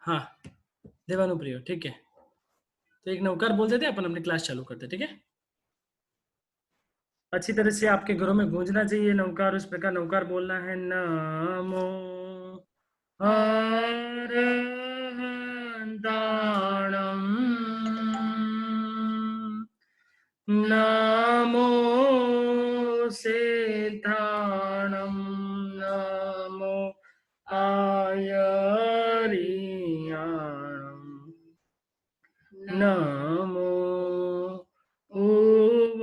हाँ, देवानुप्रिय, ठीक है। तो एक नौकार बोलते थे, अपन अपनी क्लास चालू करते, ठीक है। अच्छी तरह से आपके घरों में गूंजना चाहिए नौकार, उस प्रकार नौकार बोलना है। नमो अरहंताणं, नमो सेठाणं, नमो आयरियाणं, नमो उवजायाणं,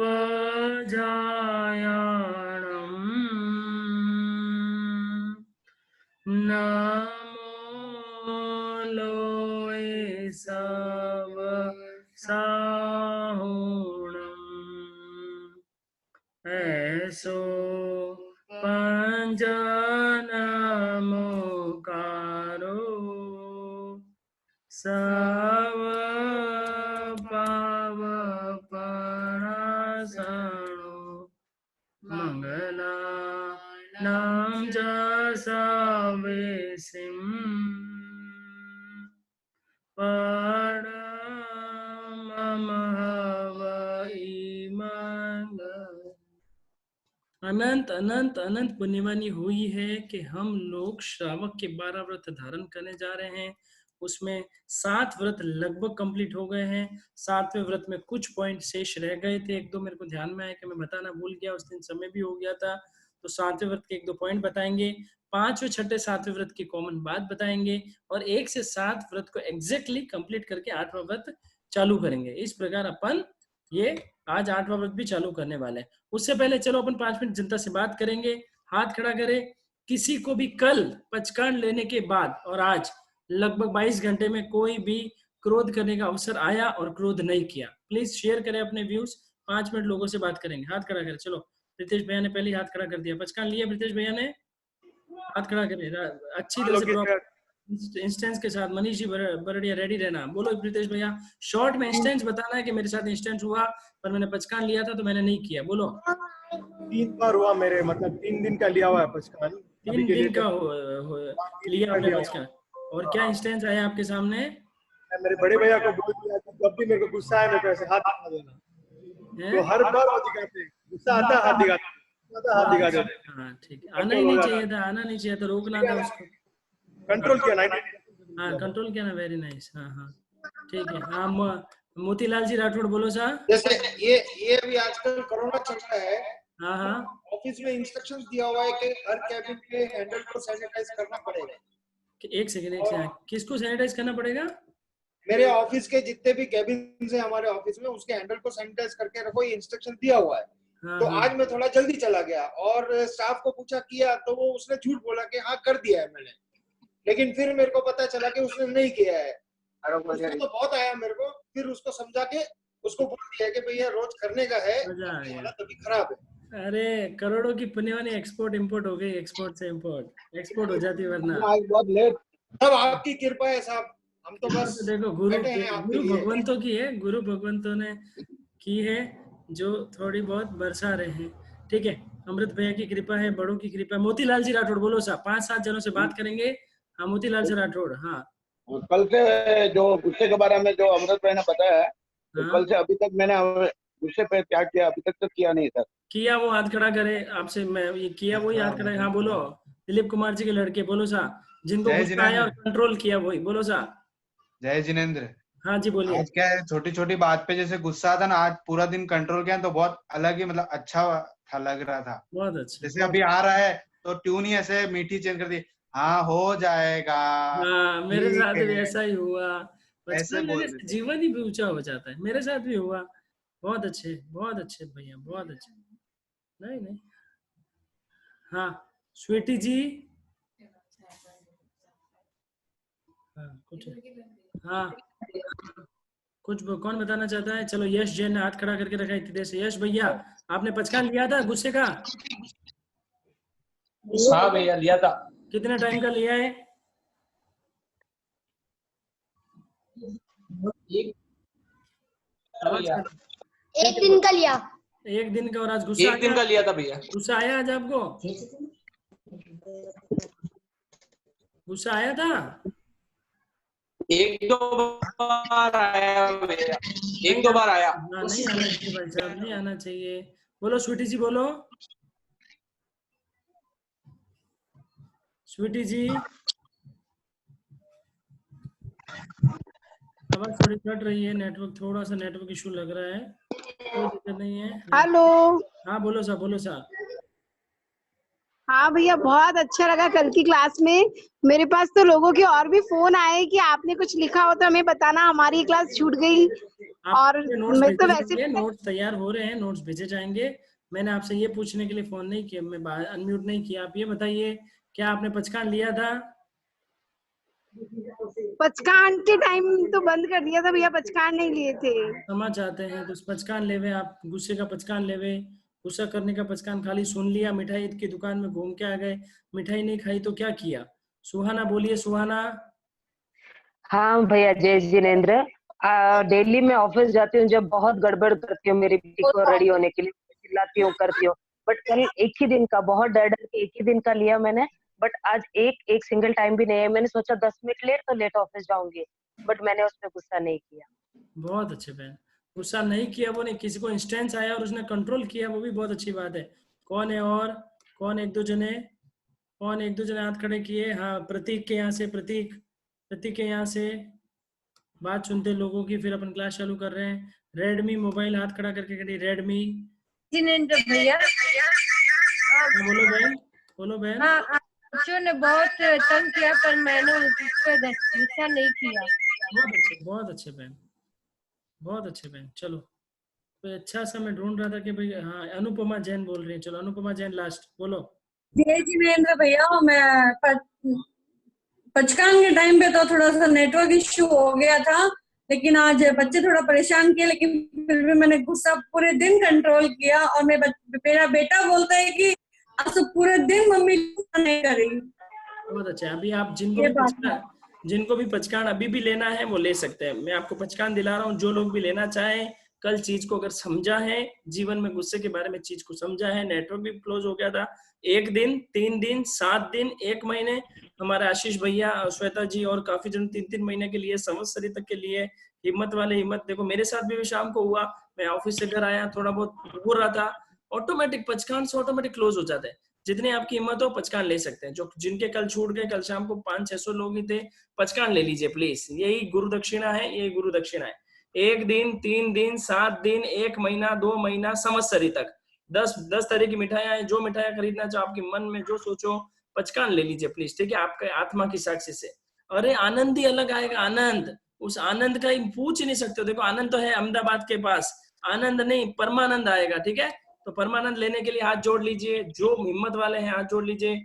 नमो लोय सव साहुणम्, ऐसो पंजनमोकारो सव पावपणासनो, मंगला नाम जसवेसिं परममहवै मंगल। अनंत अनंत अनंत पुण्यवानी हुई है कि हम लोग श्रावक के 12 व्रत धारण करने जा रहे हैं। उसमें 7 व्रत लगभग कंप्लीट हो गए हैं। 7वें व्रत में कुछ पॉइंट शेष रह गए थे, एक दो मेरे को ध्यान में आया कि मैं बताना भूल गया, उस दिन समय भी हो गया था। तो 7वें व्रत के एक दो पॉइंट बताएंगे, 5वें 6ठे 7वें व्रत की कॉमन बात बताएंगे, और 1 से 7 व्रत को एग्जैक्टली कंप्लीट करके 8वां व्रत चालू करेंगे। इस प्रकार अपन ये आज 8वां व्रत भी चालू करने वाले हैं। उससे पहले चलो अपन 5 मिनट जनता से बात करेंगे। हाथ खड़ा करें किसी को भी कल पचकान लेने के बाद और आज लगभग 22 घंटे में कोई भी क्रोध करने का अवसर आया और क्रोध नहीं किया। प्लीज शेयर करें अपने व्यूज। 5 मिनट लोगों से बात करेंगे। हाथ खड़ा करें। चलो, प्रीतेश भैया ने पहले ही हाथ खड़ा कर दिया। पचकान लिया प्रीतेश भैया ने? हाथ खड़ा करें अच्छी तरह से प्रॉपर इंस्टेंस के साथ। मनीष जी बरड़िया रेडी रहना। बोलो प्रीतेश भैया, शॉर्ट में इंस्टेंस बताना है कि मेरे साथ इंस्टेंस हुआ पर मैंने पचकान लिया था तो मैंने नहीं किया। बोलो। 3 बार हुआ मेरे, मतलब 3 दिन का लिया हुआ है पचकान। 3 दिन का लिया आपने पचकान, और क्या इंस्टेंस आया आपके सामने? मेरे बड़े भैया को बोल दिया कि जब भी मेरे को गुस्सा है मेरे को ऐसे हाथ दिखा देना, तो हर बार वो दिखाते हैं। गुस्सा आता हाथ दिखाते, हाथ दिखा देते। हाँ ठीक है, आना ही नहीं चाहिए था, आना नहीं चाहिए था, रोकना था उसको। कंट्रोल किया 90। हाँ कंट्रोल किया ना, वेरी नाइस। हाँ हाँ ठीक है। हाँ मोतीलाल जी राठौड़ बोलो सा। जैसे ये भी आजकल कोरोना चल रहा है। हाँ हाँ ऑफिस में इंस्ट्रक्शंस दिया हुआ है कि हर कैबिन के हैंडल को सैनिटाइज करना पड़ेगा। एक सेकंड, किसको सैनिटाइज करना पड़ेगा? मेरे ऑफिस के जितने भी कैबिन है हमारे ऑफिस में, उसके हैंडल को सैनिटाइज करके रखो, ये इंस्ट्रक्शन दिया हुआ है। तो आज मैं थोड़ा जल्दी चला गया और स्टाफ को पूछा किया तो वो उसने झूठ बोला कि हाँ कर दिया है मैंने, लेकिन फिर मेरे को पता चला कि उसने नहीं किया है। उसको तो बहुत आया मेरे को, फिर उसको समझा के उसको बोल दिया कि भैया रोज करने का है, हालत अभी खराब है। अरे करोड़ों की पुण्यवानी एक्सपोर्ट इंपोर्ट हो गई, एक्सपोर्ट से इंपोर्ट एक्सपोर्ट हो जाती वरना। बहुत लेट। सब आपकी कृपा है साहब, हम तो बस देखो गुरु भगवंतों की है, गुरु भगवंतों ने की है जो थोड़ी बहुत बरसा रहे हैं। ठीक है, अमृत भैया की कृपा है, बड़ों की कृपा। मोतीलाल जी राठौड़ बोलो साहब, 5-7 जनों से बात करेंगे। हाँ मोतीलाल जी राठौड़। हाँ कल से जो गुस्से के बारे में जो अमृत भाई ने बताया है, तो कल से अभी तक मैंने गुस्से पे त्याग किया, अभी तक तो किया नहीं सर। किया वो हाथ खड़ा करे आपसे, मैं ये किया वही हाथ खड़ा। हाँ बोलो। दिलीप कुमार जी के लड़के बोलो सा, जिनको गुस्सा आया और कंट्रोल किया वही बोलो सा। जय जिनेंद्र। हाँ जी बोलिए। आज क्या है, छोटी छोटी बात पे जैसे गुस्सा आता ना, आज पूरा दिन कंट्रोल किया तो बहुत अलग ही मतलब अच्छा था, लग रहा था। बहुत अच्छा। जैसे अभी आ रहा है तो ट्यून ही ऐसे मीठी चेंज कर दी, हाँ हो जाएगा। हाँ मेरे साथ भी ऐसा ही हुआ। ऐसे बोल बचपन जीवन ही भी ऊंचा हो जाता है, मेरे साथ भी हुआ। बहुत अच्छे भैया, बहुत अच्छे। नहीं नहीं हाँ स्वीटी जी। हाँ कुछ हाँ कुछ कौन बताना चाहता है? चलो यश जैन ने हाथ खड़ा करके रखा है इतनी देर से। यश भैया आपने पचकान लिया था गुस्से का? हाँ भैया लिया था। कितने टाइम का लिया है? एक दिन का लिया। एक दिन का। और आज गुस्सा? एक दिन का लिया था भैया। गुस्सा आया आज आपको? गुस्सा आया था? एक दो बार आया भैया, एक दो बार आया। हाँ, नहीं आना चाहिए भाई साहब, नहीं आना चाहिए। बोलो स्वीटी जी, बोलो स्वीटी जी। आवाज थोड़ी कट रही है, नेटवर्क थोड़ा सा नेटवर्क इशू लग रहा है, कोई दिक्कत नहीं है। हेलो। हाँ बोलो सा, बोलो सा। हाँ भैया, बहुत अच्छा लगा कल की क्लास में। मेरे पास तो लोगों के और भी फोन आए कि आपने कुछ लिखा हो तो हमें बताना, हमारी क्लास छूट गई। और नोट्स मैं तो भेजे वैसे जाएंगे, नोट्स तैयार हो रहे हैं, नोट्स भेजे जाएंगे। मैंने आपसे ये पूछने के लिए फोन नहीं किया, मैं अनम्यूट नहीं किया। आप ये बताइए, क्या आपने पचकान लिया था? पचकान के टाइम तो बंद कर दिया था भैया, पचकान नहीं लिए थे। समझ जाते हैं तो पचकान लेवे, आप गुस्से का पचकान लेवे, गुस्सा करने का पचकान खाली सुन लिया, मिठाई की दुकान में घूम के आ गए, मिठाई नहीं खाई तो क्या किया? सुहाना बोलिए, सुहाना। हाँ भैया, जय जिनेन्द्र। डेली मैं ऑफिस जाती हूँ, जब बहुत गड़बड़ करती हूँ मेरी बेटी को रेडी होने के लिए, चिल्लाती हूँ, करती हूँ। बट कल एक ही दिन का, बहुत डर डर के एक ही दिन का लिया मैंने। बट आज एक सिंगल टाइम भी नहीं है। मैंने सोचा 10 मिनट लेट तो लेट ऑफिस जाऊंगी, बट मैंने उस पर गुस्सा नहीं किया। बहुत अच्छे बहन, गुस्सा नहीं किया, वो नहीं, किसी को इंस्टेंस आया और उसने कंट्रोल किया, वो भी बहुत अच्छी बात है। कौन है और कौन? एक दो जने, कौन? एक दो जने हाथ खड़े किए। हाँ, प्रतीक के यहाँ से, प्रतीक, प्रतीक के यहाँ से बात सुनते लोगों की, फिर अपन क्लास चालू कर रहे हैं। रेडमी मोबाइल हाथ खड़ा करके करिए, रेडमी। जिनेन्द्र भैया, बोलो बहन, बोलो बहन। हाँ, बच्चों ने बहुत तंग किया पर मैंने उस पर गुस्सा नहीं किया। बहुत अच्छे, बहुत अच्छे बहन, बहुत अच्छे बहन। चलो, तो अच्छा सा मैं ढूंढ रहा था कि भाई, हाँ अनुपमा जैन बोल रही है। चलो अनुपमा जैन लास्ट, बोलो। जय जिनेन्द्र भैया, मैं पचकान के टाइम पे तो थोड़ा सा नेटवर्क इश्यू हो गया था, लेकिन आज बच्चे थोड़ा परेशान किए, लेकिन फिर भी मैंने गुस्सा पूरे दिन कंट्रोल किया। और मेरा बेटा बोलता है कि आज तो पूरे दिन मम्मी गुस्सा नहीं करी। बहुत अच्छा। अभी आप जिनको भी पचकान अभी भी लेना है वो ले सकते हैं। मैं आपको पचकान दिला रहा हूँ, जो लोग भी लेना चाहें। कल चीज को अगर समझा है, जीवन में गुस्से के बारे में चीज को समझा है, नेटवर्क भी क्लोज हो गया था। 1 दिन, 3 दिन, 7 दिन, 1 महीने, हमारे आशीष भैया, श्वेता जी और काफी जन 3-3 महीने के लिए, संवत्सरी तक के लिए। हिम्मत वाले हिम्मत। देखो मेरे साथ भी शाम को हुआ, मैं ऑफिस से घर आया, थोड़ा बहुत हो रहा था, ऑटोमेटिक पचकान से ऑटोमेटिक क्लोज हो जाता है। जितने आपकी हिम्मत हो पचकान ले सकते हैं। जो जिनके कल छूट गए, कल शाम को 500-600 लोग ही थे, पचकान ले लीजिए प्लीज। यही गुरु दक्षिणा है, यही गुरु दक्षिणा है। 1 दिन, 3 दिन, 7 दिन, 1 महीना, 2 महीना, संवत्सरी तक 10 तरह की मिठाइयां हैं। जो मिठाइयां खरीदना चाहो, आपके मन में जो सोचो, पचकान ले लीजिए प्लीज, ठीक है, आपके आत्मा की साक्षी से। अरे आनंद ही अलग आएगा, आनंद। उस आनंद का ही पूछ ही नहीं सकते हो। देखो आनंद तो है अहमदाबाद के पास, आनंद नहीं परमानंद आएगा, ठीक है। तो परमानंद लेने के लिए हाथ जोड़ लीजिए, जो हिम्मत वाले हैं हाथ जोड़ लीजिए।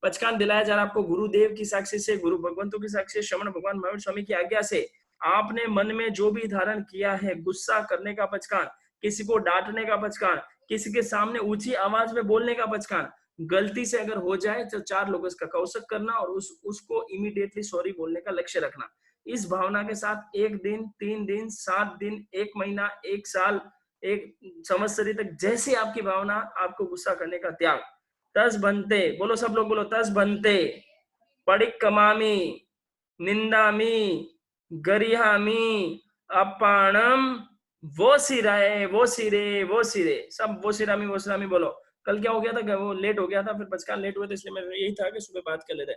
पचकान दिलाया जा रहा आपको गुरुदेव की साक्षी से, गुरु भगवंतों की साक्षी, श्रवण भगवान महावीर स्वामी की आज्ञा से। आपने मन में जो भी धारण किया है, गुस्सा करने का पचकान, किसी को डांटने का पचकान, किसी के सामने ऊंची आवाज में बोलने का पचकान, गलती से अगर हो जाए तो 4 लोगों का कौशक करना और उसको इमीडिएटली सॉरी बोलने का लक्ष्य रखना। इस भावना के साथ 1 दिन, 3 दिन, 7 दिन, 1 महीना, 1 साल, 1 संवत्सरी तक, जैसे आपकी भावना, आपको गुस्सा करने का त्याग। तस बनते, बोलो सब लोग, बोलो तस बनते, पड़िक कमामी, निंदामी, गरिहामी, अपाणम, वो सिराए, वो सिरे, वो सिरे, सब वो सिरामी, वो सिरामी बोलो। कल क्या हो गया था, वो लेट हो गया था, फिर पचकान लेट हुए थे, इसलिए मैं यही था कि सुबह बात कर लेते।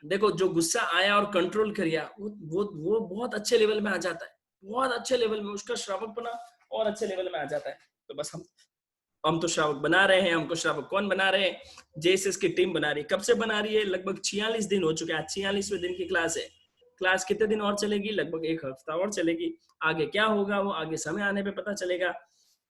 देखो जो गुस्सा आया और कंट्रोल किया, वो बहुत अच्छे लेवल में आ जाता है, बहुत अच्छे लेवल में, उसका श्रावकपना और अच्छे लेवल में आ जाता है। तो बस हम तो श्रावक बना रहे हैं। हमको श्रावक कौन बना रहे हैं? जेएसएस की टीम बना रही है। कब से बना रही है? लगभग 46 दिन हो चुके हैं। 46वें दिन की क्लास है। क्लास कितने दिन और चलेगी? लगभग 1 हफ्ता और चलेगी। आगे क्या होगा वो आगे समय आने पे पता चलेगा,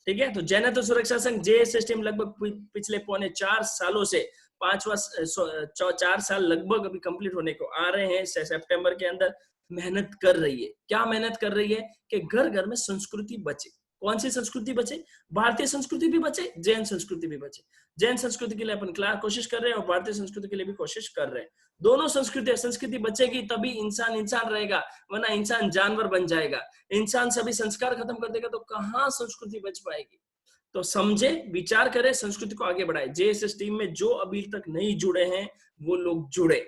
ठीक है। तो जैनत सुरक्षा संघ जेएसएस टीम लगभग पिछले 4.25 सालों से 4 साल लगभग अभी कंप्लीट होने को आ रहे हैं, सितंबर के अंदर मेहनत कर रही है। क्या मेहनत कर रही है? कि घर घर में संस्कृति बचे। कौन सी संस्कृति बचे? भारतीय संस्कृति भी बचे, जैन संस्कृति भी बचे। जैन संस्कृति के लिए अपन कोशिश कर रहे हैं और भारतीय संस्कृति के लिए भी कोशिश कर रहे हैं। दोनों संस्कृति बचेगी तभी इंसान रहेगा, वरना इंसान जानवर बन जाएगा। इंसान सभी संस्कार खत्म कर देगा तो कहाँ संस्कृति बच पाएगी। तो समझे, विचार करें, संस्कृति को आगे बढ़ाए। जेएसएस टीम में जो अभी तक नहीं जुड़े हैं वो लोग जुड़े।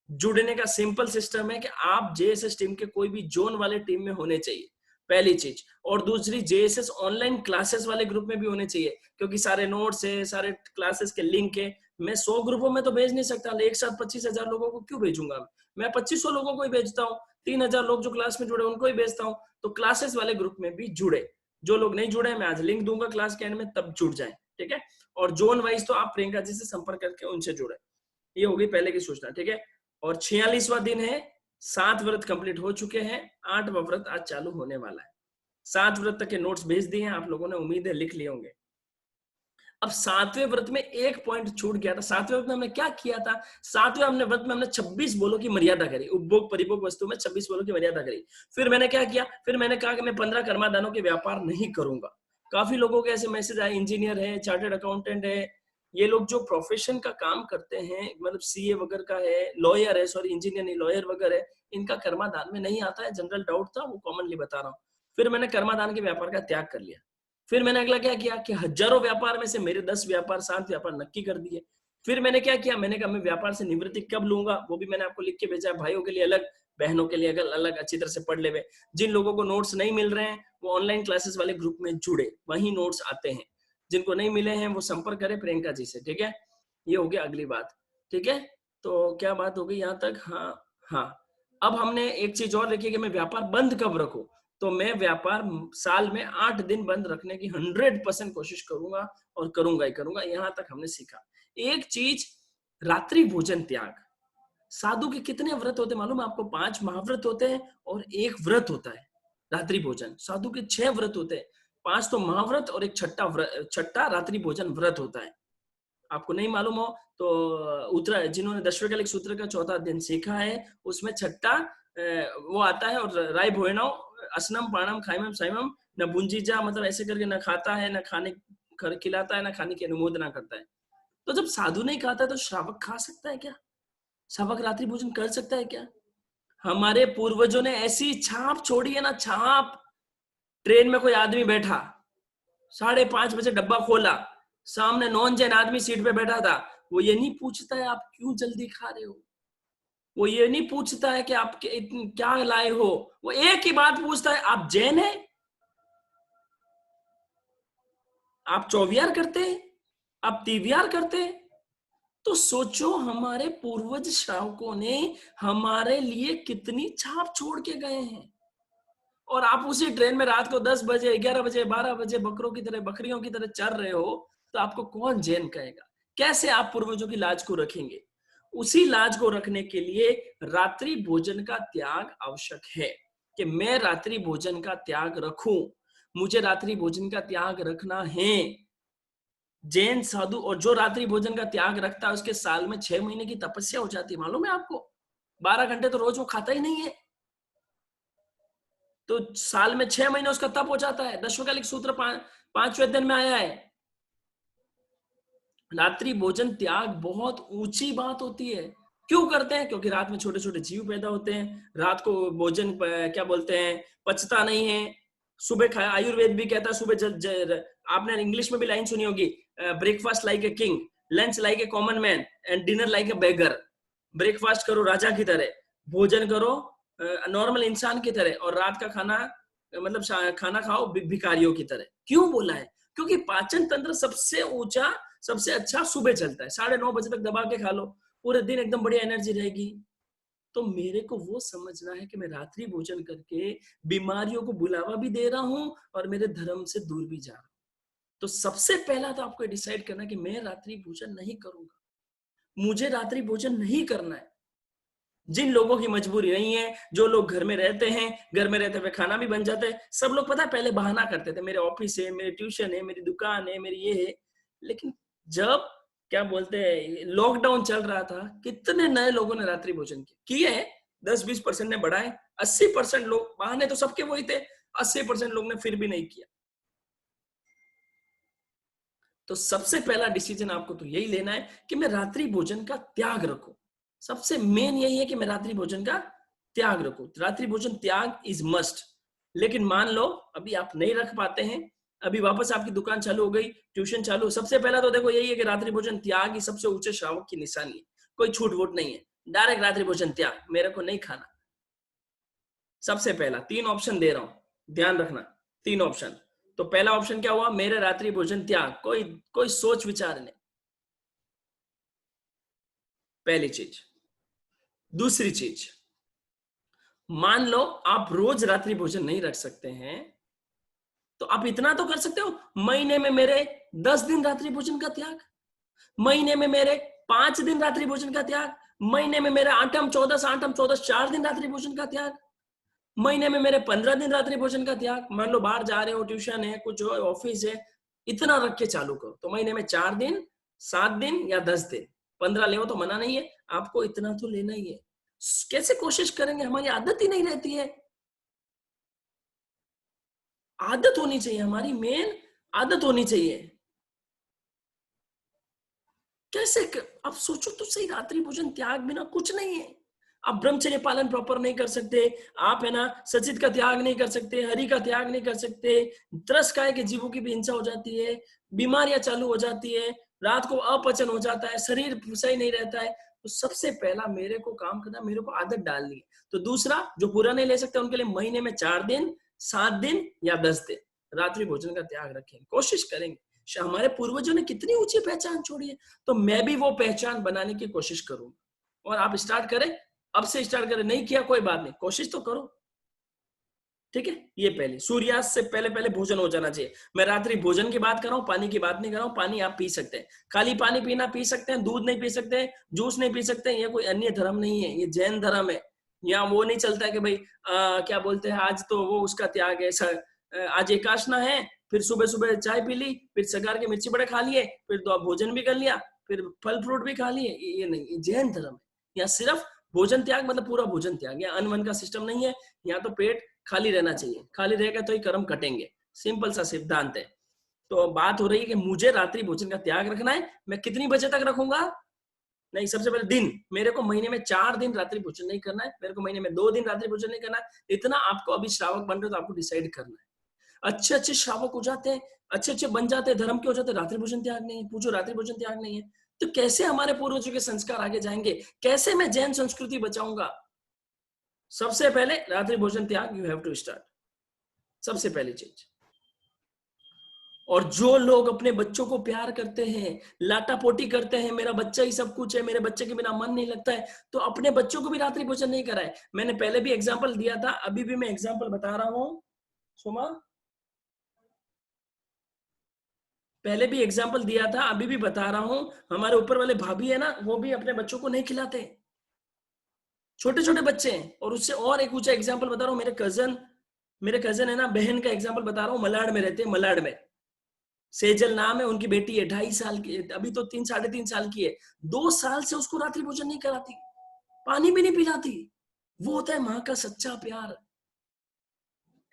जुड़ने का सिंपल सिस्टम है कि आप जेएसएस टीम के कोई भी जोन वाले टीम में होने चाहिए, पहली चीज। और दूसरी, जेएसएस ऑनलाइन क्लासेस वाले ग्रुप में भी होने चाहिए, क्योंकि सारे नोट्स है, सारे क्लासेस के लिंक है। मैं 100 ग्रुपों में तो भेज नहीं सकता, एक साथ 25,000 लोगों को क्यों भेजूंगा? मैं 2500 लोगों को ही भेजता हूँ, 3000 लोग जो क्लास में जुड़े उनको ही भेजता हूँ। तो क्लासेस वाले ग्रुप में भी जुड़े। जो लोग नहीं जुड़े, मैं आज लिंक दूंगा क्लास के एंड में, तब जुड़ जाए, ठीक है। और जोन वाइज तो आप प्रियंका जी से संपर्क करके उनसे जुड़े। ये होगी पहले की सूचना, ठीक है। और 46वां दिन है, 7 व्रत कंप्लीट हो चुके हैं, 8वां व्रत आज चालू होने वाला है। 7 व्रत तक के नोट्स भेज दिए हैं आप लोगों ने, उम्मीद है लिख लिए होंगे। अब 7वें व्रत में एक पॉइंट छूट गया था। 7वें व्रत में हमने क्या किया था? 7वें व्रत में हमने 26 बोलों की मर्यादा करी, उपभोग परिभोग वस्तु में 26 बोलों की मर्यादा करी। फिर मैंने क्या किया? फिर मैंने कहा कि मैं 15 कर्मादानों के व्यापार नहीं करूंगा। काफी लोगों के ऐसे मैसेज आए, इंजीनियर है, चार्टर्ड अकाउंटेंट है, ये लोग जो प्रोफेशन का काम करते हैं, मतलब सीए वगैरह का है, लॉयर है, सॉरी इंजीनियर नहीं, लॉयर वगैरह है, इनका कर्मादान में नहीं आता है। जनरल डाउट था, वो कॉमनली बता रहा हूँ। फिर मैंने कर्मादान के व्यापार का त्याग कर लिया। फिर मैंने अगला क्या किया कि हजारों व्यापार में से मेरे 10 व्यापार, 7 व्यापार नक्की कर दिए। फिर मैंने क्या किया? मैंने कहा मैं व्यापार से निवृत्ति कब लूंगा, वो भी मैंने आपको लिख के भेजा है। भाइयों के लिए अलग, बहनों के लिए अलग, अच्छी तरह से पढ़ ले। जिन लोगों को नोट्स नहीं मिल रहे हैं वो ऑनलाइन क्लासेस वाले ग्रुप में जुड़े, वही नोट्स आते हैं। जिनको नहीं मिले हैं वो संपर्क करें प्रियंका जी से, ठीक है। ये हो गया अगली बात, ठीक है। तो क्या बात हो गई यहाँ तक? हाँ। अब हमने एक चीज और लिखी कि मैं व्यापार बंद कब रखूं। तो मैं व्यापार साल में 8 दिन बंद रखने की 100% कोशिश करूंगा और करूंगा ही करूंगा। यहां तक हमने सीखा। एक चीज, रात्रि भोजन त्याग। साधु के कितने व्रत होते मालूम है आपको? 5 महाव्रत होते हैं और 1 व्रत होता है रात्रि भोजन। साधु के 6 व्रत होते हैं, 5 तो महाव्रत और एक छठा रात्रि भोजन व्रत होता है। आपको नहीं मालूम हो तो उत्तरा, जिन्होंने दशवकलिक सूत्र का 4था अध्ययन सीखा है, उसमें छठा वो आता है। और राय भोयनाओ असनम पाणम खाइमम साइमम न बुंजीजा, मतलब ऐसे करके न खाता है, न खाने खिलाता है, न खाने की अनुमोदना करता है। तो जब साधु नहीं खाता है तो श्रावक खा सकता है क्या? श्रावक रात्रि भोजन कर सकता है क्या? हमारे पूर्वजों ने ऐसी छाप छोड़ी है ना, छाप। ट्रेन में कोई आदमी बैठा, 5:30 बजे डब्बा खोला, सामने नॉन जैन आदमी सीट पे बैठा था। वो ये नहीं पूछता है आप क्यों जल्दी खा रहे हो, वो ये नहीं पूछता है कि आप क्या लाए हो, वो एक ही बात पूछता है, आप जैन है? आप चौवियार करते? आप तीवियार करते? तो सोचो हमारे पूर्वज श्रावकों ने हमारे लिए कितनी छाप छोड़ के गए हैं। और आप उसी ट्रेन में रात को 10 बजे, 11 बजे, 12 बजे बकरियों की तरह चल रहे हो, तो आपको कौन जैन कहेगा? कैसे आप पूर्वजों की लाज को रखेंगे? उसी लाज को रखने के लिए रात्रि भोजन का त्याग आवश्यक है कि मैं रात्रि भोजन का त्याग रखूं। मुझे रात्रि भोजन का त्याग रखना है। जैन साधु और जो रात्रि भोजन का त्याग रखता है उसके साल में 6 महीने की तपस्या हो जाती है, मालूम है आपको? 12 घंटे तो रोज वो खाता ही नहीं है, तो साल में 6 महीने उसका तप हो जाता है। दशवकलिक सूत्र 5वें अध्ययन में आया है। रात्रि भोजन त्याग बहुत ऊंची बात होती है। क्यों करते हैं? क्योंकि रात में छोटे छोटे जीव पैदा होते हैं, रात को भोजन क्या बोलते हैं पचता नहीं है। सुबह खाया, आयुर्वेद भी कहता है सुबह आपने इंग्लिश में भी लाइन सुनी होगी, breakfast like a king, lunch like a common man and dinner like a beggar. Breakfast करो राजा की तरह, भोजन करो नॉर्मल इंसान की तरह, और रात का खाना मतलब खाना खाओ भिखारियों की तरह। क्यों बोला है? क्योंकि पाचन तंत्र सबसे ऊंचा, सबसे अच्छा सुबह चलता है। 9:30 बजे तक दबा के खा लो, पूरे दिन एकदम बढ़िया एनर्जी रहेगी। तो मेरे को वो समझना है कि मैं रात्रि भोजन करके बीमारियों को बुलावा भी दे रहा हूं और मेरे धर्म से दूर भी जा रहा हूं। तो सबसे पहला तो आपको डिसाइड करना कि मैं रात्रि भोजन नहीं करूंगा, मुझे रात्रि भोजन नहीं करना है। जिन लोगों की मजबूरी नहीं है, जो लोग घर में रहते हैं, घर में रहते हुए खाना भी बन जाता है। सब लोग पता है पहले बहाना करते थे, मेरे ऑफिस है, मेरे ट्यूशन है, मेरी दुकान है, मेरी ये है। लेकिन जब क्या बोलते हैं लॉकडाउन चल रहा था, कितने नए लोगों ने रात्रि भोजन किए हैं? 10-20% ने बढ़ाए, 80% लोग, बहाने तो सबके वही थे, 80% लोग ने फिर भी नहीं किया। तो सबसे पहला डिसीजन आपको तो यही लेना है कि मैं रात्रि भोजन का त्याग रखूं। सबसे मेन यही है कि मैं रात्रि भोजन का त्याग रखूं। रात्रि भोजन त्याग इज मस्ट। लेकिन मान लो अभी आप नहीं रख पाते हैं, अभी वापस आपकी दुकान चालू हो गई, ट्यूशन चालू, सबसे पहला तो देखो यही है कि रात्रि भोजन त्याग ही सबसे ऊंचे श्रावक की निशानी है। कोई छूट वूट नहीं है। डायरेक्ट रात्रि भोजन त्याग, मेरे को नहीं खाना। सबसे पहला 3 ऑप्शन दे रहा हूं, ध्यान रखना 3 ऑप्शन। तो पहला ऑप्शन क्या हुआ, मेरे रात्रि भोजन त्याग, कोई सोच विचार नहीं, पहली चीज। दूसरी चीज, मान लो आप रोज रात्रि भोजन नहीं रख सकते हैं, तो आप इतना तो कर सकते हो, महीने में मेरे 10 दिन रात्रि भोजन का त्याग, महीने में मेरे 5 दिन रात्रि भोजन का त्याग, महीने में मेरे 8 14 4 दिन रात्रि भोजन का त्याग, महीने में मेरे 15 दिन रात्रि भोजन का त्याग। मान लो बाहर जा रहे हो, ट्यूशन है, कुछ ऑफिस है, इतना रख के चालू करो। तो महीने में 4 दिन, 7 दिन या 10 दिन, 15 ले तो मना नहीं है, आपको इतना तो लेना ही है। कैसे कोशिश करेंगे, हमारी आदत ही नहीं रहती है। आदत होनी चाहिए, हमारी मेन आदत होनी चाहिए। कैसे आप सोचो तो सही, रात्रि भोजन त्याग बिना कुछ नहीं है। आप ब्रह्मचर्य पालन प्रॉपर नहीं कर सकते, आप है ना सचित का त्याग नहीं कर सकते, हरि का त्याग नहीं कर सकते, तरस काय के जीवों की भी हिंसा हो जाती है, बीमारियां चालू हो जाती है, रात को अपचन हो जाता है, शरीर सही नहीं रहता है। तो सबसे पहला मेरे को काम करना, मेरे को आदत डालनी है। तो दूसरा, जो पूरा नहीं ले सकते उनके लिए महीने में 4 दिन, 7 दिन या 10 दिन रात्रि भोजन का त्याग रखेंगे, कोशिश करेंगे। हमारे पूर्वजों ने कितनी ऊंची पहचान छोड़ी है, तो मैं भी वो पहचान बनाने की कोशिश करूंगा। और आप स्टार्ट करें, अब से स्टार्ट करें, नहीं किया कोई बात नहीं, कोशिश तो करो, ठीक है। ये पहले सूर्यास्त से पहले भोजन हो जाना चाहिए। मैं रात्रि भोजन की बात कर रहा हूँ, पानी की बात नहीं कर रहा हूँ। पानी आप पी सकते हैं, खाली पानी पीना पी सकते हैं, दूध नहीं पी सकते, जूस नहीं पी सकते, ये कोई अन्य धर्म नहीं है, ये जैन धर्म है। यहाँ वो नहीं चलता है कि भाई क्या बोलते हैं, आज तो वो उसका त्याग है, आज एकादशना है, फिर सुबह सुबह चाय पी ली, फिर सगार के मिर्ची बड़े खा लिए, फिर तो भोजन भी कर लिया, फिर फल फ्रूट भी खा लिए, ये नहीं, ये जैन धर्म है। यहाँ सिर्फ भोजन त्याग मतलब पूरा भोजन त्याग, यहाँ अन्न वन का सिस्टम नहीं है। यहाँ तो पेट खाली रहना चाहिए, खाली रहेगा तो ही कर्म कटेंगे, सिंपल सा सिद्धांत है। तो बात हो रही है कि मुझे रात्रि भोजन का त्याग रखना है। मैं कितनी बजे तक रखूंगा? नहीं, सबसे पहले दिन, मेरे को महीने में 4 दिन रात्रि भोजन नहीं करना है, मेरे को महीने में 2 दिन रात्रि भोजन नहीं करना है। इतना आपको अभी श्रावक बन रहे हो तो आपको डिसाइड करना है। अच्छे अच्छे श्रावक हो जाते हैं, अच्छे अच्छे बन जाते हैं, धर्म के हो जाते हैं, रात्रि भोजन त्याग नहीं है। पूछो रात्रि भोजन त्याग नहीं है तो कैसे हमारे पूर्वजों के संस्कार आगे जाएंगे? कैसे मैं जैन संस्कृति बचाऊंगा? सबसे पहले रात्रि भोजन त्याग, यू हैव टू स्टार्ट, सबसे पहली चीज। और जो लोग अपने बच्चों को प्यार करते हैं, लाटापोटी करते हैं, मेरा बच्चा ही सब कुछ है, मेरे बच्चे के बिना मन नहीं लगता है, तो अपने बच्चों को भी रात्रि भोजन नहीं कराए। मैंने पहले भी एग्जाम्पल दिया था, अभी भी मैं एग्जाम्पल बता रहा हूं। सुमा, पहले भी एग्जाम्पल दिया था, अभी भी बता रहा हूं। हमारे ऊपर वाले भाभी है ना, वो भी अपने बच्चों को नहीं खिलाते, छोटे छोटे बच्चे हैं। और उससे और एक ऊंचा एग्जाम्पल बता रहा हूँ, मेरे कजन है ना, बहन का एग्जाम्पल बता रहा हूँ, मलाड में रहते हैं, मलाड में, सेजल नाम है, उनकी बेटी है 2.5 साल की, अभी तो 3 साढ़े 3 साल की है। 2 साल से उसको रात्रि भोजन नहीं कराती, पानी भी नहीं पिलाती। वो होता है माँ का सच्चा प्यार।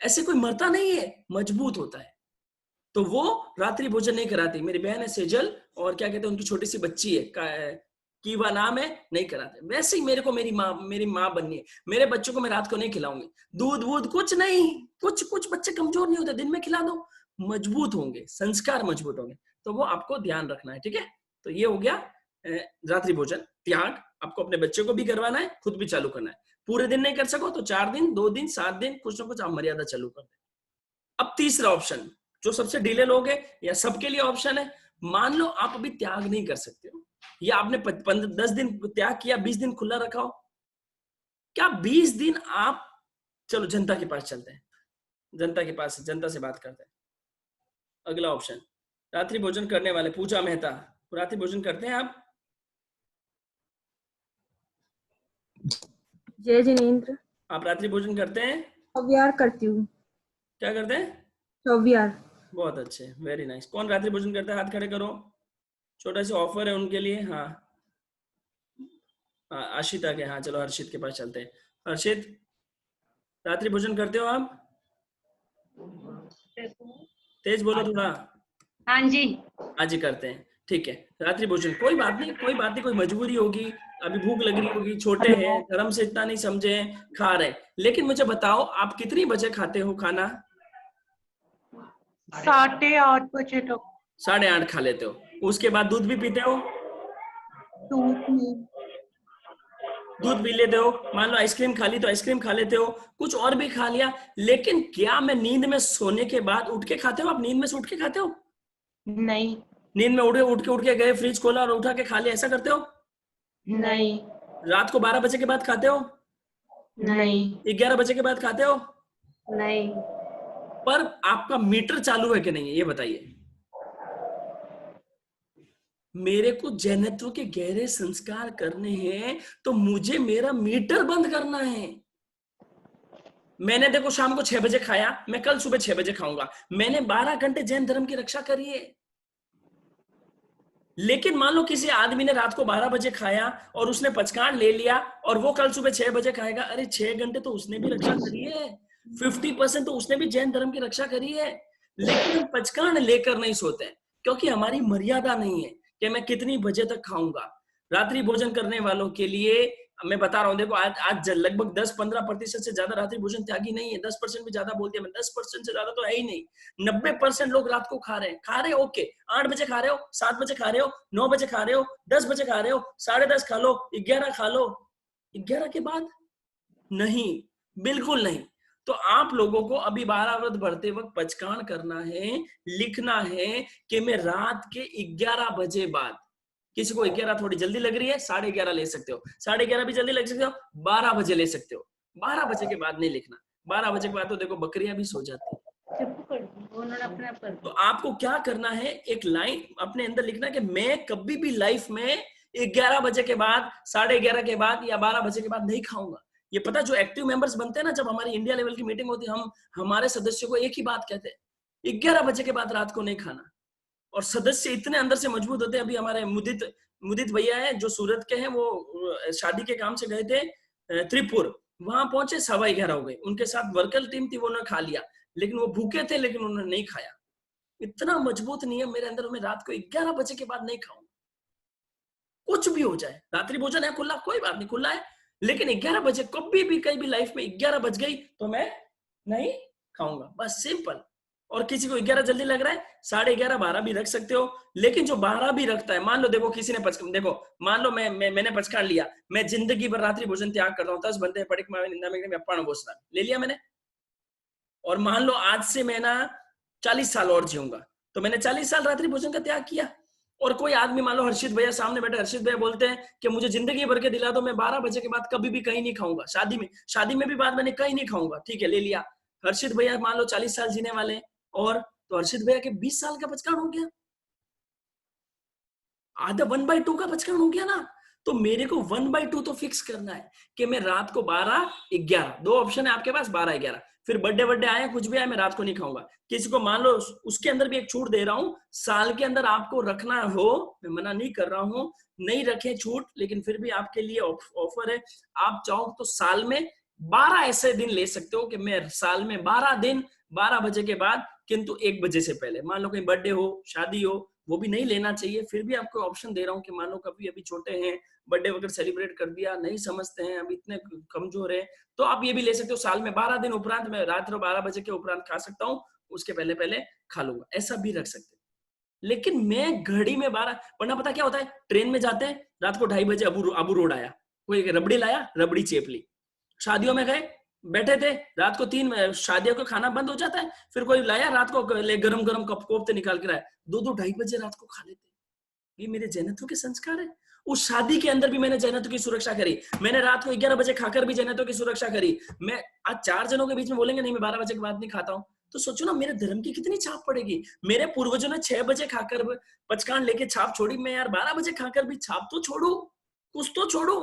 ऐसे कोई मरता नहीं है, मजबूत होता है। तो वो रात्रि भोजन नहीं कराती। मेरी बहन है सेजल, और क्या कहते हैं, उनकी छोटी सी बच्ची है, कीवा नाम है, नहीं कराते। वैसे ही मेरे को मेरी माँ बननी है। मेरे बच्चों को मैं रात को नहीं खिलाऊंगी दूध वूध, कुछ नहीं। कुछ बच्चे कमजोर नहीं होते, दिन में खिला दो, मजबूत होंगे, संस्कार मजबूत होंगे। तो वो आपको ध्यान रखना है, ठीक है। तो ये हो गया रात्रि भोजन त्याग। आपको अपने बच्चे को भी करवाना है, खुद भी चालू करना है। पूरे दिन नहीं कर सको तो 4 दिन, 2 दिन, 7 दिन, कुछ ना कुछ आप मर्यादा चालू कर दें। अब तीसरा ऑप्शन, जो सबसे ढीले लोग हैं या सबके लिए ऑप्शन है, मान लो आप अभी त्याग नहीं कर सकते हो, या आपने 10 दिन त्याग किया, 20 दिन खुला रखा हो, क्या 20 दिन आप, चलो जनता के पास चलते हैं, जनता से बात करते हैं। अगला ऑप्शन, रात्रि भोजन करने वाले, पूजा मेहता, रात्रि भोजन करते हैं आप? जय जिनेंद्र। आप रात्रि भोजन करते हैं? चौवियार करती हूँ। क्या करते हैं? चौवियार। बहुत अच्छे, वेरी नाइस। कौन रात्रि भोजन करता है? हाथ खड़े करो, छोटा सा ऑफर है उनके लिए। हाँ, आशिता के, हाँ चलो हर्षित के पास चलते हैं। हर्षित, रात्रि भोजन करते हो आप? तेज बोलो थोड़ा। हाँ जी। हाँ जी, करते हैं, ठीक है। रात्रि भोजन, कोई बात नहीं, कोई मजबूरी होगी, अभी भूख लग रही होगी, छोटे हैं, धर्म से इतना नहीं समझे, खा रहे। लेकिन मुझे बताओ, आप कितनी बजे खाते हो खाना? 8:30 बजे तक। 8:30 खा लेते हो। उसके बाद दूध भी पीते हो? दूध नहीं। दूध पी लेते हो, मान लो आइसक्रीम खा ली तो आइसक्रीम खा लेते हो, कुछ और भी खा लिया। लेकिन क्या मैं नींद में सोने के बाद उठ के खाते हो? आप नींद में से उठ के खाते हो? नहीं। नींद में उठ के गए, फ्रिज खोला और उठा के खा लिया, ऐसा करते हो? नहीं। रात को 12 बजे के बाद खाते हो? नहीं। 11 बजे के बाद खाते हो? नहीं। पर आपका मीटर चालू है कि नहीं है ये बताइए। मेरे को जैनत्व के गहरे संस्कार करने हैं तो मुझे मेरा मीटर बंद करना है। मैंने देखो शाम को 6 बजे खाया, मैं कल सुबह 6 बजे खाऊंगा। मैंने 12 घंटे जैन धर्म की रक्षा करी है। लेकिन मान लो किसी आदमी ने रात को 12 बजे खाया और उसने पचकान ले लिया और वो कल सुबह 6 बजे खाएगा, अरे 6 घंटे तो उसने भी रक्षा करी है, 50% तो उसने भी जैन धर्म की रक्षा करी है। लेकिन हम पचकान लेकर नहीं सोते क्योंकि हमारी मर्यादा नहीं है कि मैं कितनी बजे तक खाऊंगा। रात्रि भोजन करने वालों के लिए मैं बता रहा हूं, देखो आज लगभग 10-15% से ज्यादा रात्रि भोजन त्यागी नहीं है। 10% भी ज्यादा बोल दिया मैं, 10% से ज्यादा तो है ही नहीं। 90% लोग रात को खा रहे हैं ओके। 8 बजे खा रहे हो, 7 बजे खा रहे हो, 9 बजे खा रहे हो, 10 बजे खा रहे हो, 10:30 खा लो, 11 खा लो। 11 के बाद नहीं, बिल्कुल नहीं। तो आप लोगों को अभी 12 व्रत भरते वक्त पचकान करना है, लिखना है कि मैं रात के 11 बजे बाद, किसी को 11 थोड़ी जल्दी लग रही है 11:30 ले सकते हो, 11:30 भी जल्दी लग सकते हो, 12 बजे ले सकते हो। 12 बजे के बाद नहीं लिखना। 12 बजे के बाद तो देखो बकरियां भी सो जाती है। तो आपको क्या करना है, एक लाइन अपने अंदर लिखना कि मैं कभी भी लाइफ में 11 बजे के बाद, 11:30 के बाद या 12 बजे के बाद नहीं खाऊंगा। ये पता, जो एक्टिव मेंबर्स बनते हैं ना, जब हमारी इंडिया लेवल की मीटिंग होती है, हम हमारे सदस्यों को एक ही बात कहते हैं, 11 बजे के बाद रात को नहीं खाना। और सदस्य इतने अंदर से मजबूत होते हैं। अभी हमारे मुदित भैया हैं जो सूरत के हैं, वो शादी के काम से गए थे त्रिपुर, वहां पहुंचे 11:15 हो गए। उनके साथ वर्कल टीम थी, वो उन्होंने खा लिया, लेकिन वो भूखे थे, लेकिन उन्होंने नहीं खाया। इतना मजबूत नियम मेरे अंदर, मैं रात को 11 बजे के बाद नहीं खाऊंगा। कुछ भी हो जाए, रात्रि भोजन है खुला, कोई बात नहीं, खुला है, लेकिन 11 बजे कभी भी कहीं भी लाइफ में 11 बज गई तो मैं नहीं खाऊंगा, बस सिंपल। और किसी को 11 जल्दी लग रहा है, 11:30 12 भी रख सकते हो। लेकिन जो 12 भी रखता है, मान लो देखो किसी ने देखो मान लो मैंने पचकान लिया, मैं जिंदगी भर रात्रि भोजन त्याग कर रहा हूँ, 10 बंदे पड़िक में निंदा में अप्पाण घोषणा ले लिया मैंने, और मान लो आज से मैं ना 40 साल और जीऊंगा, तो मैंने 40 साल रात्रि भोजन का त्याग किया। और कोई आदमी, मान लो हर्षित भैया सामने बैठे, हर्षित भैया बोलते हैं कि मुझे जिंदगी भर के दिला दो, मैं 12 बजे के बाद कभी भी कहीं नहीं खाऊंगा। शादी में भी बाद मैंने कहीं नहीं खाऊंगा, ठीक है, ले लिया। हर्षित भैया मान लो 40 साल जीने वाले, और तो हर्षित भैया के 20 साल का पचकान हो गया, आधा 1/2 का पचकान हो गया ना। तो मेरे को 1/2 तो फिक्स करना है कि मैं रात को 12-11, 2 ऑप्शन है आपके पास, 12-11। फिर बर्थडे आए, कुछ भी आए, मैं रात को नहीं खाऊंगा। किसी को मान लो उसके अंदर भी एक छूट दे रहा हूं, साल के अंदर आपको रखना हो, मैं मना नहीं कर रहा हूं, नहीं रखें छूट, लेकिन फिर भी आपके लिए ऑफर है। आप चाहो तो साल में 12 ऐसे दिन ले सकते हो कि मैं साल में 12 दिन 12 बजे के बाद, किंतु 1 बजे से पहले, मान लो कहीं बर्थडे हो, शादी हो, वो भी नहीं लेना चाहिए। फिर भी आपको ऑप्शन दे रहा हूँ कि मान लो कभी अभी छोटे हैं, बर्थडे वगैरह सेलिब्रेट कर दिया, नहीं समझते हैं, अभी इतने कमजोर है, तो आप ये भी ले सकते हो। साल में 12 दिन उपरांत मैं रात 12 बजे के उपरांत खा सकता हूँ, उसके पहले खा लूंगा, ऐसा भी रख सकते हैं। लेकिन मैं घड़ी में 12, वरना पता क्या होता है, ट्रेन में जाते हैं, रात को 2:30 बजे अबू रोड आया, कोई रबड़ी लाया, रबड़ी चेप ली। शादियों में गए, बैठे थे, रात को 3 शादियों का खाना बंद हो जाता है, फिर कोई लाया रात को गरम गरम कोफ्ते निकाल के लाया, 2-2 2:30 बजे रात को खा लेते। ये मेरे जैनत्व के संस्कार है। उस शादी के अंदर भी मैंने जैनत्व की सुरक्षा करी। मैंने रात को 11 बजे खाकर भी जैनत्व की सुरक्षा करी। मैं आज 4 जनों के बीच में बोलेंगे नहीं मैं 12 बजे के बाद नहीं खाता हूँ, तो सोचो ना मेरे धर्म की कितनी छाप पड़ेगी। मेरे पूर्वजों ने 6 बजे खाकर पचकान लेके छाप छोड़ी, मैं यार 12 बजे खाकर भी छाप तो छोड़ू, कुछ तो छोड़ू,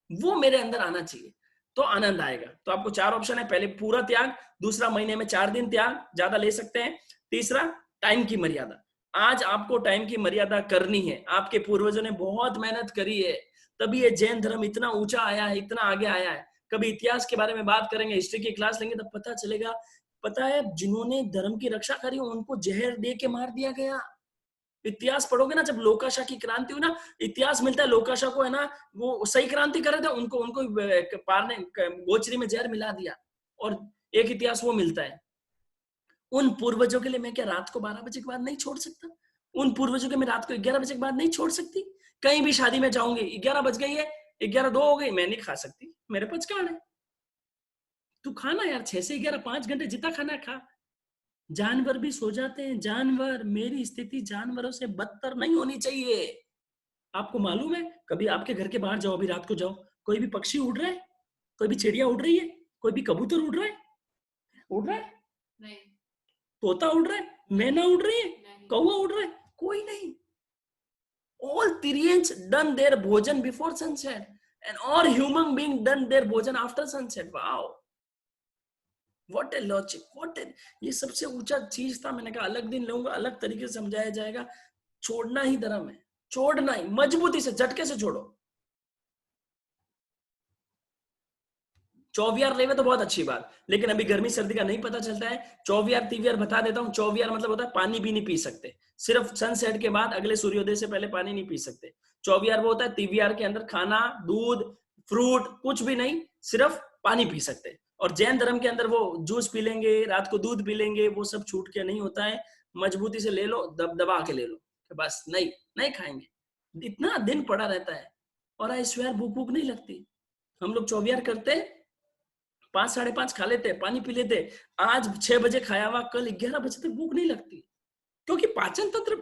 वो मेरे अंदर आना चाहिए, तो आनंद आएगा। तो आपको 4 ऑप्शन है, पहले पूरा त्याग, दूसरा महीने में 4 दिन त्याग, ज्यादा ले सकते हैं, तीसरा टाइम की मर्यादा। आज आपको टाइम की मर्यादा करनी है। आपके पूर्वजों ने बहुत मेहनत करी है, तभी ये जैन धर्म इतना ऊंचा आया है, इतना आगे आया है। कभी इतिहास के बारे में बात करेंगे, हिस्ट्री की क्लास लेंगे, तब पता चलेगा। पता है जिन्होंने धर्म की रक्षा करी उनको जहर दे के मार दिया गया। इतिहास पढ़ोगे ना, जब लोकाशाह की क्रांति हुई ना, इतिहास मिलता है लोकाशाह को, है ना, वो सही क्रांति करे थे, उनको पार ने गोचरी में जहर मिला दिया, और एक इतिहास वो मिलता है। उन पूर्वजों के लिए मैं क्या रात को 12 बजे के बाद नहीं छोड़ सकता? उन पूर्वजों के मैं रात को 11 बजे के बाद नहीं छोड़ सकती? कहीं भी शादी में जाऊंगी, 11 बज गई है, 11-2 हो गई, मैं नहीं खा सकती, मेरे पचकान है। तू खाना यार 6 से 11 5 घंटे जितना खाना खा। जानवर भी सो जाते हैं, जानवर, मेरी स्थिति जानवरों से बदतर नहीं होनी चाहिए। आपको मालूम है, कभी आपके घर के बाहर जाओ, अभी रात को जाओ, कोई भी पक्षी उड़ रहा है, कोई भी चिड़िया उड़ रही है, कोई भी कबूतर उड़ रहा है? उड़ रहा है? नहीं। तोता उड़ रहा है? मैना उड़ रही है? कौवा उड़ रहा है? कोई नहीं। All Tyrians done their bhojan before sunset, and all human being done their bhojan after sunset. Wow, what a logic! What a, ये सबसे ऊंचा चीज था। मैंने कहा अलग दिन लूंगा, अलग तरीके से समझाया जाएगा। छोड़ना ही धर्म है, छोड़ना ही, मजबूती से, झटके से छोड़ो। 24 लेवे तो बहुत अच्छी बात, लेकिन अभी गर्मी सर्दी का नहीं पता चलता है। 24 तीवियार बता देता हूँ। 24 मतलब होता है पानी भी नहीं पी सकते, सिर्फ सनसेट के बाद अगले सूर्योदय से पहले पानी नहीं पी सकते। 24 वो होता है तीवियार के अंदर खाना, दूध, फ्रूट कुछ भी नहीं, सिर्फ पानी पी सकते। और जैन धर्म के अंदर वो जूस पी लेंगे, रात को दूध पी लेंगे, वो सब छूट के नहीं होता है। मजबूती से ले लो, दबा के ले लो, बस नहीं खाएंगे। इतना दिन पड़ा रहता है और आई स्वेयर भूख भूख नहीं लगती। हम लोग 24 करते 5 साढ़े 5 खा लेते, पानी पी लेते। आज 6 बजे खाया हुआ, कल 11 बजे तक भूख नहीं लगती, क्योंकि पाचन तंत्र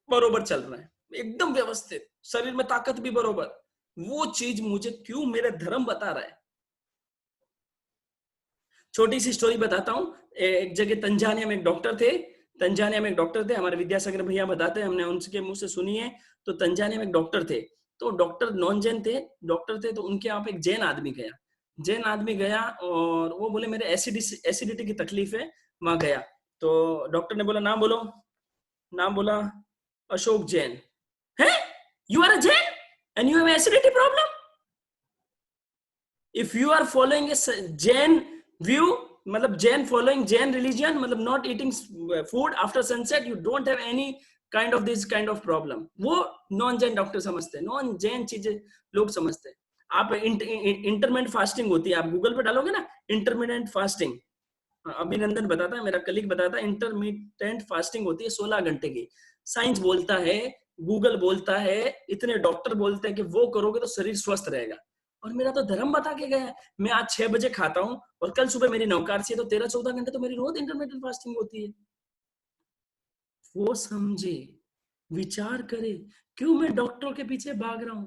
बरोबर चल रहा है, एकदम व्यवस्थित, शरीर में ताकत भी बरोबर। वो चीज मुझे क्यों मेरा धर्म बता रहा है। छोटी सी स्टोरी बताता हूँ। एक जगह तंजानिया में एक डॉक्टर थे, हमारे विद्यासागर भैया बताते हैं, हमने उनके मुंह से सुनी है। तो तंजानिया में एक डॉक्टर थे, तो डॉक्टर नॉन जैन थे, डॉक्टर थे। तो उनके यहाँ पे एक जैन आदमी गया और वो बोले मेरे एसिडिटी की तकलीफ है। वहां गया तो डॉक्टर ने बोला नाम बोलो, नाम बोला अशोक जैन। है, you are a Jain and you have acidity problem? If you are following Jain view, मतलब जैन फॉलोइंग जैन रिलीजन, मतलब not eating food after sunset, you don't have any kind of this kind of problem. वो नॉन जैन डॉक्टर समझते हैं, non Jain चीजें लोग समझते हैं। आप इंटरमिटेंट फास्टिंग होती है, आप गूगल पे डालोगे ना इंटरमिटेंट फास्टिंग, अभिनंदन बताता है, मेरा कलीग बताता है, इंटरमिटेंट फास्टिंग होती है 16 घंटे की। साइंस बोलता है, गूगल बोलता है, इतने डॉक्टर बोलते हैं कि वो करोगे तो शरीर स्वस्थ रहेगा। और मेरा तो धर्म बता के गया है। मैं आज 6 बजे खाता हूँ और कल सुबह मेरी नौकारसी है, तो 13-14 घंटे तो मेरी रोज इंटरमिटेंट फास्टिंग होती है। वो समझे, विचार करे, क्यों मैं डॉक्टरों के पीछे भाग रहा हूं,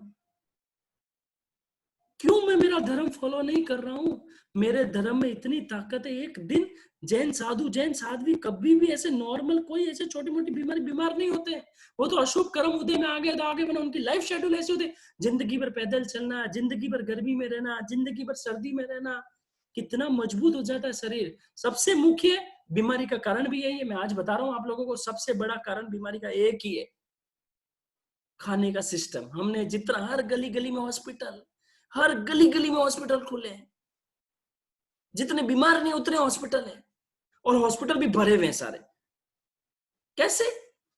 क्यों मैं मेरा धर्म फॉलो नहीं कर रहा हूं। मेरे धर्म में इतनी ताकत है। एक दिन जैन साध्वी कभी भी ऐसे नॉर्मल कोई ऐसे छोटी मोटी बीमार नहीं होते। वो तो अशुभ कर्म उदय में आगे तो आगे बना, उनकी लाइफ शेड्यूल ऐसे होते, जिंदगी भर पैदल चलना, जिंदगी भर गर्मी में रहना, जिंदगी भर सर्दी में रहना, कितना मजबूत हो जाता है शरीर। सबसे मुख्य बीमारी का कारण भी यही है। मैं आज बता रहा हूं आप लोगों को, सबसे बड़ा कारण बीमारी का एक ही है, खाने का सिस्टम। हमने जितना हर गली गली में हॉस्पिटल, हर गली गली में हॉस्पिटल खुले हैं, जितने बीमार नहीं उतने हॉस्पिटल है, और हॉस्पिटल भी भरे हुए हैं सारे। कैसे?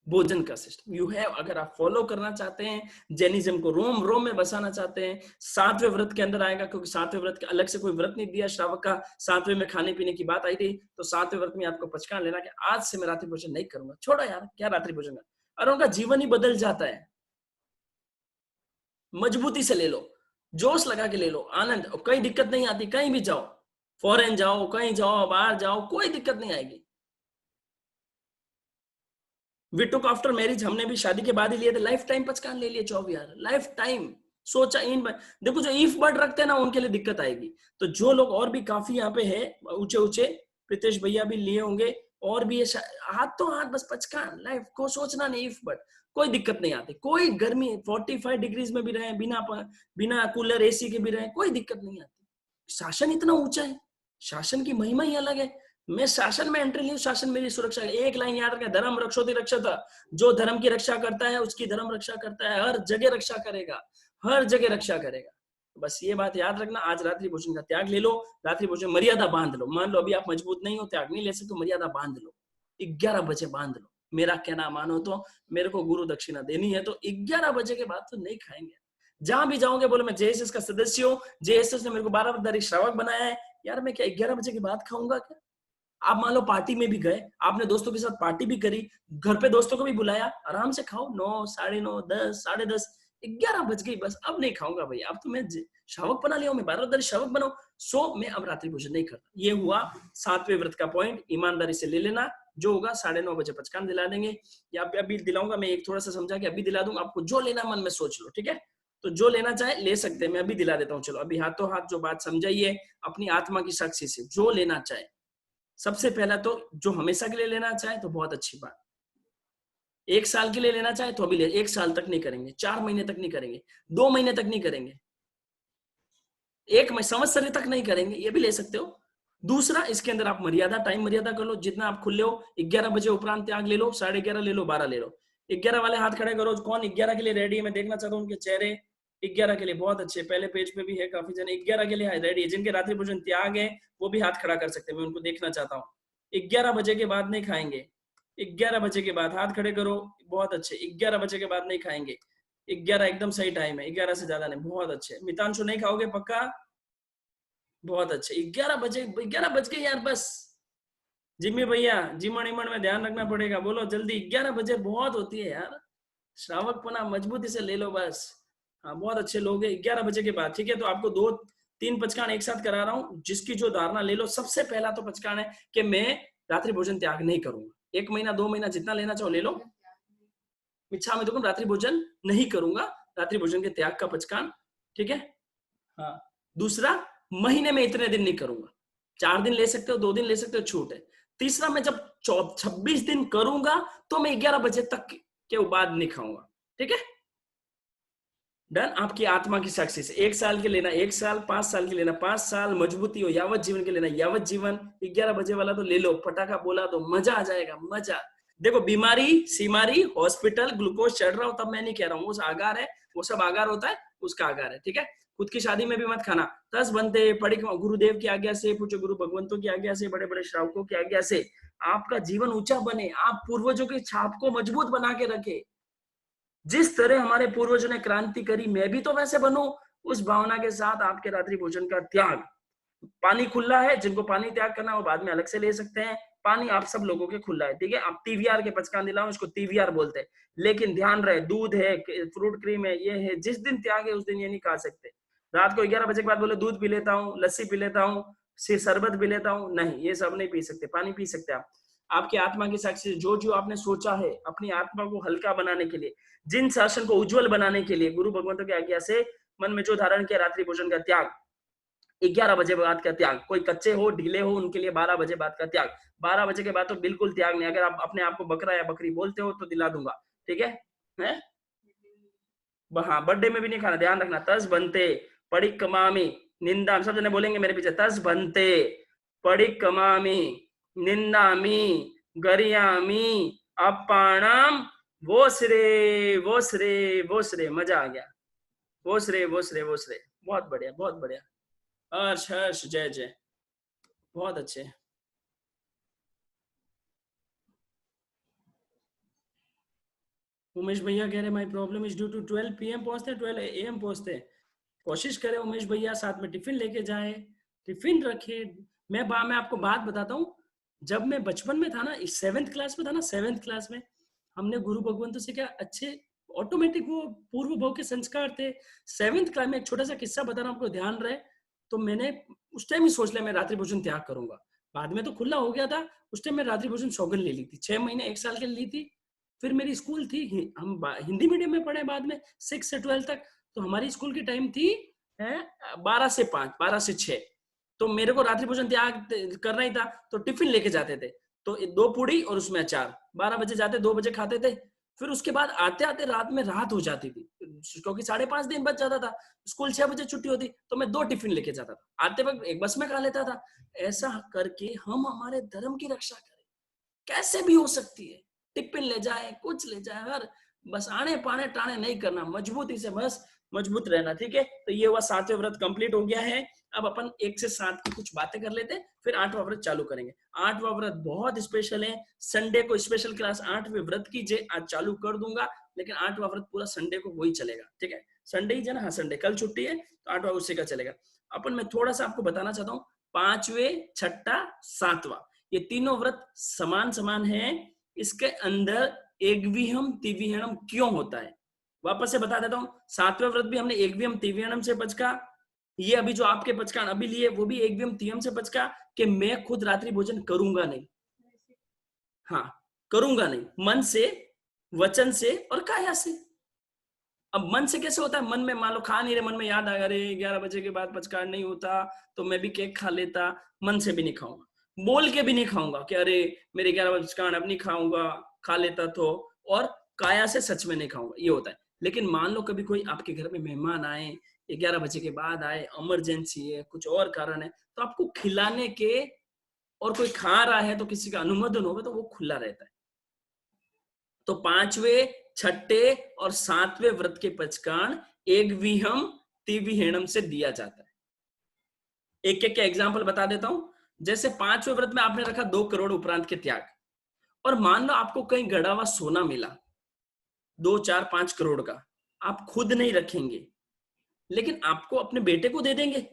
भोजन का सिस्टम यू हैव। अगर आप फॉलो करना चाहते हैं, जैनिज्म को रोम रोम में बसाना चाहते हैं, 7वें व्रत के अंदर आएगा, क्योंकि 7वें व्रत के अलग से कोई व्रत नहीं दिया श्रावक का। 7वें में खाने पीने की बात आई थी, तो 7वें व्रत में आपको पचकान लेना कि आज से मैं रात्रि भोजन नहीं करूंगा। छोड़ो यार, क्या रात्रि भोजन का, और उनका जीवन ही बदल जाता है। मजबूती से ले लो, जोश लगा के ले लो, आनंद, कोई दिक्कत नहीं आती। कहीं भी जाओ, फॉरेन जाओ, कहीं जाओ, बाहर जाओ, कोई दिक्कत नहीं आएगी। वी टुक आफ्टर मैरिज, हमने भी शादी के बाद ही लिए थे, लाइफ टाइम पचकान ले लिए 24 लाइफ टाइम। सोचा इन देखो, जो ईफ बर्ड रखते हैं ना, उनके लिए दिक्कत आएगी। तो जो लोग और भी काफी यहाँ पे है ऊंचे ऊंचे, प्रीतेश भैया भी लिए होंगे, और भी हाथ तो हाथ, बस पचकान लाइफ को सोचना नहीं, ईफ बर्ड कोई दिक्कत नहीं आती। कोई गर्मी 45 डिग्रीज में भी रहे, बिना कूलर एसी के भी रहे, कोई दिक्कत नहीं आती। शासन इतना ऊंचा है, शासन की महिमा ही अलग है। मैं शासन में एंट्री ली हूँ, शासन मेरी सुरक्षा है। एक लाइन याद रखना, धर्म रक्षोति रक्षता। जो धर्म की रक्षा करता है उसकी धर्म रक्षा करता है, हर जगह रक्षा करेगा, हर जगह रक्षा करेगा। बस ये बात याद रखना। आज रात्रि भोजन का त्याग ले लो, रात्रि भोजन मर्यादा बांध लो। मान लो अभी आप मजबूत नहीं हो, त्याग नहीं ले सकते, तो मर्यादा बांध लो, 11 बजे बांध लो। मेरा कहना मानो तो मेरे को गुरु दक्षिणा देनी है, तो 11 बजे के बाद तो नहीं खाएंगे। जहां भी जाओगे बोलो मैं जेएसएस का सदस्य हूँ, जेएसएस ने मेरे को 12 व्रतधारी श्रावक बनाया है, यार मैं क्या 11 बजे के बाद खाऊंगा क्या? आप मान लो पार्टी में भी गए, आपने दोस्तों के साथ पार्टी भी करी, घर पे दोस्तों को भी बुलाया, आराम से खाओ, 9, 9:30, 10, 10:30, 11 बज गई, बस अब नहीं खाऊंगा भैया, अब तो मैं शावक बना लिया हूं, मैं 12 शावक बनाऊं, सो मैं अब रात्रि भोजन नहीं करता। ये हुआ 7वें व्रत का पॉइंट, ईमानदारी से ले लेना। जो होगा 9:30 बजे पचकान दिला देंगे, या अभी दिलाऊंगा मैं, एक थोड़ा सा समझा के अभी दिला दूंगा, आपको जो लेना मन में सोच लो, ठीक है? तो जो लेना चाहे ले सकते हैं, मैं अभी दिला देता हूँ। चलो अभी हाथों हाथ जो बात समझाइए अपनी आत्मा की साक्षी से, जो लेना चाहे। सबसे पहला तो जो हमेशा के लिए लेना चाहे तो बहुत अच्छी बात, 1 साल के लिए लेना चाहे तो अभी ले, 1 साल तक नहीं करेंगे, 4 महीने तक नहीं करेंगे, 2 महीने तक नहीं करेंगे, 1 संवत्सर तक नहीं करेंगे, ये भी ले सकते हो। दूसरा, इसके अंदर आप मर्यादा, टाइम मर्यादा कर लो, जितना आप खुले हो। 11 बजे उपरांत त्याग ले लो, 11:30 ले लो, 12 ले लो। 11 वाले हाथ खड़े करो, कौन 11 के लिए रेडी है? मैं देखना चाहता हूँ उनके चेहरे। 11 के लिए बहुत अच्छे, पहले पेज पे भी है काफी जन 11 के लिए रेडी है। जिनके रात्रि भोजन त्याग है वो भी हाथ खड़ा कर सकते हैं, मैं उनको देखना चाहता हूँ। 11 बजे के बाद नहीं खाएंगे, 11 बजे के बाद हाथ खड़े करो, बहुत अच्छे। 11 बजे के बाद नहीं खाएंगे, 11 एकदम सही टाइम है, 11 से ज्यादा नहीं, बहुत अच्छे। मितांशु नहीं खाओगे पक्का? बहुत अच्छे। 11 बज गए यार, बस। जिम्मी भैया, जिमन इमन में ध्यान रखना पड़ेगा, बोलो जल्दी। 11 बजे बहुत होती है यार, श्रावक पना मजबूती से ले लो बस। हाँ बहुत अच्छे लोग हैं। 11 बजे के बाद, ठीक है? तो आपको 2-3 पचकान एक साथ करा रहा हूँ, जिसकी जो धारणा ले लो। सबसे पहला तो पचकान है कि मैं रात्रि भोजन त्याग नहीं करूंगा। 1 महीना 2 महीना जितना लेना चाहो ले लो। इच्छा में देखो रात्रि भोजन नहीं करूंगा, रात्रि भोजन के त्याग का पचकान, ठीक है? हाँ। दूसरा, महीने में इतने दिन नहीं करूंगा, 4 दिन ले सकते हो, 2 दिन ले सकते हो, छूट है। तीसरा, मैं जब 26 दिन करूंगा तो मैं 11 बजे तक के बाद नहीं खाऊंगा, ठीक है? डन। आपकी आत्मा की साक्षी से 1 साल के लेना 1 साल, 5 साल के लेना 5 साल, मजबूती हो यावत जीवन के लेना यावत जीवन। 11 बजे वाला तो ले लो, पटाखा बोला तो मजा आ जाएगा, मजा। देखो बीमारी, सीमारी, हॉस्पिटल, ग्लूकोज चढ़ रहा हो तब मैं नहीं कह रहा हूँ, वो आगार है, वो सब आगार होता है, उसका आगार है, ठीक है? खुद की शादी में भी मत खाना। 10 बनते पढ़ी गुरुदेव की आज्ञा से, पूछो गुरु भगवंतों की आज्ञा से, बड़े बड़े श्रावकों की आज्ञा से, आपका जीवन ऊंचा बने, आप पूर्वजों की छाप को मजबूत बना के रखे। जिस तरह हमारे पूर्वजों ने क्रांति करी, मैं भी तो वैसे बनूं, उस भावना के साथ आपके रात्रि भोजन का त्याग। पानी खुला है, जिनको पानी त्याग करना वो बाद में अलग से ले सकते हैं। पानी आप सब लोगों के खुला है, ठीक है? आप TVR के पचकान दिलाओ, इसको TVR बोलते हैं। लेकिन ध्यान रहे, दूध है, फ्रूट क्रीम है, ये है, जिस दिन त्याग है उस दिन ये नहीं खा सकते। रात को 11 बजे के बाद बोले दूध पी लेता हूँ, लस्सी पी लेता हूँ, शरबत पी लेता हूँ, नहीं, ये सब नहीं पी सकते। पानी पी सकते आप। आपकी आत्मा की साक्षी जो जो आपने सोचा है अपनी आत्मा को हल्का बनाने के लिए, जिन शासन को उज्जवल बनाने के लिए, गुरु भगवंतों की आज्ञा से मन में जो धारण किया, रात्रि भोजन का त्याग, 11 बजे बाद का त्याग। कोई कच्चे हो, ढीले हो, उनके लिए 12 बजे बाद का त्याग। 12 बजे के बाद तो बिल्कुल त्याग नहीं। अगर आप अपने आप को बकरा या बकरी बोलते हो तो दिला दूंगा, ठीक है? हाँ, बर्थडे में भी नहीं खाना, ध्यान रखना। तस बनते पड़िक कमामी निंदा, सब जने बोलेंगे मेरे पीछे, तस बनते पड़िक कमामी निंदामी गरियामी अपाणम वोसरे वोसरे वोसरे। मजा आ गया, वोसरे वोसरे वोसरे। बहुत बढ़िया, बहुत बढ़िया। हर्ष हर्ष, जय जय, बहुत अच्छे। उमेश भैया कह रहे my problem is due to 12 PM पहुंचते, 12 AM पहुंचते। कोशिश करें उमेश भैया साथ में टिफिन लेके जाए, टिफिन रखे। मैं आपको बात बताता हूँ, जब मैं बचपन में था ना, 7th क्लास में था ना, 7th क्लास में हमने गुरु भगवंतों से क्या अच्छे ऑटोमेटिक वो पूर्व भाव के संस्कार थे। 7th क्लास में एक छोटा सा किस्सा बता रहा हूँ, आपको ध्यान रहे। तो मैंने उस टाइम ही सोच लिया मैं रात्रि भोजन त्याग करूंगा। बाद में तो खुला हो गया था, उस टाइम मैं रात्रि भोजन सौगन ले ली थी, 6 महीने 1 साल के लिए ली थी। फिर मेरी स्कूल थी, हम हिंदी मीडियम में पढ़े बाद में 6 से 12 तक। तो हमारी स्कूल की टाइम थी 12 से 5, 12 से 6। तो मेरे को रात्रि भोजन त्याग करना ही था, तो टिफिन लेके जाते थे, तो 2 पूड़ी और उसमें अचार। 12 बजे जाते, 2 बजे खाते थे। फिर उसके बाद आते आते रात में रात हो जाती थी, क्योंकि 5:30 दिन बच जाता था। स्कूल 6 बजे छुट्टी होती, तो मैं 2 टिफिन लेके जाता था, आते वक्त एक बस में खा लेता था। ऐसा करके हम हमारे धर्म की रक्षा करें, कैसे भी हो सकती है। टिफिन ले जाए, कुछ ले जाए, हर बस आने पाने टाने नहीं करना, मजबूती से बस मजबूत रहना, ठीक है? तो ये हुआ 7वें व्रत कंप्लीट हो गया है। अब अपन 1 से 7 की कुछ बातें कर लेते हैं, फिर 8वां व्रत चालू करेंगे। 8वां व्रत बहुत स्पेशल है, संडे को स्पेशल क्लास 8वें व्रत की आज चालू कर दूंगा, लेकिन 8वां व्रत पूरा संडे को वही चलेगा, ठीक है? संडे ही ना, हाँ संडे, कल छुट्टी है तो 8वां उसी का चलेगा। अपन मैं थोड़ा सा आपको बताना चाहता हूँ, 5वें, 6ठा, 7वां, ये तीनों व्रत समान है। इसके अंदर एकविहम तिविहम क्यों होता है, वापस से बता देता हूँ, 7वें व्रत भी हमने एकवियम तिवियणम से पचका, ये अभी जो आपके पचकान अभी लिए वो भी एकवियम तियम से पचका कि मैं खुद रात्रि भोजन करूंगा नहीं, हाँ करूंगा नहीं, मन से, वचन से और काया से। अब मन से कैसे होता है, मन में मान लो खा नहीं रहे, मन में याद आ गया 11 बजे के बाद पचकान नहीं होता तो मैं भी केक खा लेता, मन से भी नहीं खाऊंगा, बोल के भी नहीं खाऊंगा कि अरे मेरे 11 बजे पचकान अब नहीं खाऊंगा, खा लेता तो, और काया से सच में नहीं खाऊंगा, ये होता है। लेकिन मान लो कभी कोई आपके घर में मेहमान आए, 11 बजे के बाद आए, इमरजेंसी है, कुछ और कारण है, तो आपको खिलाने के, और कोई खा रहा है तो किसी का अनुमोदन होगा तो वो खुला रहता है। तो 5वें, 6ठे और 7वें व्रत के पचकान एकविहम तिविहेणम से दिया जाता है। एक एक के एग्जाम्पल बता देता हूं। जैसे 5वें व्रत में आपने रखा 2 करोड़ उपरांत के त्याग, और मान लो आपको कहीं गड़ा हुआ सोना मिला 2, 4, 5 करोड़ का, आप खुद नहीं रखेंगे लेकिन आपको अपने बेटे को दे देंगे,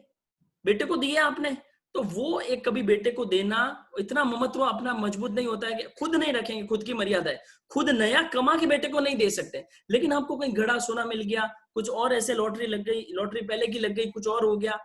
बेटे को दिया आपने, तो वो एक कभी बेटे को देना, इतना ममत्व अपना मजबूत नहीं होता है कि खुद नहीं रखेंगे, खुद की मर्यादा है, खुद नया कमा के बेटे को नहीं दे सकते। लेकिन आपको कहीं गड़ा सोना मिल गया, कुछ और ऐसे लॉटरी लग गई, लॉटरी पहले की लग गई, कुछ और हो गया,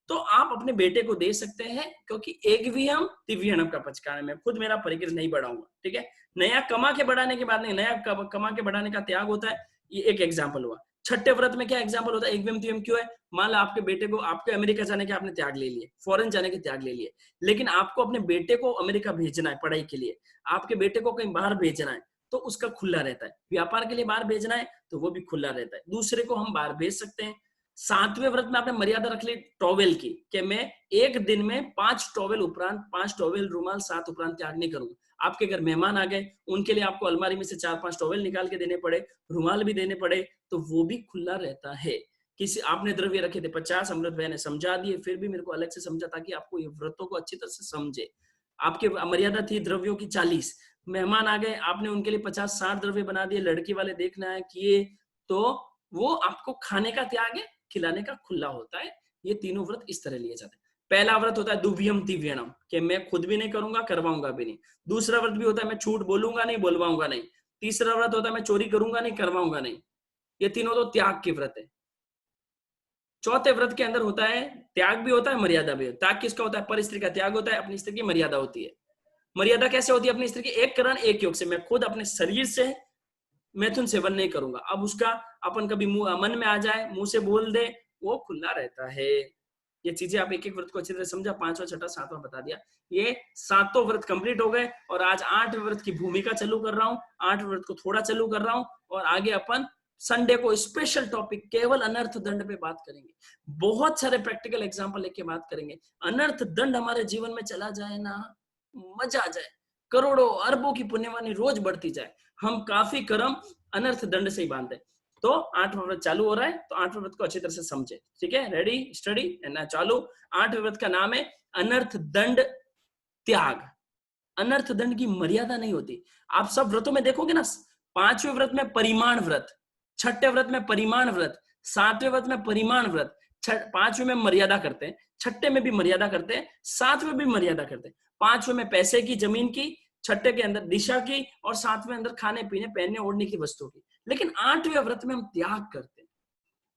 तो आप अपने बेटे को दे सकते हैं, क्योंकि एकविहम तिविहणम का पचकान है, मैं खुद मेरा परिग्रह नहीं बढ़ाऊंगा, ठीक है। नया कमा के बढ़ाने की बात नहीं, नया कमा के बढ़ाने का त्याग होता है, ये एक एग्जाम्पल हुआ। 6ठे व्रत में क्या एग्जाम्पल होता है, एकविहम तिविहम क्यों है, मान लो आपके बेटे को, आपके अमेरिका जाने के आपने त्याग ले लिए, फॉरेन जाने के त्याग ले लिए, लेकिन आपको अपने बेटे को अमेरिका भेजना है पढ़ाई के लिए, आपके बेटे को कहीं बाहर भेजना है तो उसका खुला रहता है। व्यापार के लिए बाहर भेजना है तो वो भी खुला रहता है, दूसरे को हम बाहर भेज सकते हैं। 7वें व्रत में आपने मर्यादा रख ली टॉवेल की, कि मैं एक दिन में 5 टॉवेल उपरांत, 5 टॉवेल रुमाल 7 उपरांत त्याग नहीं करूंगा। आपके घर मेहमान आ गए, उनके लिए आपको अलमारी में से 4-5 टॉवेल निकाल के देने पड़े, रुमाल भी देने पड़े, तो वो भी खुला रहता है। किसी आपने द्रव्य रखे थे 50, अमृत भाई ने समझा दिए, फिर भी मेरे को अलग से समझा ताकि आपको ये व्रतों को अच्छी तरह से समझे। आपकी मर्यादा थी द्रव्यों की 40, मेहमान आ गए, आपने उनके लिए 50-60 द्रव्य बना दिए, लड़की वाले देखना है किए, तो वो आपको खाने का त्याग है, खिलाने का खुला होता है। ये तीनों व्रत इस तरह लिए जाते हैं। पहला व्रत होता है दुव्यम तिव्यणम, कि मैं खुद भी नहीं करूंगा, करवाऊंगा भी नहीं। दूसरा व्रत भी होता है मैं झूठ बोलूंगा नहीं, बोलवाऊंगा नहीं। तीसरा व्रत होता है मैं चोरी करूंगा नहीं, करवाऊंगा नहीं। ये तीनों तो त्याग के व्रत है। चौथे व्रत के अंदर होता है त्याग भी होता है, मर्यादा भी। त्याग किसका होता है, पर स्त्री का त्याग होता है, अपनी स्त्री की मर्यादा होती है। मर्यादा कैसे होती है अपनी स्त्री की, एक करण एक योग से, मैं खुद अपने शरीर से मैथुन सेवन नहीं करूंगा। अब उसका अपन कभी मन में आ जाए, मुंह से बोल दे, वो खुला रहता है। ये चीजें आप एक एक व्रत को अच्छी तरह समझा, 5वां, 6ठा, 7वां बता दिया। ये 7 व्रत कंप्लीट हो गए, और आज 8वें व्रत की भूमिका चालू कर रहा हूँ, 8वें व्रत को थोड़ा चालू कर रहा हूँ, और आगे अपन संडे को स्पेशल टॉपिक केवल अनर्थ दंड पे बात करेंगे। बहुत सारे प्रैक्टिकल एग्जांपल लेके बात करेंगे। अनर्थ दंड हमारे जीवन में चला जाए ना, मजा आ जाए, करोड़ों अरबों की पुण्यवानी रोज बढ़ती जाए। हम काफी कर्म अनर्थ दंड से ही बांधते। तो 8वां व्रत चालू हो रहा है, तो 8वें व्रत को अच्छी तरह से समझे, ठीक है। रेडी, स्टडी एंड चालू। 8वें व्रत का नाम है अनर्थ दंड त्याग। अनर्थ दंड की मर्यादा नहीं होती। आप सब व्रतों में देखोगे ना, 5वें व्रत में परिमाण व्रत, 6ठे व्रत में परिमाण व्रत, 7वें व्रत में परिमाण व्रत, 5वें में मर्यादा करते हैं, 6ठे में भी मर्यादा करते हैं, 7वें भी मर्यादा करते हैं। 5वें में पैसे की, जमीन की, 6ठे के अंदर दिशा की, और 7वें अंदर खाने पीने पहनने ओढ़ने की वस्तु की। लेकिन 8वें व्रत में हम त्याग करते हैं।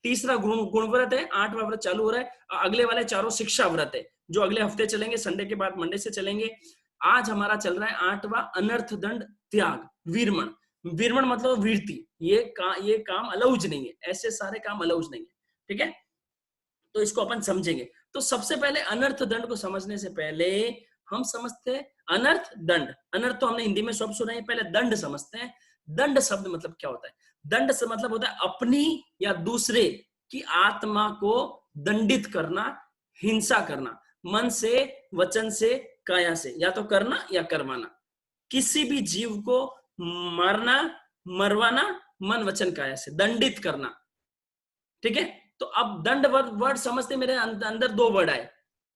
तीसरा गुण व्रत है, 8वां व्रत चालू हो रहा है। अगले वाले चारों शिक्षा व्रत है, जो अगले हफ्ते चलेंगे, संडे के बाद मंडे से चलेंगे। आज हमारा चल रहा है 8वां अनर्थ दंड त्याग, वीरमण। वीरमण मतलब वीरती, ये काम अलाउज नहीं है, ऐसे सारे काम अलाउज नहीं है, ठीक है। तो इसको अपन समझेंगे। तो सबसे पहले अनर्थ दंड को समझने से पहले हम समझते हैं अनर्थ दंड। अनर्थ तो हमने हिंदी में सब सुना है, पहले दंड समझते हैं। दंड शब्द मतलब क्या होता है? दंड से मतलब होता है अपनी या दूसरे की आत्मा को दंडित करना, हिंसा करना, मन से, वचन से, काया से, या तो करना या करवाना। किसी भी जीव को मारना, मरवाना, मन, वचन, काया से दंडित करना, ठीक है। तो अब दंड वर्ड समझते मेरे अंदर 2 वर्ड आए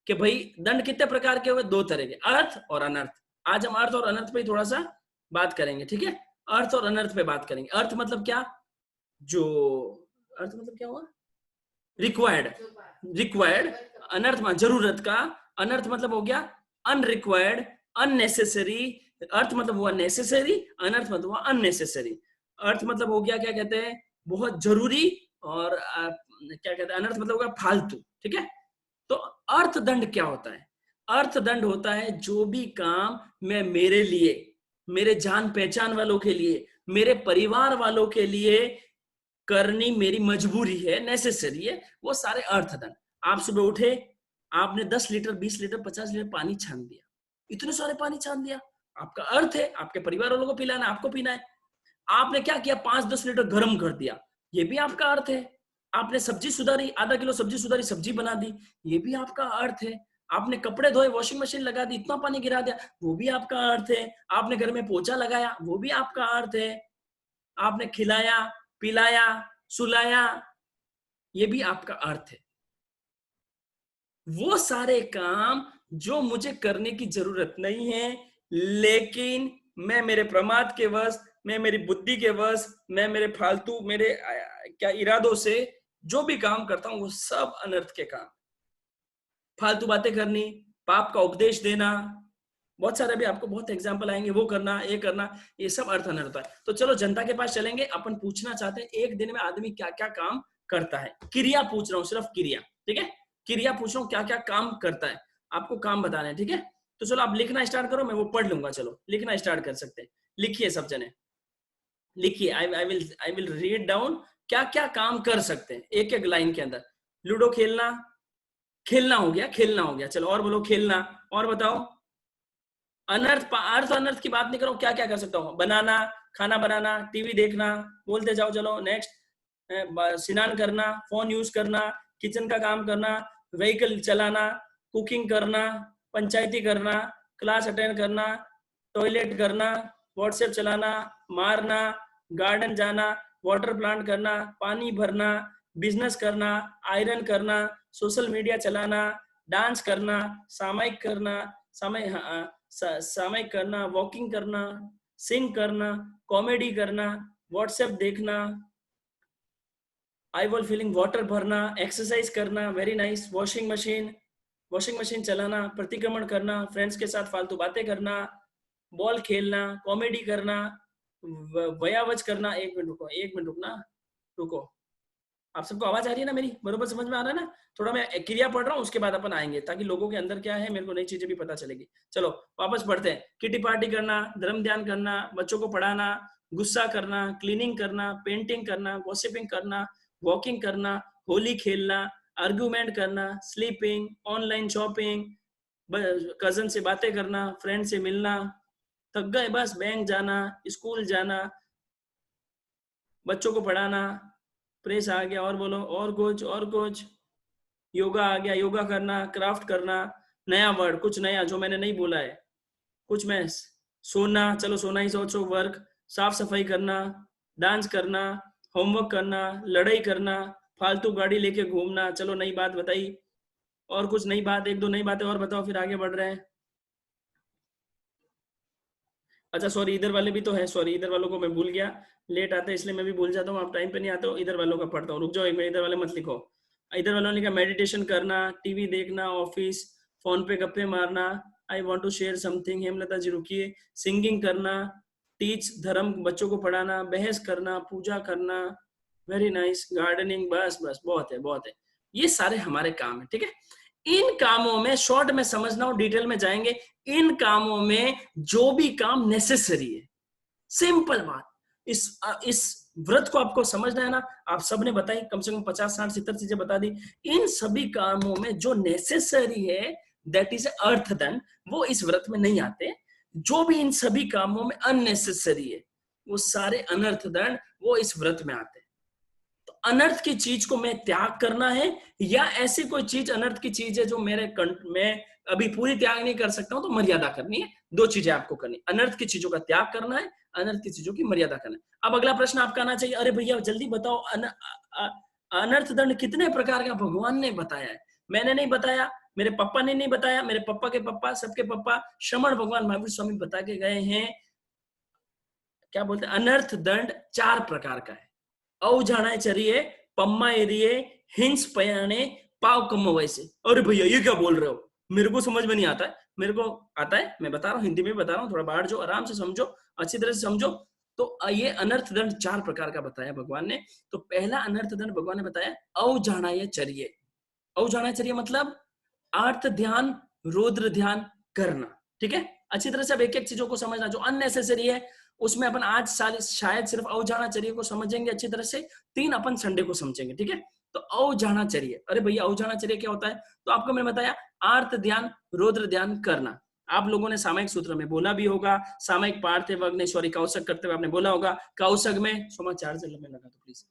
कि भाई दंड कितने प्रकार के हुए, 2 तरह के, अर्थ और अनर्थ। आज हम अर्थ और अनर्थ पे थोड़ा सा बात करेंगे, ठीक है। अर्थ और अनर्थ पे बात करेंगे। अर्थ मतलब क्या, जो अर्थ मतलब क्या हुआ, रिक्वायर्ड। अनर्थ मतलब जरूरत का, अनर्थ मतलब हो गया अनरिक्वायर्ड, अननेसेसरी। अर्थ मतलब हुआ नेसेसरी, अनर्थ मतलब हुआ अननेसेसरी। अर्थ मतलब हो गया क्या कहते हैं, बहुत जरूरी, और क्या कहते हैं अनर्थ मतलब होगा फालतू, ठीक है। तो अर्थदंड क्या होता है? अर्थदंड होता है जो भी काम मैं मेरे लिए, मेरे जान पहचान वालों के लिए, मेरे परिवार वालों के लिए करनी मेरी मजबूरी है, नेसेसरी है, वो सारे अर्थदंड। आप सुबह उठे, आपने 10 लीटर 20 लीटर 50 लीटर पानी छान दिया, इतने सारे पानी छान दिया, आपका अर्थ है आपके परिवार वालों को पिलाना, आपको पीना है। आपने क्या किया, 5-10 लीटर गर्म कर दिया, ये भी आपका अर्थ है। आपने सब्जी सुधारी, आधा किलो सब्जी सुधारी, सब्जी बना दी, ये भी आपका अर्थ है। आपने कपड़े धोए, वॉशिंग मशीन लगा दी, इतना पानी गिरा दिया, वो भी आपका अर्थ है। आपने घर में पोछा लगाया, वो भी आपका अर्थ है। आपने खिलाया, पिलाया, सुलाया, ये भी आपका अर्थ है। वो सारे काम जो मुझे करने की जरूरत नहीं है, लेकिन मैं मेरे प्रमाद के वश, मैं मेरी बुद्धि के वश, मैं मेरे फालतू मेरे क्या इरादों से जो भी काम करता हूं वो सब अनर्थ के काम। फालतू बातें करनी, पाप का उपदेश देना, बहुत सारे भी आपको बहुत एग्जांपल आएंगे, वो करना, ये करना, ये सब अर्थ अनर्थ है। तो चलो जनता के पास चलेंगे, अपन पूछना चाहते हैं एक दिन में आदमी क्या क्या काम करता है। क्रिया पूछ रहा हूँ, सिर्फ क्रिया, ठीक है, क्रिया पूछ रहा हूँ, क्या क्या काम करता है, आपको काम बताना है, ठीक है। तो चलो आप लिखना स्टार्ट करो, मैं वो पढ़ लूंगा। चलो लिखना स्टार्ट कर सकते हैं, लिखिए सब जने, लिखिए। आई विल रीड डाउन क्या क्या काम कर सकते हैं एक एक लाइन के अंदर। लूडो खेलना, खेलना हो गया, खेलना हो गया। चलो और बोलो, खेलना, और बताओ। अनर्थ, अर्थ अनर्थ की बात नहीं करो, क्या क्या कर सकता हूँ? बनाना, खाना बनाना, टीवी देखना, बोलते जाओ। चलो नेक्स्ट, स्नान करना, फोन यूज करना, किचन का काम करना, व्हीकल चलाना, कुकिंग करना, पंचायती करना, क्लास अटेंड करना, टॉयलेट करना, व्हाट्सएप चलाना, मारना, गार्डन जाना, वाटर प्लांट करना, पानी भरना, बिजनेस करना, आयरन करना, सोशल मीडिया चलाना, डांस करना, सामायिक करना, सामायिक करना, वॉकिंग करना, सिंग करना, कॉमेडी करना, व्हाट्सएप देखना, आई वॉल फीलिंग वाटर भरना, एक्सरसाइज करना, वेरी नाइस, वॉशिंग मशीन चलाना, प्रतिक्रमण करना, फ्रेंड्स के साथ फालतू बातें करना, बॉल खेलना, कॉमेडी करना, वयावच करना। एक मिनट रुको, आप सबको आवाज आ रही है ना मेरी? बरोबर समझ में आ रहा है ना? थोड़ा मैं क्रिया पढ़ रहा हूँ, उसके बाद अपन आएंगे, ताकि लोगों के अंदर क्या है मेरे को नई चीजें भी पता चलेगी। चलो वापस पढ़ते हैं। किटी पार्टी करना, धर्म ध्यान करना, बच्चों को पढ़ाना, गुस्सा करना, क्लीनिंग करना, पेंटिंग करना, गॉसिपिंग करना, वॉकिंग करना, होली खेलना, आर्गुमेंट करना, स्लीपिंग, ऑनलाइन शॉपिंग, कजन से बातें करना, फ्रेंड से मिलना, थक गए बस, बैंक जाना, स्कूल जाना, बच्चों को पढ़ाना, प्रेस आ गया, और बोलो, और कुछ, योगा आ गया, योगा करना, क्राफ्ट करना, नया वर्ड, कुछ नया जो मैंने नहीं बोला है, कुछ मैं, सोना, चलो सोना ही सोचो, वर्क, साफ सफाई करना, डांस करना, होमवर्क करना, लड़ाई करना, फालतू गाड़ी लेके घूमना। चलो नई बात बताई, और कुछ नई बात, एक दो नई बातें और बताओ, फिर आगे बढ़ रहे हैं। अच्छा सॉरी, इधर वाले भी तो है, सॉरी इधर वालों को मैं भूल गया, लेट आते इसलिए मैं भी भूल जाता हूँ, आप टाइम पे नहीं आते हो। इधर वालों का पढ़ता हूँ, रुक जाओ एक मिनट, इधर वाले मत लिखो। इधर वालों ने लिखा मेडिटेशन करना, टीवी देखना, ऑफिस, फोन पे गप्पे मारना, I want to share something, Hemlata ji रुकिए, सिंगिंग करना, टीच, धर्म, बच्चों को पढ़ाना, बहस करना, पूजा करना, वेरी नाइस, गार्डनिंग, बस बहुत है। ये सारे हमारे काम है, ठीक है। इन कामों में शॉर्ट में समझना हो, डिटेल में जाएंगे, इन कामों में जो भी काम नेसेसरी है, सिंपल बात, इस व्रत को आपको समझना है ना। आप सबने बताई, कम से कम 50, 60, 70 चीजें बता दी। इन सभी कामों में जो नेसेसरी है, दैट इज अर्थदंड, वो इस व्रत में नहीं आते। जो भी इन सभी कामों में अननेसेसरी है, वो सारे अनर्थदंड वो इस व्रत में आते हैं। तो अनर्थ की चीज को मैं त्याग करना है, या ऐसी कोई चीज अनर्थ की चीज है जो मैं अभी पूरी त्याग नहीं कर सकता हूं, तो मर्यादा करनी है। दो चीजें आपको करनी, अनर्थ की चीजों का त्याग करना है, अनर्थ की चीजों की मर्यादा करना है। अब अगला प्रश्न आपका आना चाहिए, अरे भैया जल्दी बताओ, अनर्थ दंड कितने प्रकार का भगवान ने बताया है? मैंने नहीं बताया, मेरे पापा ने नहीं बताया, मेरे पापा के पापा, सबके पापा श्रमण भगवान महावीर स्वामी बता के गए हैं। क्या बोलते हैं? अनर्थ दंड 4 प्रकार का है। औजाना चरिए, पम्मा एरिए, हिंस पयाने, पाव कम वैसे। अरे भैया ये क्या बोल रहे हो? मेरे को समझ में नहीं आता है। मेरे को आता है, मैं बता रहा हूँ, हिंदी में बता रहा हूँ, थोड़ा बाहर जो, आराम से समझो, अच्छी तरह से समझो। तो ये अनर्थ दंड 4 प्रकार का बताया भगवान ने। तो पहला अनर्थ दंड भगवान ने बताया औजानायचर्य। औजानायचर्य मतलब आर्त ध्यान, रौद्र ध्यान करना। ठीक है, अच्छी तरह से अब एक एक चीजों को समझना जो अननेसेसरी है उसमें अपन आज शायद सिर्फ औजानाचर्य को समझेंगे अच्छी तरह से, 3 अपन संडे को समझेंगे। ठीक है, तो औजानाचर्य, अरे भैया औजानाचर्य क्या होता है? तो आपको मैंने बताया आर्त ध्यान, रौद्र ध्यान करना। आप लोगों ने सामयिक सूत्र में बोला भी होगा, सामयिक पार्थिव अग्नि सॉरी कौशक करते हुए आपने बोला होगा। कौशक में सोमा चार्जर में लगा तो प्लीज।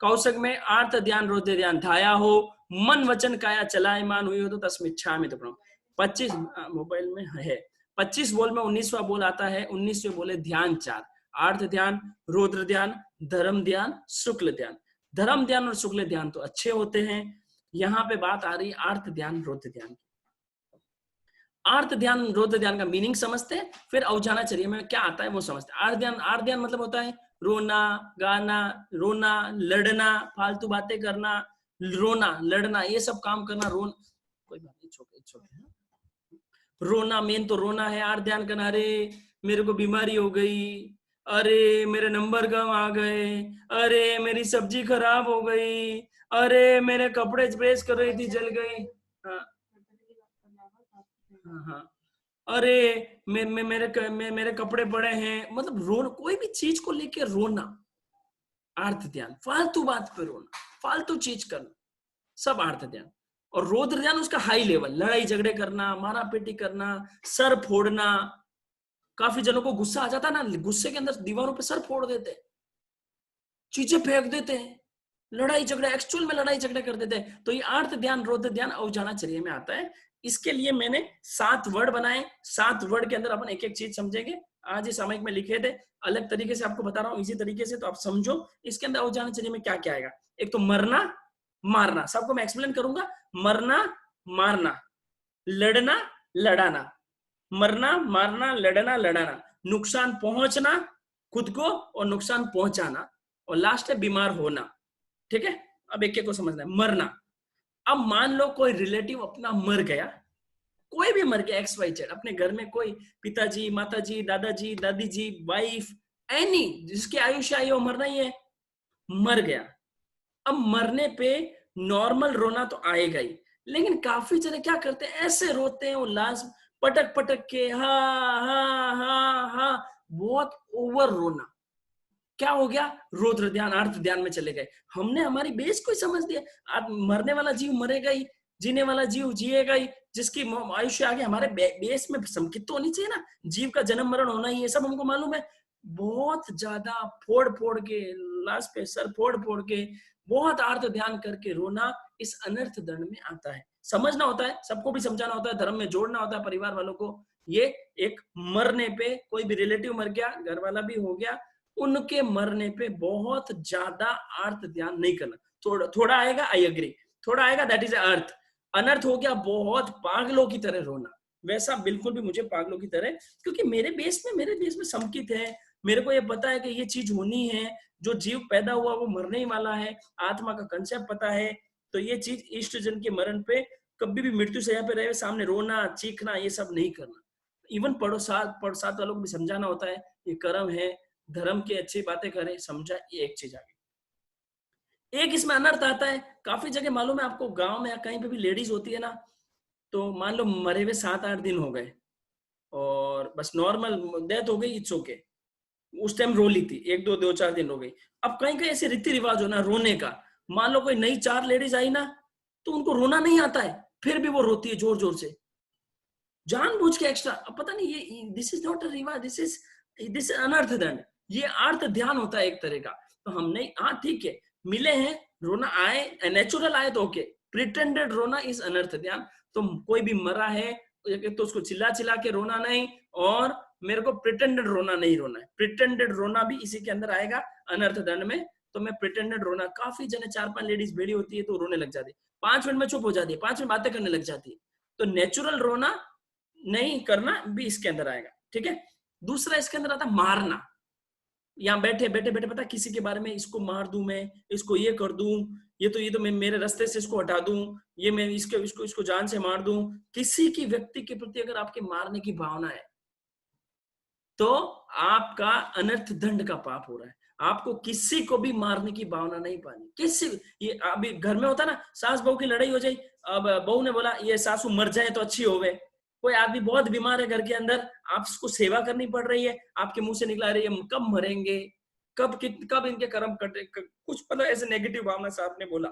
कौशक में आर्त ध्यान, रौद्र ध्यान धाया हो, मन वचन काया चलायमान हुई हो तो तस्मिच्छा में तो 25 मोबाइल में है 25 बोल में 19वां बोल आता है। 19वें बोले ध्यान 4, आर्त ध्यान, रौद्र ध्यान, धर्म ध्यान, शुक्ल ध्यान। धर्म ध्यान और शुक्ल ध्यान तो अच्छे होते हैं। यहाँ पे बात आ रही आर्त ध्यान, रौद्र ध्यान। आर्त ध्यान, रौद्र ध्यान का मीनिंग समझते हैं, फिर औजानाचर्य में क्या आता है वो समझते हैं। आर्त ध्यान मतलब होता है रोना, गाना, रोना, लड़ना, फालतू बातें करना, रोना, लड़ना, ये सब काम करना। कोई बात नहीं, छोटे रोना, मेन तो रोना है। आर्त ध्यान करना, अरे मेरे को बीमारी हो गई, अरे मेरे नंबर कम आ गए, अरे मेरी सब्जी खराब हो गई, अरे मेरे कपड़े प्रेस कर रही थी जल गई, हाँ, अरे मेरे कपड़े पड़े हैं। मतलब रोना, कोई भी चीज को लेके रोना, आर्त ध्यान। फालतू बात पे रोना, फालतू चीज करना, सब आर्त ध्यान। और रौद्र ध्यान उसका हाई लेवल, लड़ाई झगड़े करना, मारा पीटी करना, सर फोड़ना। काफी जनों को गुस्सा आ जाता है ना, गुस्से के अंदर दीवारों पे सर फोड़ देते हैं, चीजें फेंक देते हैं, लड़ाई झगड़े, एक्चुअल में लड़ाई झगड़े कर देते हैं। तो ये आर्त ध्यान, रौद्र ध्यान औजानाचर्य में आता है। इसके लिए मैंने 7 वर्ड बनाए। 7 वर्ड के अंदर अपन एक एक चीज समझेंगे। आज इस सामयिक में लिखे थे, अलग तरीके से आपको बता रहा हूँ इजी तरीके से, तो आप समझो इसके अंदर औजानाचर्य में क्या क्या आएगा। एक तो मरना, मारना, सबको मैं एक्सप्लेन करूंगा। मरना, मारना, लड़ना, लड़ाना, मरना, मारना, लड़ना, लड़ाना, नुकसान पहुंचना खुद को और नुकसान पहुंचाना, और लास्ट है बीमार होना। ठीक है, अब एक एक को समझना है। मरना, अब मान लो कोई रिलेटिव अपना मर गया, कोई भी मर गया, XYZ, अपने घर में कोई पिताजी, माताजी, दादाजी, दादी जी, वाइफ, एनी जिसकी आयुष्य आई वो मरना ही है, मर गया। अब मरने पे नॉर्मल रोना तो आएगा ही, लेकिन काफी जने क्या करते हैं, ऐसे रोते हैं, वो लाश पटक पटक के, हा हा हा हा, बहुत ओवर रोना। क्या हो गया? रौद्र ध्यान, अर्थ ध्यान में चले गए। हमने हमारी बेस को ही समझ दिया। मरने वाला जीव मरेगा ही, जीने वाला जीव जिएगा ही, जिसकी आयुष्य आगे हमारे बेस में संकित तो होनी चाहिए ना, जीव का जन्म मरण होना ही है, सब हमको मालूम है। बहुत ज्यादा फोड़ फोड़ के, लाश पे सर फोड़ फोड़ के, बहुत अर्थ ध्यान करके रोना इस अनर्थ दंड में आता है। समझना होता है, सबको भी समझाना होता है, धर्म में जोड़ना होता है परिवार वालों को। ये एक मरने पे, कोई भी रिलेटिव मर गया, घर वाला भी हो गया, उनके मरने पे बहुत ज्यादा अर्थ ध्यान नहीं करना। थोड़ा आएगा, आई एग्री, थोड़ा आएगा, दैट इज अर्थ। अनर्थ हो गया बहुत पागलों की तरह रोना, वैसा बिल्कुल भी मुझे पागलों की तरह, क्योंकि मेरे बेस में संकित है, मेरे को ये पता है कि ये चीज होनी है, जो जीव पैदा हुआ वो मरने ही वाला है, आत्मा का कंसेप्ट पता है। तो ये चीज इष्ट जन के मरण पे, कभी भी मृत्यु से यहाँ पे रहे सामने रोना चीखना ये सब नहीं करना। इवन पड़ोसात वालों को भी समझाना होता है, ये कर्म है, धर्म की अच्छी बातें करें, समझा। ये एक चीज आ गई। एक इसमें अनर्थ आता है, काफी जगह मालूम है आपको, गांव में या कहीं पे भी लेडीज होती है ना, तो मान लो मरे हुए 7-8 दिन हो गए और बस नॉर्मल डेथ हो गई, इट्स ओके, उस टाइम रो ली थी, 1-2-4 दिन हो गई। अब कहीं कहीं ऐसे रीति रिवाज हो ना रोने का, मान लो कोई नई 4 लेडीज आई ना, तो उनको रोना नहीं आता है, फिर भी वो रोती है जोर जोर से, जानबूझ के एक्स्ट्रा। अब पता नहीं, ये दिस इज नॉट अ रिवाज, दिस इज अनर्थ दंड, ये अर्थ ध्यान होता है एक तरह का। तो हमने, हाँ ठीक है, मिले हैं, रोना आए, नेचुरल आए तो ओके, प्रिटेंडेड रोना इज अनर्थ ध्यान। तो कोई भी मरा है तो उसको चिल्ला चिल्ला के रोना नहीं, और मेरे को प्रिटेंडेड रोना नहीं रोना है, प्रिटेंडेड रोना भी इसी के अंदर आएगा अनर्थ दंड में। तो मैं प्रिटेंडेड रोना, काफी जने 4-5 लेडीज बेड़ी होती है तो रोने लग जाती है, 5 मिनट में चुप हो जाती है, 5 मिनट बातें करने लग जाती है। तो नेचुरल रोना नहीं करना भी इसके अंदर आएगा। ठीक है, दूसरा इसके अंदर आता मारना। यहाँ बैठे पता किसी के बारे में, इसको मार दूं मैं, इसको ये कर दूं, ये तो मैं मेरे रास्ते से इसको हटा दूं, ये मैं इसको जान से मार दूं। किसी की व्यक्ति के प्रति अगर आपके मारने की भावना है, तो आपका अनर्थ दंड का पाप हो रहा है। आपको किसी को भी मारने की भावना नहीं पानी, किसी, ये अभी घर में होता ना, सास बहू की लड़ाई हो जाए, अब बहू ने बोला ये सासू मर जाए तो अच्छी होवे, कोई आदमी बहुत बीमार है घर के अंदर, आपको सेवा करनी पड़ रही है, आपके मुंह से निकला रही है कब मरेंगे, कब इनके कर्म कटे, कुछ मतलब ऐसे नेगेटिव भावना से आपने बोला,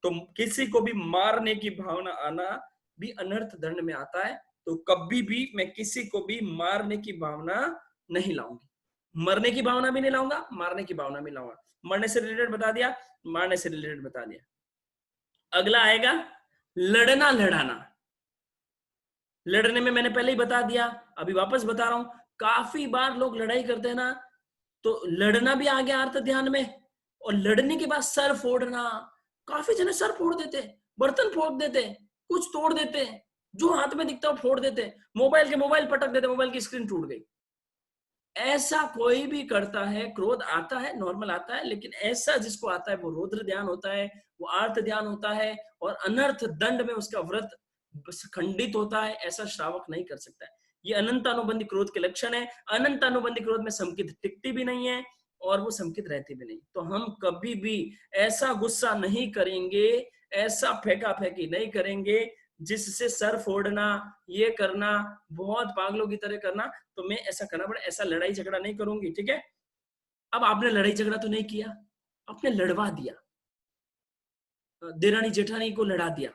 तो किसी को भी मारने की भावना आना भी अनर्थ दंड में आता है। तो कभी भी मैं किसी को भी मारने की भावना नहीं लाऊंगी, मरने की भावना भी नहीं लाऊंगा, मारने की भावना भी लाऊंगा। मरने से रिलेटेड बता दिया, मारने से रिलेटेड बता दिया। अगला आएगा लड़ना लड़ाना। लड़ने में मैंने पहले ही बता दिया, अभी वापस बता रहा हूं, काफी बार लोग लड़ाई करते हैं ना, तो लड़ना भी आ गया अर्थ ध्यान में, और लड़ने के बाद सर फोड़ना, काफी जने सर फोड़ देते, बर्तन फोड़ देते, कुछ तोड़ देते, जो हाथ में दिखता है फोड़ देते, मोबाइल पटक देते, मोबाइल की स्क्रीन टूट गई। ऐसा कोई भी करता है, क्रोध आता है, नॉर्मल आता है, लेकिन ऐसा जिसको आता है वो रौद्र ध्यान होता है, वो आर्त ध्यान होता है, और अनर्थ दंड में उसका व्रत खंडित होता है, ऐसा श्रावक नहीं कर सकता है। ये अनंतानुबंधी क्रोध के लक्षण है। अनंतानुबंधी क्रोध में समकित टिकती भी नहीं है और वो समकित रहती भी नहीं। तो हम कभी भी ऐसा गुस्सा नहीं करेंगे, ऐसा फेंका फेंकी नहीं करेंगे जिससे सर फोड़ना, ये करना, बहुत पागलों की तरह करना, तो मैं ऐसा करना पड़े, ऐसा लड़ाई झगड़ा नहीं करूंगी, ठीक है। अब आपने लड़ाई झगड़ा तो नहीं किया, आपने लड़वा दिया, देरानी जेठानी को लड़ा दिया,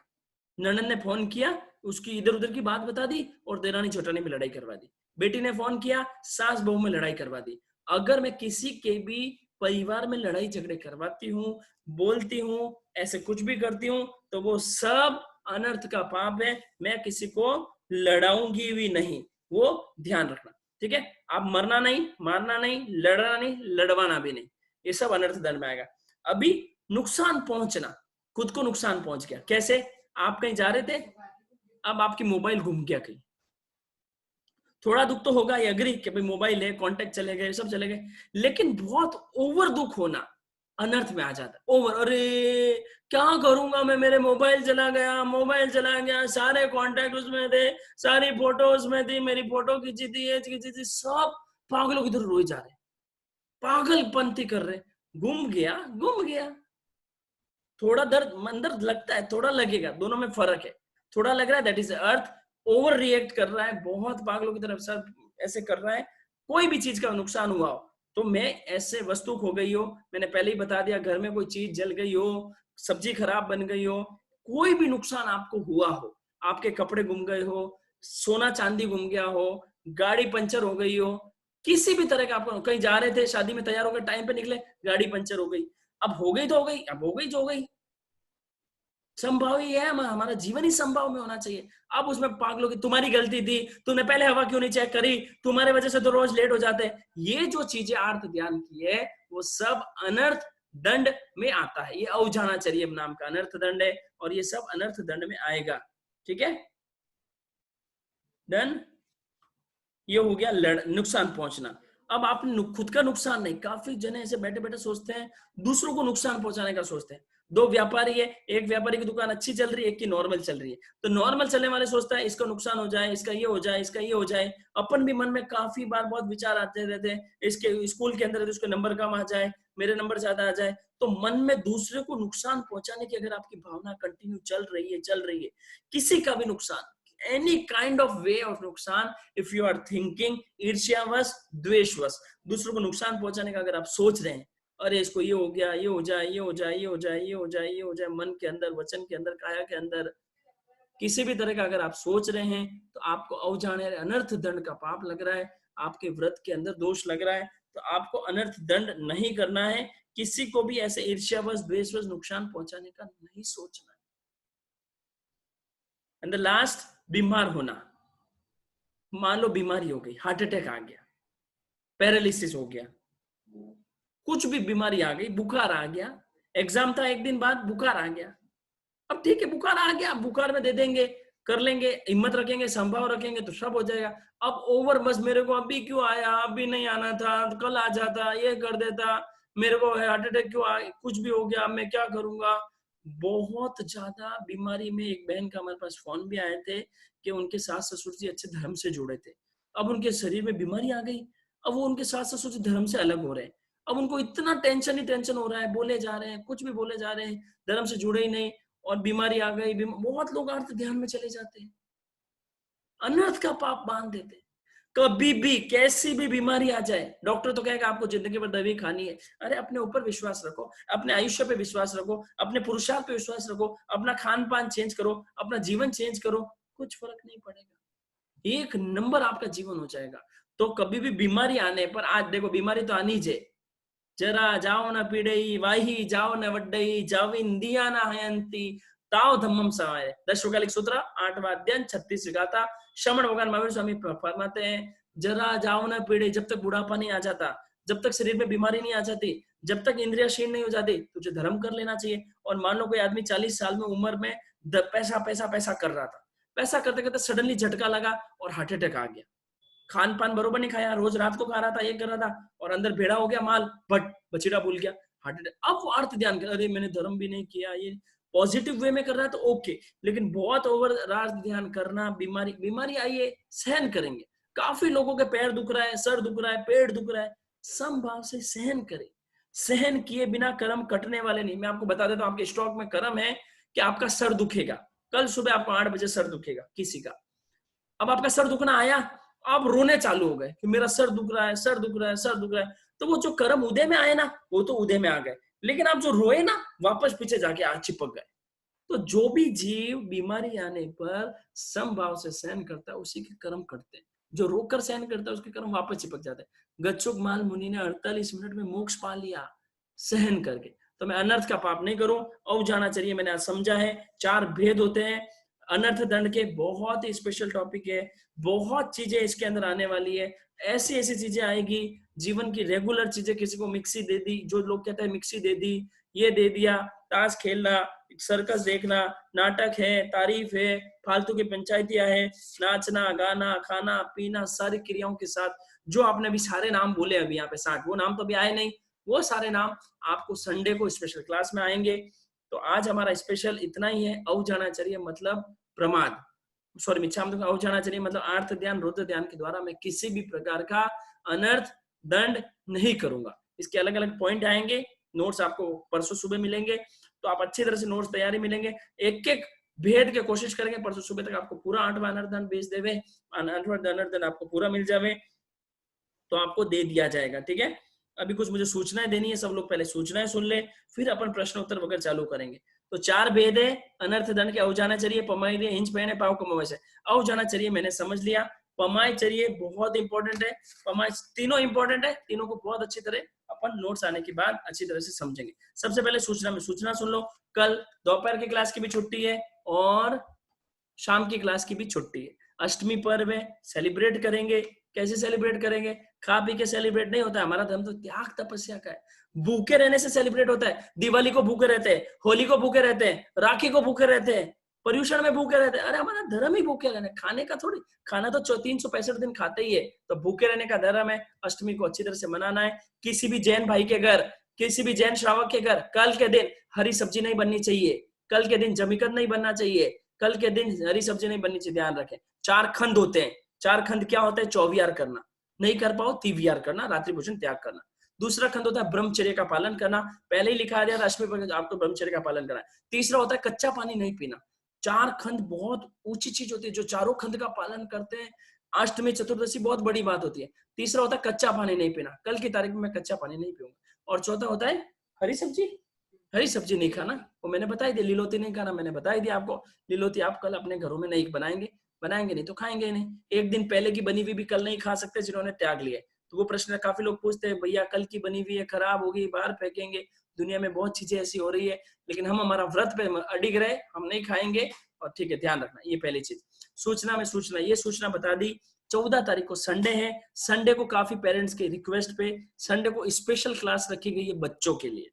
ननद ने फोन किया, उसकी इधर उधर की बात बता दी और देरानी जेठानी में लड़ाई करवा दी, बेटी ने फोन किया, सास बहू में लड़ाई करवा दी। अगर मैं किसी के भी परिवार में लड़ाई झगड़े करवाती हूँ, बोलती हूँ, ऐसे कुछ भी करती हूँ, तो वो सब अनर्थ का पाप है। मैं किसी को लड़ाऊंगी भी नहीं, वो ध्यान रखना, ठीक है। आप मरना नहीं, मारना नहीं, लड़ना नहीं, लड़वाना भी नहीं, ये सब अनर्थ दंड में आएगा। अभी नुकसान पहुंचना, खुद को नुकसान पहुंच गया, कैसे? आप कहीं जा रहे थे, अब आपकी मोबाइल घूम गया कहीं, थोड़ा दुख तो होगा, ये अग्री कि भाई मोबाइल है, कांटेक्ट चले गए, सब चले गए, लेकिन बहुत ओवर दुख होना अनर्थ में आ जाता है। ओवर, अरे क्या करूंगा मैं, मेरे मोबाइल चला गया, सारे कांटेक्ट उसमें थे, सारी फोटो उसमें थी, मेरी फोटो खींची थी, सब पागलों की तरह रोए जा रहे, पागलपंती कर रहे, गुम गया। थोड़ा दर्द अंदर लगता है, थोड़ा लगेगा, दोनों में फर्क है, थोड़ा लग रहा है, that is earth over react कर रहा है, बहुत पागलों की तरफ सर ऐसे कर रहा है। कोई भी चीज का नुकसान हुआ हो, तो मैं ऐसे वस्तु खो गई हो, मैंने पहले ही बता दिया, घर में कोई चीज जल गई हो, सब्जी खराब बन गई हो, कोई भी नुकसान आपको हुआ हो, आपके कपड़े गुम गए हो, सोना चांदी गुम गया हो, गाड़ी पंचर हो गई हो, किसी भी तरह का आपको, कहीं जा रहे थे, शादी में तैयार हो गए, टाइम पे निकले, गाड़ी पंचर हो गई, अब हो गई तो हो गई, अब हो गई जो हो गई, संभव ही है, हमारा जीवन ही संभव में होना चाहिए। अब उसमें पागलों की तुम्हारी गलती थी, तुमने पहले हवा क्यों नहीं चेक करी, तुम्हारे वजह से तो रोज लेट हो जाते हैं, ये जो चीजें आर्त ध्यान की है वो सब अनर्थ दंड में आता है। ये अवजानाचर्य नाम का अनर्थ दंड है और ये सब अनर्थ दंड में आएगा, ठीक है। डन, ये हो गया नुकसान पहुंचना। अब आपने खुद का नुकसान नहीं, काफी जने ऐसे बैठे बैठे सोचते हैं दूसरों को नुकसान पहुंचाने का सोचते हैं। दो व्यापारी है, एक व्यापारी की दुकान अच्छी चल रही है, एक की नॉर्मल चल रही है, तो नॉर्मल चलने वाले सोचता है इसका नुकसान हो जाए, इसका ये हो जाए, इसका ये हो जाए। अपन भी मन में काफी बार बहुत विचार आते रहते हैं, इसके स्कूल के अंदर इसके नंबर कम आ जाए, मेरे नंबर ज्यादा आ जाए, तो मन में दूसरे को नुकसान पहुंचाने की अगर आपकी भावना कंटिन्यू चल रही है, किसी का भी नुकसान, any kind of way of नुकसान, if you are thinking ईर्ष्यावश, द्वेषवश, दूसरों को नुकसान पहुंचाने का अगर आप सोच रहे हैं, अरे इसको ये हो गया, ये हो जाए, ये हो जाए, ये हो जाए, ये हो जाए, ये हो जाए, मन के अंदर, वचन के अंदर, काया के अंदर, किसी भी तरह का अगर आप सोच रहे हैं, तो आपको अवजाने अनर्थ दंड का पाप लग रहा है, आपके व्रत के अंदर दोष लग रहा है, तो आपको अनर्थ दंड नहीं करना है। किसी को भी ऐसे ईर्ष्यावश, द्वेषवश नुकसान पहुंचाने का नहीं सोचना है। एंड द लास्ट, बीमार होना। मान लो बीमारी हो गई, हार्ट अटैक आ गया, पैरालिसिस हो गया, कुछ भी बीमारी आ गई, बुखार आ गया, एग्जाम था एक दिन बाद, बुखार आ गया, अब ठीक है बुखार आ गया, बुखार में दे देंगे, कर लेंगे, हिम्मत रखेंगे, संभाव रखेंगे तो सब हो जाएगा। अब ओवर बस मेरे को अभी क्यों आया, अभी नहीं आना था, कल आ जाता, ये कर देता, मेरे को हार्ट अटैक क्यों आ, कुछ भी हो गया, मैं क्या करूंगा। बहुत ज्यादा बीमारी में एक बहन का हमारे पास फोन भी आए थे कि उनके सास ससुर जी अच्छे धर्म से जुड़े थे, अब उनके शरीर में बीमारी आ गई, अब वो उनके साथ साथ सोचे धर्म से अलग हो रहे हैं, अब उनको इतना टेंशन ही टेंशन हो रहा है, बोले जा रहे हैं, कुछ भी बोले जा रहे हैं, धर्म से जुड़े ही नहीं, और बीमारी आ गई। बहुत लोग अर्थ ध्यान में चले जाते हैं, अनर्थ का पाप बांध देते हैं। कभी भी कैसी भी बीमारी आ जाए, डॉक्टर तो कहेगा आपको जिंदगी भर दवाई खानी है। अरे अपने ऊपर विश्वास रखो, अपने आयुष्य पे विश्वास रखो, अपने पुरुषार्थ पे विश्वास रखो, अपना खान पान चेंज करो, अपना जीवन चेंज करो, कुछ फर्क नहीं पड़ेगा, एक नंबर आपका जीवन हो जाएगा। तो कभी भी बीमारी आने पर, आज देखो बीमारी तो आनी जे, जरा जाओ न पीड़ई वाही जाओ न वड्डई जाविन दिया न हयंती ताव धम्मम समाये। 10 श्लोकालिक सूत्र 8वां अध्याय 36 गाथा। श्रमण भगवान महावीर स्वामी फरमाते हैं, जरा जाओ न पीड़े, जब तक बुढ़ापा नहीं आ जाता, जब तक शरीर में बीमारी नहीं आ जाती, जब तक इंद्रिया क्षीण नहीं हो जाती, तुझे धर्म कर लेना चाहिए। और मान लो कोई आदमी 40 साल में उम्र में पैसा पैसा पैसा कर रहा था, पैसा करते करते सडनली झटका लगा और हार्ट अटैक आ गया, खान पान बरोबर नहीं खाया, रोज रात को खा रहा था, ये कर रहा था, और अंदर भेड़ा हो गया माल, बट बछड़ा भूल गया, हार्ट अटैक। अब वो अर्थ ध्यान कर, अरे मैंने धर्म भी नहीं किया, ये पॉजिटिव वे में कर रहा है तो ओके, लेकिन बहुत ओवर अर्थ ध्यान करना, बीमारी आई है, सहन करेंगे। काफी लोगों के पैर दुख रहा है, सर दुख रहा है, पेट दुख रहा है, समभाव से सहन करें। सहन किए बिना कर्म कटने वाले नहीं। मैं आपको बता देता हूं, आपके स्टॉक में कर्म है कि आपका सर दुखेगा, कल सुबह आपको 8 बजे सर दुखेगा किसी का। अब आपका सर दुखना आया, आप रोने चालू हो गए कि मेरा सर दुख रहा है, सर दुख रहा है, सर दुख रहा है। तो वो जो कर्म उदय में आए ना, वो तो उदय में आ गए, लेकिन आप जो रोए ना, वापस पीछे जाके आज चिपक गए। तो जो भी जीव बीमारी आने पर समभाव से सहन करता है, उसी के कर्म करते हैं। जो रोकर सहन करता है, उसके कर्म वापस चिपक जाते हैं। गच्छुकमाल मुनि ने 48 मिनट में मोक्ष पा लिया सहन करके। तो मैं अनर्थ का पाप नहीं करूं, और जाना चाहिए। मैंने आज समझा है 4 भेद होते हैं अनर्थ दंड के, बहुत ही स्पेशल टॉपिक है, बहुत चीजें इसके अंदर आने वाली है, ऐसी ऐसी चीजें आएगी, जीवन की रेगुलर चीजें। किसी को मिक्सी दे दी, जो लोग कहते हैं मिक्सी दे दी, ये दे दिया, ताश खेलना, सर्कस देखना, नाटक है, तारीफ है, फालतू की पंचायतियां है, नाचना, गाना, खाना पीना, सारी क्रियाओं के साथ जो आपने अभी सारे नाम बोले, अभी यहाँ पे 60, वो नाम तो अभी आए नहीं, वो सारे नाम आपको संडे को स्पेशल क्लास में आएंगे। तो आज हमारा स्पेशल इतना ही है। अवजानाचर्य मतलब प्रमाद, सॉरी मिच्छामि अवजानाचर्य मतलब आर्थ ध्यान, रुद्र ध्यान के द्वारा मैं किसी भी प्रकार का अनर्थ दंड नहीं करूंगा। इसके अलग अलग पॉइंट आएंगे, नोट्स आपको परसों सुबह मिलेंगे, तो आप अच्छी तरह से नोट्स तैयारी मिलेंगे। एक एक भेद के कोशिश करेंगे परसों सुबह तक आपको पूरा 8वां अनर्थ दंड भेज देवे, 8वां अनर्थ दंड आपको पूरा मिल जावे, तो आपको दे दिया जाएगा। ठीक है, अभी कुछ मुझे सूचनाएं देनी है, सब लोग पहले सूचनाएं सुन ले, फिर अपन प्रश्न उत्तर वगैरह चालू करेंगे। तो 4 भेद है अनर्थ दंड के। अवजानाचर्य, पमाई, हिंच पहने, पाव कमावे से। अवजानाचर्य मैंने समझ लिया, पमाईचर्य बहुत इंपॉर्टेंट है, पमाई तीनों इंपॉर्टेंट है, तीनों को बहुत अच्छी तरह अपन नोट्स आने के बाद अच्छी तरह से समझेंगे। सबसे पहले सूचना में सूचना सुन लो, कल दोपहर की क्लास की भी छुट्टी है और शाम की क्लास की भी छुट्टी है। अष्टमी पर्व है, सेलिब्रेट करेंगे। कैसे सेलिब्रेट करेंगे? खा पी के सेलिब्रेट नहीं होता है, हमारा धर्म तो त्याग तपस्या का है, भूखे रहने से सेलिब्रेट होता है। दिवाली को भूखे रहते हैं, होली को भूखे रहते हैं, राखी को भूखे रहते हैं, पर्यूषण में भूखे रहते हैं। अरे हमारा धर्म ही भूखे रहना, खाने का थोड़ी, खाना तो 365 दिन खाते ही है, तो भूखे रहने का धर्म है। अष्टमी को अच्छी तरह से मनाना है। किसी भी जैन भाई के घर, किसी भी जैन श्रावक के घर कल के दिन हरी सब्जी नहीं बननी चाहिए, कल के दिन जमीकंद नहीं बनना चाहिए, कल के दिन हरी सब्जी नहीं बननी चाहिए। ध्यान रखें, 4 खंड होते हैं। 4 खंड क्या होता है? चौविहार करना, नहीं कर पाओ तिविहार करना, रात्रि भोजन त्याग करना। दूसरा खंड होता है ब्रह्मचर्य का पालन करना, पहले ही लिखा दिया अष्टमी पर आपको ब्रह्मचर्य का पालन करना है। तीसरा होता है कच्चा पानी नहीं पीना। 4 खंड बहुत ऊंची चीज होती है, जो 4 खंड का पालन करते हैं अष्टमी चतुर्दशी बहुत बड़ी बात होती है। तीसरा होता है कच्चा पानी नहीं पीना, कल की तारीख में मैं कच्चा पानी नहीं पीऊंगा। और चौथा होता है हरी सब्जी, हरी सब्जी नहीं खाना, वो मैंने बताई दी। लीलोती नहीं खाना, मैंने बताई दी आपको। लीलोती आप कल अपने घरों में नहीं बनाएंगे नहीं तो खाएंगे नहीं। एक दिन पहले की बनी हुई भी कल नहीं खा सकते जिन्होंने त्याग लिया। तो वो प्रश्न काफी लोग पूछते हैं, भैया कल की बनी हुई है, खराब होगी, बाहर फेंकेंगे। दुनिया में बहुत चीजें ऐसी हो रही है, लेकिन हम हमारा व्रत पे अडिग रहे, हम नहीं खाएंगे। और ठीक है, ध्यान रखना, ये पहली चीज। सूचना में सूचना, ये सूचना बता दी। 14 तारीख को संडे है। संडे को काफी पेरेंट्स के रिक्वेस्ट पे संडे को स्पेशल क्लास रखी गई है बच्चों के लिए,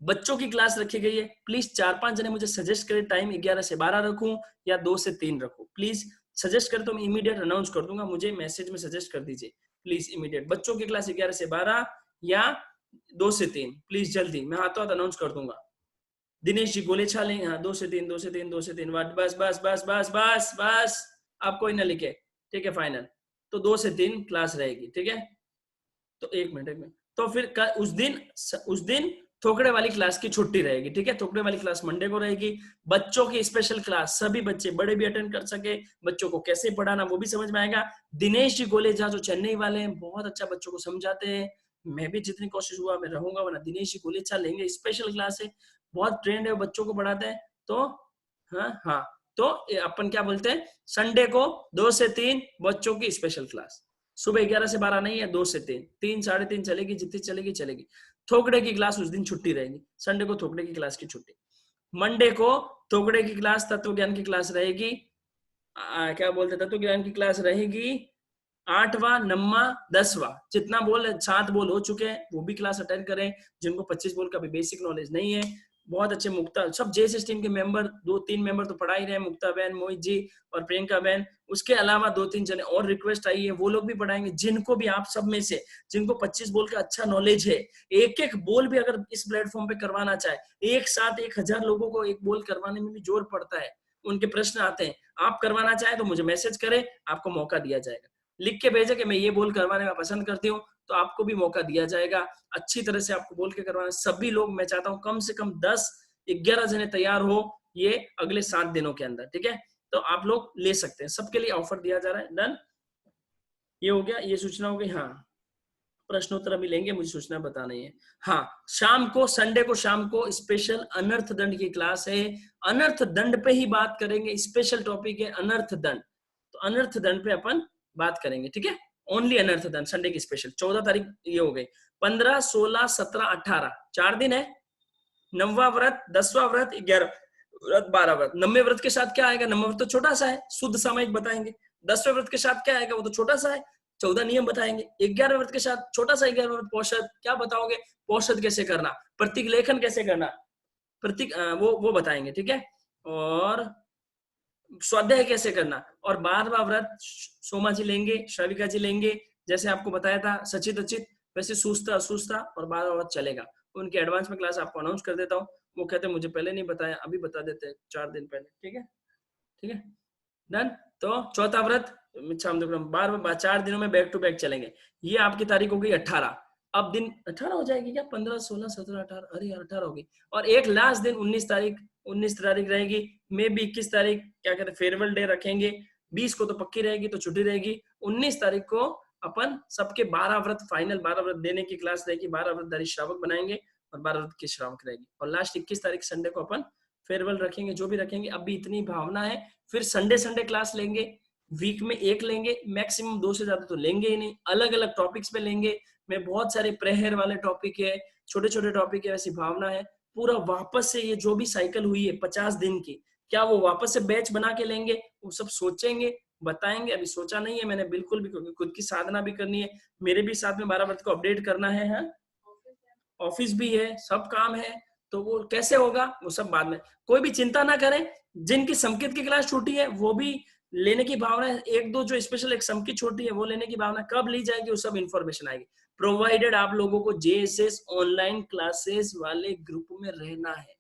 बच्चों की क्लास रखी गई है। प्लीज 4-5 जने मुझे सजेस्ट करें टाइम 11 से 12 रखूं या 2 से 3 रखूं। प्लीज सजेस्ट करें तो मैं इमीडिएट अनाउंस कर दूंगा, मुझे मैसेज में सजेस्ट कर दीजिए प्लीज इमीडिएट। बच्चों की क्लास 11 से 12 या 2 से 3, प्लीज जल्दी, मैं हाथों हाथ अनाउंस कर दूंगा। दिनेश जी गोले छा लें, हाँ 2 से 3, 2 से 3, 2 से 3, बस बस बस बस बस, आप कोई ना लिखे, ठीक है फाइनल, तो 2 से 3 क्लास रहेगी, ठीक है। तो एक मिनट तो फिर उस दिन थोकड़े वाली क्लास की छुट्टी रहेगी, ठीक है। थोकड़े वाली क्लास मंडे को रहेगी। बच्चों की स्पेशल क्लास सभी बच्चे बड़े भी अटेंड कर सके, बच्चों को कैसे पढ़ाना वो भी समझ में आएगा। दिनेश जी गोलेजा जो चेन्नई वाले हैं बहुत अच्छा बच्चों को समझाते हैं, मैं भी जितनी कोशिश हुआ मैं रहूंगा, वरना दिनेश जी गोलेजा लेंगे, स्पेशल क्लास है, बहुत ट्रेंड है, बच्चों को पढ़ाते हैं। तो हाँ तो अपन क्या बोलते हैं, संडे को 2 से 3 बच्चों की स्पेशल क्लास, सुबह 11 से 12 नहीं है, 2 से 3, 3 साढ़े 3 चलेगी, जितनी चलेगी चलेगी। थोकड़े की क्लास उस दिन छुट्टी रहेगी, संडे को थोकड़े की क्लास की छुट्टी। मंडे को थोकड़े की क्लास, तत्व ज्ञान की क्लास रहेगी, क्या बोलते तत्व ज्ञान की क्लास रहेगी 8वां 9वां 10वां, जितना बोल 7 बोल हो चुके हैं वो भी क्लास अटेंड करें, जिनको 25 बोल का भी बेसिक नॉलेज नहीं है। बहुत अच्छे मुक्ता, सब जेएसएस टीम के मेंबर 2-3 मेंबर तो पढ़ा ही रहे, मुक्ता बहन, मोहित जी और प्रियंका बहन, उसके अलावा 2-3 जने और रिक्वेस्ट आई है, वो लोग भी पढ़ाएंगे। जिनको भी आप सब में से जिनको 25 बोल का अच्छा नॉलेज है, एक बोल भी अगर इस प्लेटफॉर्म पे करवाना चाहे, एक साथ 1000 लोगों को एक बोल करवाने में भी जोर पड़ता है, उनके प्रश्न आते हैं, आप करवाना चाहे तो मुझे मैसेज करें, आपको मौका दिया जाएगा। लिख के भेजे कि मैं ये बोल करवाने में पसंद करती हूँ, तो आपको भी मौका दिया जाएगा। अच्छी तरह से आपको बोल के करवाना, सभी लोग, मैं चाहता हूँ कम से कम 10-11 जने तैयार हो ये अगले 7 दिनों के अंदर, ठीक है। तो आप लोग ले सकते हैं, सबके लिए ऑफर दिया जा रहा है। डन, ये हो गया, ये सूचना हो गई। हाँ, प्रश्नोत्तर अभी लेंगे, मुझे सूचना बताना है। हाँ, शाम को, संडे को शाम को स्पेशल अनर्थ दंड की क्लास है, अनर्थ दंड पे ही बात करेंगे, स्पेशल टॉपिक है अनर्थ दंड, तो अनर्थ दंड पे अपन बात करेंगे, ठीक है। ओनली अनर्थ दंड, संडे की स्पेशल। 14 तारीख ये हो गई, 15, 16, 17, 18 4 दिन है। 9वां व्रत, 10वां व्रत, 11 व्रत, 12 व्रत। 9वें व्रत के साथ क्या आएगा, 9वां व्रत तो छोटा सा है, शुद्ध सामयिक बताएंगे। 10वें व्रत के साथ क्या आएगा, वो तो छोटा सा है, 14 नियम बताएंगे। 11वें व्रत के साथ छोटा सा 11वां व्रत, पौषध, क्या बताओगे, पौषध कैसे करना, प्रतीक लेखन कैसे करना, प्रतीक वो बताएंगे, ठीक है। और स्वाध्याय कैसे करना, और 12वां व्रत सोमा जी लेंगे, श्राविका जी लेंगे, जैसे आपको बताया था सचित अचित, वैसे सूझता असूझता और 12वां व्रत चलेगा। उनकी एडवांस में क्लास आपको अनाउंस कर देता हूँ, वो कहते हैं मुझे पहले नहीं बताया, अभी बता देते हैं 4 दिन पहले, ठीक है, ठीक है, डन। तो चौथा व्रत 12 4 दिनों में बैक टू बैक चलेंगे। ये आपकी तारीख हो गई 18, अब दिन 18 हो जाएगी क्या, 15, 16, 17, 18, अरे यार 18 होगी। और एक लास्ट दिन 19 तारीख रहेगी, मे भी 21 तारीख क्या कहते हैं फेयरवेल डे रखेंगे, 20 को तो पक्की रहेगी, तो छुट्टी रहेगी। 19 तारीख को अपन सबके 12 व्रत, फाइनल 12 व्रत देने की क्लास रहेगी, 12 व्रतधारी श्रावक बनाएंगे और 12 व्रत की श्रावक रहेगी। और लास्ट 21 तारीख संडे को अपन फेयरवेल रखेंगे, जो भी रखेंगे। अभी इतनी भावना है, फिर संडे क्लास लेंगे, वीक में 1 लेंगे, मैक्सिमम 2 से ज्यादा तो लेंगे ही नहीं, अलग अलग टॉपिक्स पे लेंगे। मैं बहुत सारे प्रेहर वाले टॉपिक है, छोटे छोटे टॉपिक है, ऐसी भावना है। पूरा वापस से ये जो भी साइकिल हुई है 50 दिन की, क्या वो वापस से बैच बना के लेंगे, वो सब सोचेंगे, बताएंगे। अभी सोचा नहीं है मैंने बिल्कुल भी, क्योंकि खुद की साधना भी करनी है, मेरे भी साथ में 12 व्रत को अपडेट करना है, ऑफिस भी है, सब काम है, तो वो कैसे होगा वो सब बाद में। कोई भी चिंता ना करें, जिनकी संकेत की क्लास छूटी है वो भी लेने की भावना है, 1-2 जो स्पेशल एक संकेत छोटी है वो लेने की भावना, कब ली जाएगी वो सब इन्फॉर्मेशन आएगी, प्रोवाइडेड आप लोगों को जेएसएस ऑनलाइन क्लासेस वाले ग्रुप में रहना है।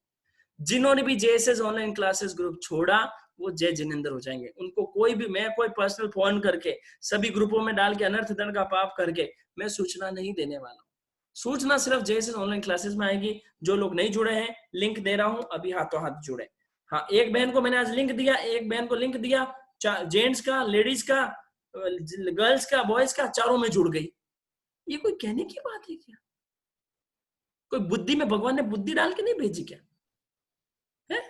जिन्होंने भी जेएसएस ऑनलाइन क्लासेस ग्रुप छोड़ा वो जय जिनेंद्र हो जाएंगे, उनको कोई भी, मैं कोई पर्सनल फोन करके सभी ग्रुपों में डाल के अनर्थ दंड का पाप करके मैं सूचना नहीं देने वाला हूँ। सूचना सिर्फ जेएसएस ऑनलाइन क्लासेस में आएगी। जो लोग नहीं जुड़े हैं, लिंक दे रहा हूं, अभी हाथों हाथ जुड़े। हाँ, एक बहन को मैंने आज लिंक दिया, एक बहन को लिंक दिया, जेंट्स का, लेडीज का, गर्ल्स का, बॉयज का, चारों में जुड़ गई। ये कोई कहने की बात है क्या? कोई बुद्धि में भगवान ने बुद्धि डाल के नहीं भेजी क्या है?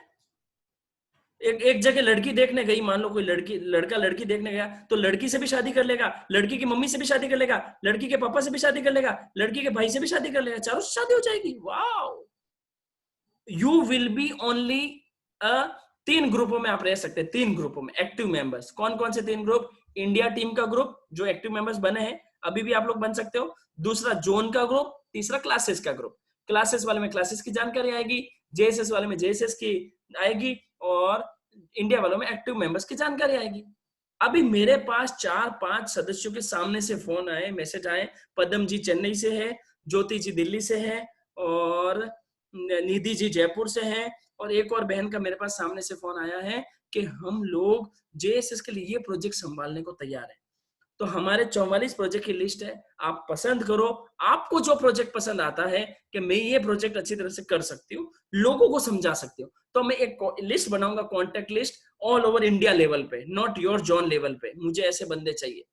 एक जगह लड़की देखने गई, मान लो कोई लड़का लड़की देखने गया, तो लड़की से भी शादी कर लेगा, लड़की की मम्मी से भी शादी कर लेगा, लड़की के पापा से भी शादी कर लेगा, लड़की के भाई से भी शादी कर लेगा, चारों से शादी हो जाएगी। Wow, you will be only 3 ग्रुपों में आप रह सकते हैं, 3 ग्रुपों में एक्टिव मेंबर्स। कौन कौन से 3 ग्रुप? इंडिया टीम का ग्रुप जो एक्टिव मेंबर्स बने हैं, अभी भी आप लोग बन सकते हो। दूसरा जोन का ग्रुप, तीसरा क्लासेस का ग्रुप। क्लासेस वाले में क्लासेस की जानकारी आएगी, जेएसएस वाले में जेएसएस की आएगी, और इंडिया वालों में एक्टिव मेंबर्स की जानकारी आएगी। अभी मेरे पास 4-5 सदस्यों के सामने से फोन आए, मैसेज आए। पदम जी चेन्नई से है, ज्योति जी दिल्ली से है, और निधि जी जयपुर से है, और एक और बहन का मेरे पास सामने से फोन आया है कि हम लोग जेएसएस के लिए ये प्रोजेक्ट संभालने को तैयार है। तो हमारे 44 प्रोजेक्ट की लिस्ट है, आप पसंद करो, आपको जो प्रोजेक्ट पसंद आता है कि मैं ये प्रोजेक्ट अच्छी तरह से कर सकती हूँ, लोगों को समझा सकती हूँ, तो मैं एक लिस्ट बनाऊंगा, contact list all over India level पे, नॉट योर जोन लेवल पे। मुझे ऐसे बंदे चाहिए।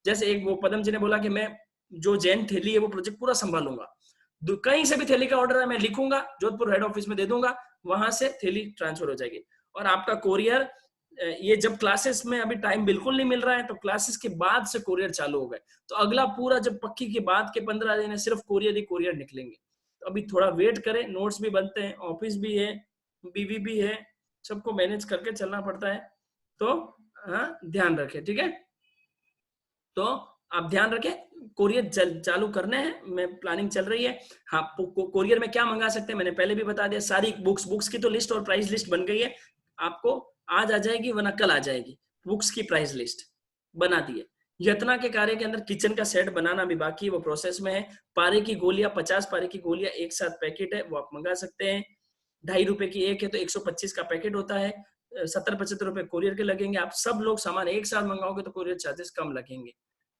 जैसे एक वो पदम जी ने बोला कि मैं जो जैन थैली है वो प्रोजेक्ट पूरा संभालूंगा, कहीं से भी थैली का ऑर्डर है मैं लिखूंगा, जोधपुर हेड ऑफिस में दे दूंगा, वहां से थैली ट्रांसफर हो जाएगी। और आपका कोरियर, ये जब क्लासेस में अभी टाइम बिल्कुल नहीं मिल रहा है, तो क्लासेस के बाद से कोरियर चालू हो गए, तो अगला पूरा जब पक्की के बाद के 15 दिन है सिर्फ कोरियर ही कोरियर निकलेंगे। तो अभी थोड़ा वेट करें, नोट्स भी बनते हैं, ऑफिस भी है, बीवी भी है, सबको मैनेज करके चलना पड़ता है। तो हाँ, ध्यान रखें, ठीक है। तो आप ध्यान रखें, कोरियर चालू करने हैं, मैं प्लानिंग चल रही है। हाँ, कोरियर में क्या मंगा सकते हैं मैंने पहले भी बता दिया। सारी बुक्स की तो लिस्ट और प्राइस लिस्ट बन गई है, आपको आज आ जाएगी वरना कल आ जाएगी। बुक्स की प्राइस लिस्ट बना दी है। यत्ना के कार्य के अंदर किचन का सेट बनाना भी बाकी है, वो प्रोसेस में है। पारे की गोलियां, 50 पारे की गोलियां एक साथ पैकेट है, वो आप मंगा सकते हैं। 2.5 रुपए की एक है तो 125 का पैकेट होता है, 70-75 रुपए कोरियर के लगेंगे। आप सब लोग सामान एक साथ मंगाओगे तो कोरियर चार्जेस कम लगेंगे,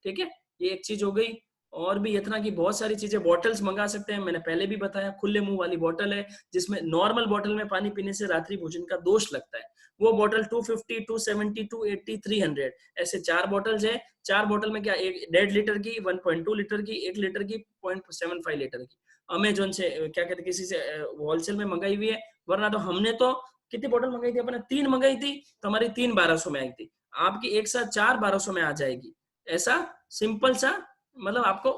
ठीक है। ये एक चीज हो गई। और भी इतना की बहुत सारी चीजें, बॉटल्स मंगा सकते हैं, मैंने पहले भी बताया। खुले मुंह वाली बॉटल है, जिसमें नॉर्मल बॉटल में पानी पीने से रात्रि भोजन का दोष लगता है, वो बॉटल 250, 270, 280, 300 ऐसे 4 बॉटल्स है। 4 बॉटल में क्या, एक 1.5 लीटर की, 1.2 लीटर की, 1 लीटर की, 0.75 लीटर की, अमेजोन से क्या कहते किसी से होलसेल में मंगाई हुई है। वरना तो हमने तो कितनी बॉटल मंगाई थी अपने, 3 मंगाई थी, तो हमारी 3 1200 में आई थी, आपकी एक साथ 4 1200 में आ जाएगी। ऐसा सिंपल सा, मतलब आपको,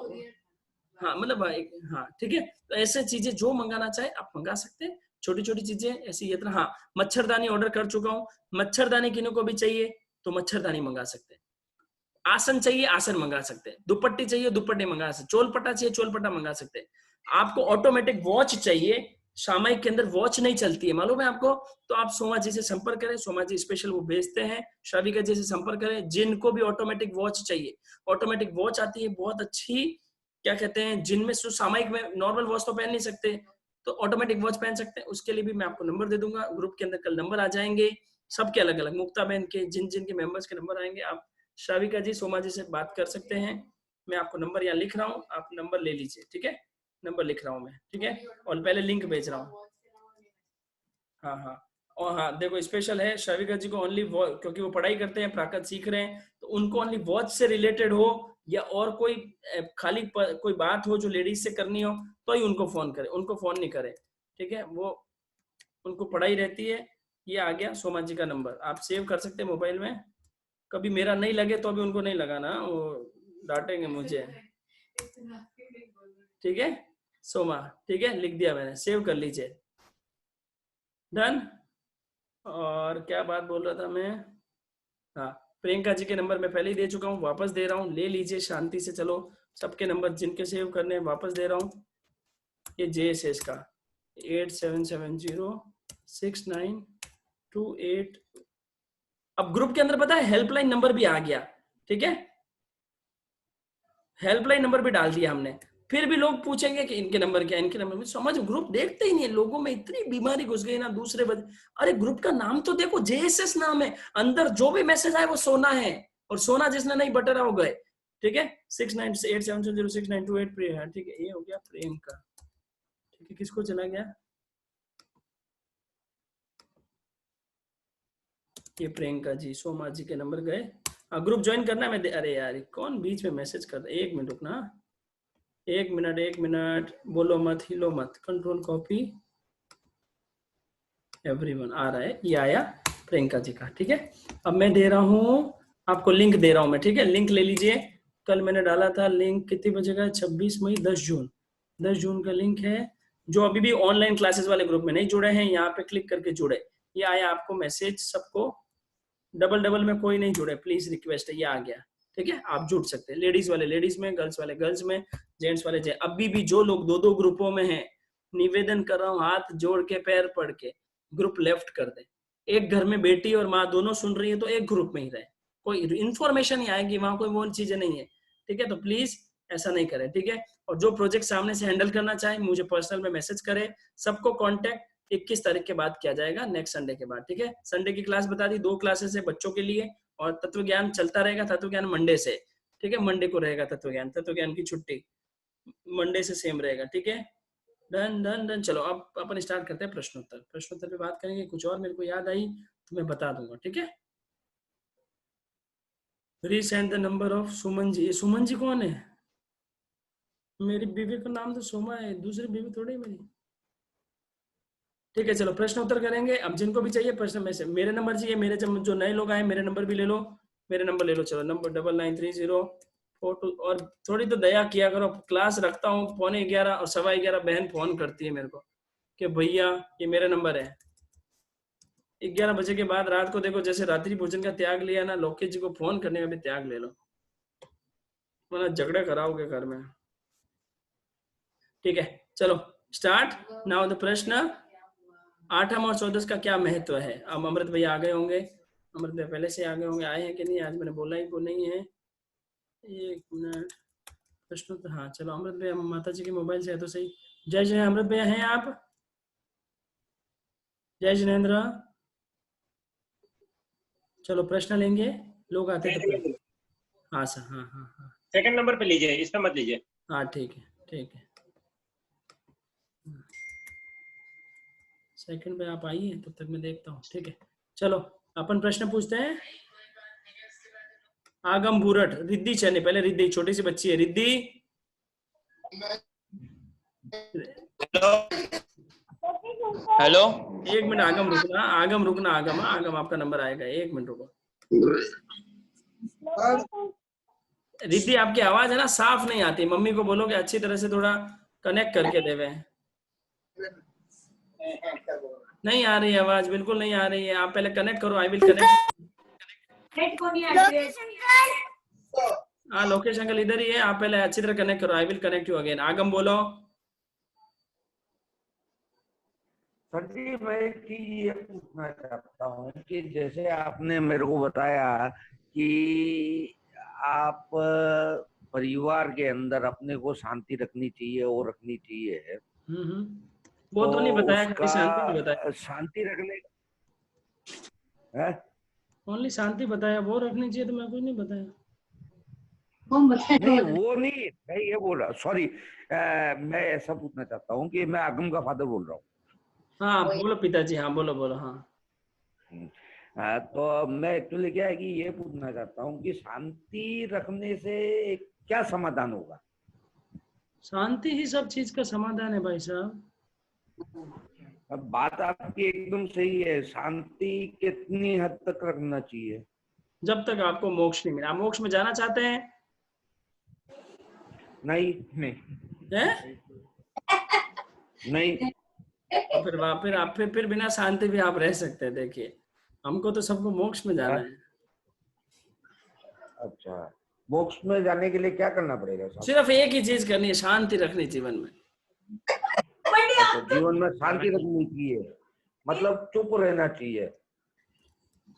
हाँ मतलब हाँ ठीक है। तो ऐसे चीजें जो मंगाना चाहे आप मंगा सकते हैं, छोटी छोटी चीजें ऐसी। इतना हाँ, मच्छरदानी ऑर्डर कर चुका हूँ, मच्छरदानी किन्हीं को भी चाहिए तो मच्छरदानी मंगा सकते हैं। आसन चाहिए, आसन मंगा सकते हैं। दुपट्टी चाहिए, दुपट्टी मंगा सकते हैं। चोलपट्टा चाहिए, चोलपट्टा मंगा सकते हैं। आपको ऑटोमेटिक वॉच चाहिए, सामयिक के अंदर वॉच नहीं चलती है, मालूम है आपको, तो आप सोमा जी से संपर्क करें, सोमा जी स्पेशल वो भेजते हैं। शाविका जी से संपर्क करें, जिनको भी ऑटोमेटिक वॉच चाहिए, ऑटोमेटिक वॉच आती है बहुत अच्छी, क्या कहते हैं, जिनमें सामयिक में नॉर्मल वॉच तो पहन नहीं सकते, तो ऑटोमेटिक वॉच पहन सकते हैं। उसके लिए भी मैं आपको नंबर दे दूंगा, ग्रुप के अंदर कल नंबर आ जाएंगे सबके अलग अलग, मुक्ता बहन के, जिन जिन के मेंबर्स के नंबर आएंगे, आप शाविका जी, सोमा जी से बात कर सकते हैं। मैं आपको नंबर यहाँ लिख रहा हूँ, आप नंबर ले लीजिए, ठीक है। नंबर लिख रहा हूँ मैं, ठीक है, और पहले लिंक भेज रहा हूँ। हाँ हाँ, और हाँ देखो, स्पेशल है शाविका जी को ओनली, क्योंकि वो पढ़ाई करते हैं, प्राकृत सीख रहे हैं, तो उनको ओनली वॉच से रिलेटेड हो या और कोई खाली कोई बात हो जो लेडीज से करनी हो तो ही उनको फोन करे, उनको फोन नहीं करे, ठीक है। वो उनको पढ़ाई रहती है। ये आ गया सोमा जी का नंबर, आप सेव कर सकते हैं मोबाइल में। कभी मेरा नहीं लगे तो अभी उनको नहीं लगाना, वो डांटेंगे मुझे, ठीक है। सोमा, ठीक है, लिख दिया मैंने, सेव कर लीजिए, डन। और क्या बात बोल रहा था मैं, हाँ, प्रियंका जी के नंबर मैं पहले ही दे चुका हूँ, वापस दे रहा हूँ, ले लीजिए शांति से। चलो, सबके नंबर जिनके सेव करने हैं वापस दे रहा हूँ। ये JSS का 87706928। अब ग्रुप के अंदर पता है हेल्पलाइन नंबर भी आ गया, ठीक है, हेल्पलाइन नंबर भी डाल दिया हमने। फिर भी लोग पूछेंगे कि इनके नंबर क्या, इनके नंबर में समझ, ग्रुप देखते ही नहीं है। लोगों में इतनी बीमारी घुस गई ना, दूसरे अरे ग्रुप का नाम तो देखो, JSS नाम है, अंदर जो भी मैसेज आए वो सोना है, और सोना जिसने नहीं बटरा हो गए, ठीक है। 6987069228 ठीक है। ये हो गया प्रेम का, ठीक है। किसको चला गया, ये प्रियंका जी, सोमा जी के नंबर गए। ग्रुप ज्वाइन करना है। मैं अरे यार कौन बीच में मैसेज करता है, 1 मिनट रुकना, 1 मिनट, बोलो मत, हिलो मत, कंट्रोल कॉपी एवरीवन, आ रहा है, ये आया प्रियंका जी का, ठीक है। अब मैं दे रहा हूँ आपको, लिंक दे रहा हूँ मैं, ठीक है। लिंक ले लीजिए, कल मैंने डाला था लिंक, कितनी बजेगा, 26 मई 10 जून का लिंक है। जो अभी भी ऑनलाइन क्लासेस वाले ग्रुप में नहीं जुड़े हैं, यहाँ पे क्लिक करके जुड़े, ये आया आपको मैसेज। सबको डबल में कोई नहीं जुड़े, प्लीज रिक्वेस्ट है, ये आ गया, ठीक है। आप जुड़ सकते हैं, लेडीज वाले लेडीज में, गर्ल्स वाले गर्ल्स में, जेंट्स वाले जेंट्स। अभी भी जो लोग 2-2 ग्रुपों में हैं, निवेदन कर रहा हूँ, हाथ जोड़ के पैर पड़ के, ग्रुप लेफ्ट कर दे। एक घर में बेटी और माँ दोनों सुन रही है तो एक ग्रुप में ही रहे, कोई इन्फॉर्मेशन ही आएगी वहां, कोई वो चीजें नहीं है, ठीक है। तो प्लीज ऐसा नहीं करें, ठीक है। और जो प्रोजेक्ट सामने से हैंडल करना चाहे मुझे पर्सनल में मैसेज करे। सबको कांटेक्ट 21 तारीख के बाद किया जाएगा, नेक्स्ट संडे के बाद, ठीक है। संडे की क्लास बता दी, 2 क्लासेस है बच्चों के लिए, और तत्व ज्ञान चलता रहेगा, तत्व ज्ञान मंडे से, ठीक है। मंडे को रहेगा तत्व ज्ञान की छुट्टी मंडे से सेम रहेगा, ठीक है। Done done done. चलो अब अपन स्टार्ट करते हैं प्रश्नोत्तर पे बात करेंगे। कुछ और मेरे को याद आई तो मैं बता दूंगा, ठीक है। Resend the number of Suman ji. Suman ji कौन है? मेरी बीवी का नाम तो सोमा है, दूसरी बीवी थोड़ी मेरी, ठीक है। चलो प्रश्न उत्तर करेंगे। अब जिनको भी चाहिए प्रश्न में से मेरे नंबर चाहिए, मेरे जो नए लोग आए मेरे नंबर भी ले लो, मेरे नंबर ले लो। चलो नंबर 993042। और थोड़ी तो दया किया करो, क्लास रखता हूँ 11:15 और 11:15 बहन फोन करती है मेरे को कि भैया ये मेरा नंबर है। 11 बजे के बाद रात को देखो, जैसे रात्रि भोजन का त्याग लिया ना, लोकेश जी को फोन करने का भी त्याग ले लो, वरना झगड़ा कराओगे घर में, ठीक है। चलो स्टार्ट नाउ द प्रश्न। 8 और 14 का क्या महत्व है? अब अमृत भैया आ गए होंगे, अमृत भैया पहले से आ गए होंगे, आए हैं कि नहीं? आज मैंने बोला ही को नहीं है। 1 मिनट प्रश्न तो, हाँ चलो अमृत भैया माता जी के मोबाइल से है तो सही। जय जय अमृत भैया हैं आप? जय जिनेन्द्र। चलो प्रश्न लेंगे, लोग आते तो। हाँ सर, हाँ हाँ हाँ सेकंड नंबर पे लीजिए, इस पे मत लीजिए। हाँ ठीक है ठीक है। सेकंड पे आप आइए, तब तक मैं देखता हूँ, ठीक है। चलो अपन प्रश्न पूछते हैं। आगम बुरट रिद्धि चने, पहले रिद्धि छोटी सी बच्ची है रिद्धि। हेलो, 1 मिनट आगम रुकना, आगम आपका नंबर आएगा, 1 मिनट रुको। रिद्धि आपकी आवाज है ना साफ नहीं आती, मम्मी को बोलो कि अच्छी तरह से थोड़ा कनेक्ट करके देवे। नहीं आ रही है आवाज, बिल्कुल नहीं आ रही है। आप पहले कनेक्ट करो, आई विल कनेक्ट। हाँ लोकेश अंकल इधर ही है, आप पहले अच्छी तरह कनेक्ट करो, I will connect you again. आगम बोलो। सर जी मैं ये पूछना चाहता हूँ कि जैसे आपने मेरे को बताया कि आप परिवार के अंदर अपने को शांति रखनी चाहिए और रखनी चाहिए, वो तो नहीं बताया, उसका शांति नहीं बताया, शांति रखने ओनली शांति बताया, वो रखनी चाहिए तो मैं कुछ नहीं बताया। नहीं वो नहीं, मैं ये बोल रहा, सॉरी मैं ऐसा पूछना चाहता हूँ कि मैं आगम का फादर बोल रहा हूँ। हाँ बोलो पिताजी, हाँ बोलो बोलो। हाँ तो मैं एक्चुअली क्या है कि ये पूछना चाहता हूँ कि शांति रखने से क्या समाधान होगा? शांति ही सब चीज का समाधान है भाई साहब। अब बात आपकी एकदम सही है, शांति कितनी हद तक रखना चाहिए? जब तक आपको मोक्ष नहीं मिला। आप मोक्ष में जाना चाहते हैं? नहीं नहीं। तो फिर आप फिर बिना शांति भी आप रह सकते हैं। देखिए हमको तो सबको मोक्ष में जाना है। अच्छा, मोक्ष में जाने के लिए क्या करना पड़ेगा? सिर्फ एक ही चीज करनी है, शांति रखनी जीवन में। अच्छा, जीवन में शांति रखनी चाहिए, मतलब चुप रहना चाहिए।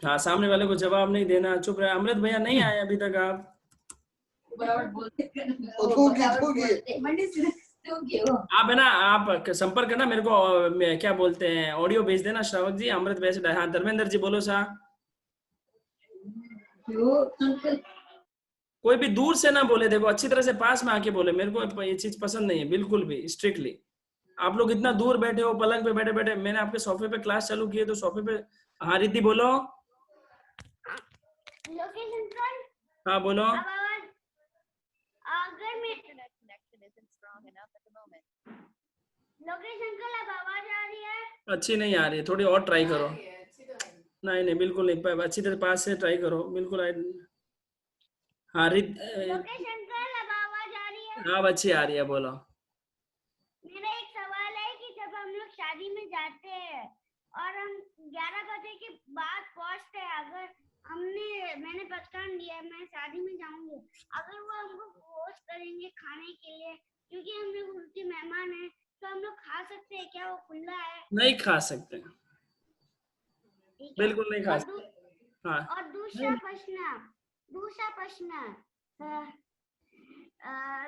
हाँ, सामने वाले को जवाब नहीं देना, चुप रहे। अमृत भैया नहीं आए अभी तक। आप आप है ना, आप संपर्क करना मेरे को, क्या बोलते हैं, ऑडियो भेज देना श्रावक जी। अमृत भैया से, हाँ धर्मेंद्र जी बोलो सा। कोई भी दूर से ना बोले, देखो अच्छी तरह से पास में आके बोले। मेरे को ये चीज पसंद नहीं है बिल्कुल भी, स्ट्रिक्टली। आप लोग इतना दूर बैठे हो, पलंग पे बैठे बैठे। मैंने आपके सोफे पे क्लास चालू की है तो सोफे पे। हाँ रिद्धि बोलो। हाँ बोलो। अगर मैं लोकेश अंकल अब आवाज आ रही है? अच्छी नहीं आ रही है, थोड़ी और ट्राई करो। नहीं नहीं बिल्कुल नहीं, अच्छी तरह पास से ट्राई करो बिल्कुल। हाँ लोकेश अंकल अब आवाज आ रही है? हाँ अच्छी आ रही है, बोलो। मेरा एक सवाल है कि जब हम लोग शादी में जाते हैं और हम 11 बजे के बाद पहुंचते हैं, अगर मैंने पचकान लिया, मैं शादी में जाऊंगी, अगर वो हमको फोर्स करेंगे खाने के लिए क्योंकि हम लोग उनके मेहमान हैं, तो हम लोग खा सकते हैं क्या? वो खुला है? नहीं खा सकते, बिल्कुल नहीं खा सकते। हाँ। और दूसरा प्रश्न,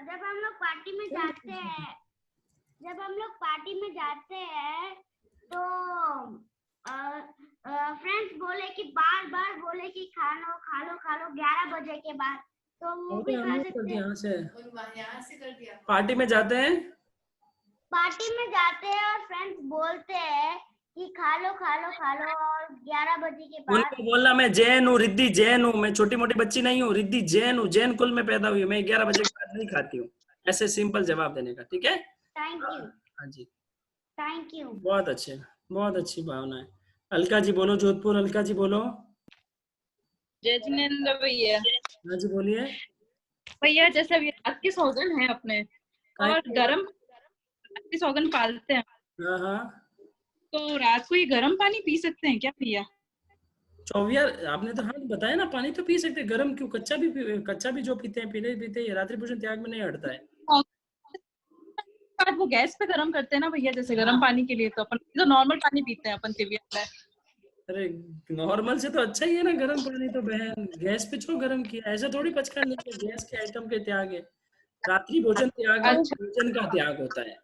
जब हम लोग पार्टी में जाते हैं तो फ्रेंड्स बोले कि बार बार बोले कि खा लो 11 बजे के बाद, तो वो भी खा सकते हैं। यहाँ से कर दिया। पार्टी में जाते हैं और फ्रेंड्स बोलते हैं कि खा लो और 11 बजे के बाद उनको बोलना मैं जैन हूँ, रिद्धि जैन हूँ, मैं छोटी मोटी बच्ची नहीं हूँ, रिद्धि जैन हूँ, जैन कुल में पैदा हुई हूँ, मैं 11 बजे के बाद नहीं खाती हूँ। ऐसे सिंपल जवाब देने का, ठीक है? Thank you. हाँ जी, थैंक यू। बहुत अच्छे, बहुत अच्छी भावना है। अलका जी बोलो, जोधपुर। अलका जी बोलो। जय जिनेंद्र भैया। हाँ जी बोलिए। भैया जैसे अभी रात की सौगन है अपने और गरम रात की सौगन पालते हैं, हाँ, तो रात को ये गर्म पानी पी सकते हैं क्या भैया? चौवियर आपने तो हाँ बताया ना, पानी तो पी सकते हैं। गर्म क्यों? कच्चा भी जो पीते हैं पीते हैं, रात्रि भोजन त्याग में नहीं हटता है। वो गैस पे गर्म करते हैं ना भैया, जैसे गर्म पानी के लिए तो अपन तो नॉर्मल पानी पीते हैं अपन में। अरे नॉर्मल से तो अच्छा ही है ना गर्म पानी तो बहन। गैस पे क्यों गर्म किया? ऐसा थोड़ी पचका नहीं है, गैस के आइटम के त्याग है। रात्रि भोजन त्याग भोजन का त्याग होता है।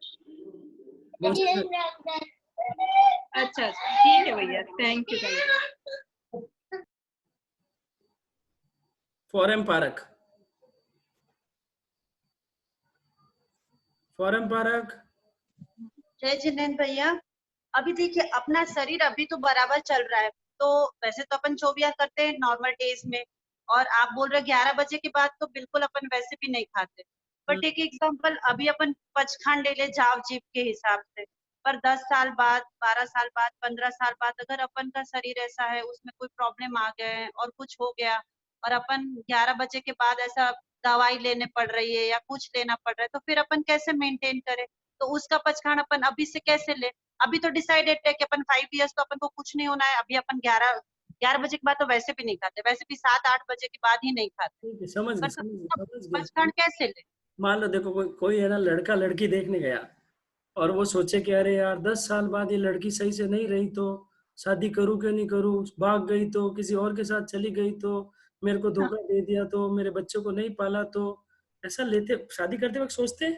अच्छा ठीक है भैया, थैंक यू। Forum park. जय जिनेंद्र भैया। अभी देखिए अपना शरीर अभी तो बराबर चल रहा है, तो वैसे तो अपन 24 करते हैं नॉर्मल डेज में, और आप बोल रहे 11 बजे के बाद तो बिल्कुल अपन वैसे भी नहीं खाते। बट एक एग्जांपल, अभी अपन पचखांड ले ले जाव जीव के हिसाब से, पर 10 साल बाद, 12 साल बाद, 15 साल बाद अगर अपन का शरीर ऐसा है, उसमें कोई प्रॉब्लम आ गए और कुछ हो गया और अपन 11 बजे के बाद ऐसा दवाई लेने पड़ रही है या कुछ लेना पड़ रहा है, तो फिर अपन कैसे मेंटेन करें? तो उसका पचखांड अपन अभी से कैसे ले? अभी तो डिसाइडेड है कि अपन 5 इयर्स तो अपन को कुछ नहीं होना है। अभी अपन 11 बजे के बाद तो वैसे भी नहीं खाते, वैसे भी 7-8 बजे के बाद ही नहीं खाते। समझ गए। पचखांड कैसे ले? मान लो देखो कोई है ना, लड़का लड़की देखने गया और वो सोचे कि अरे यार 10 साल बाद ये लड़की सही से नहीं रही तो शादी करूं कि नहीं करूं, भाग गई तो, किसी और के साथ चली गई तो, मेरे को धोखा दे दिया तो, मेरे बच्चों को नहीं पाला तो, ऐसा लेते शादी करते वक्त सोचते?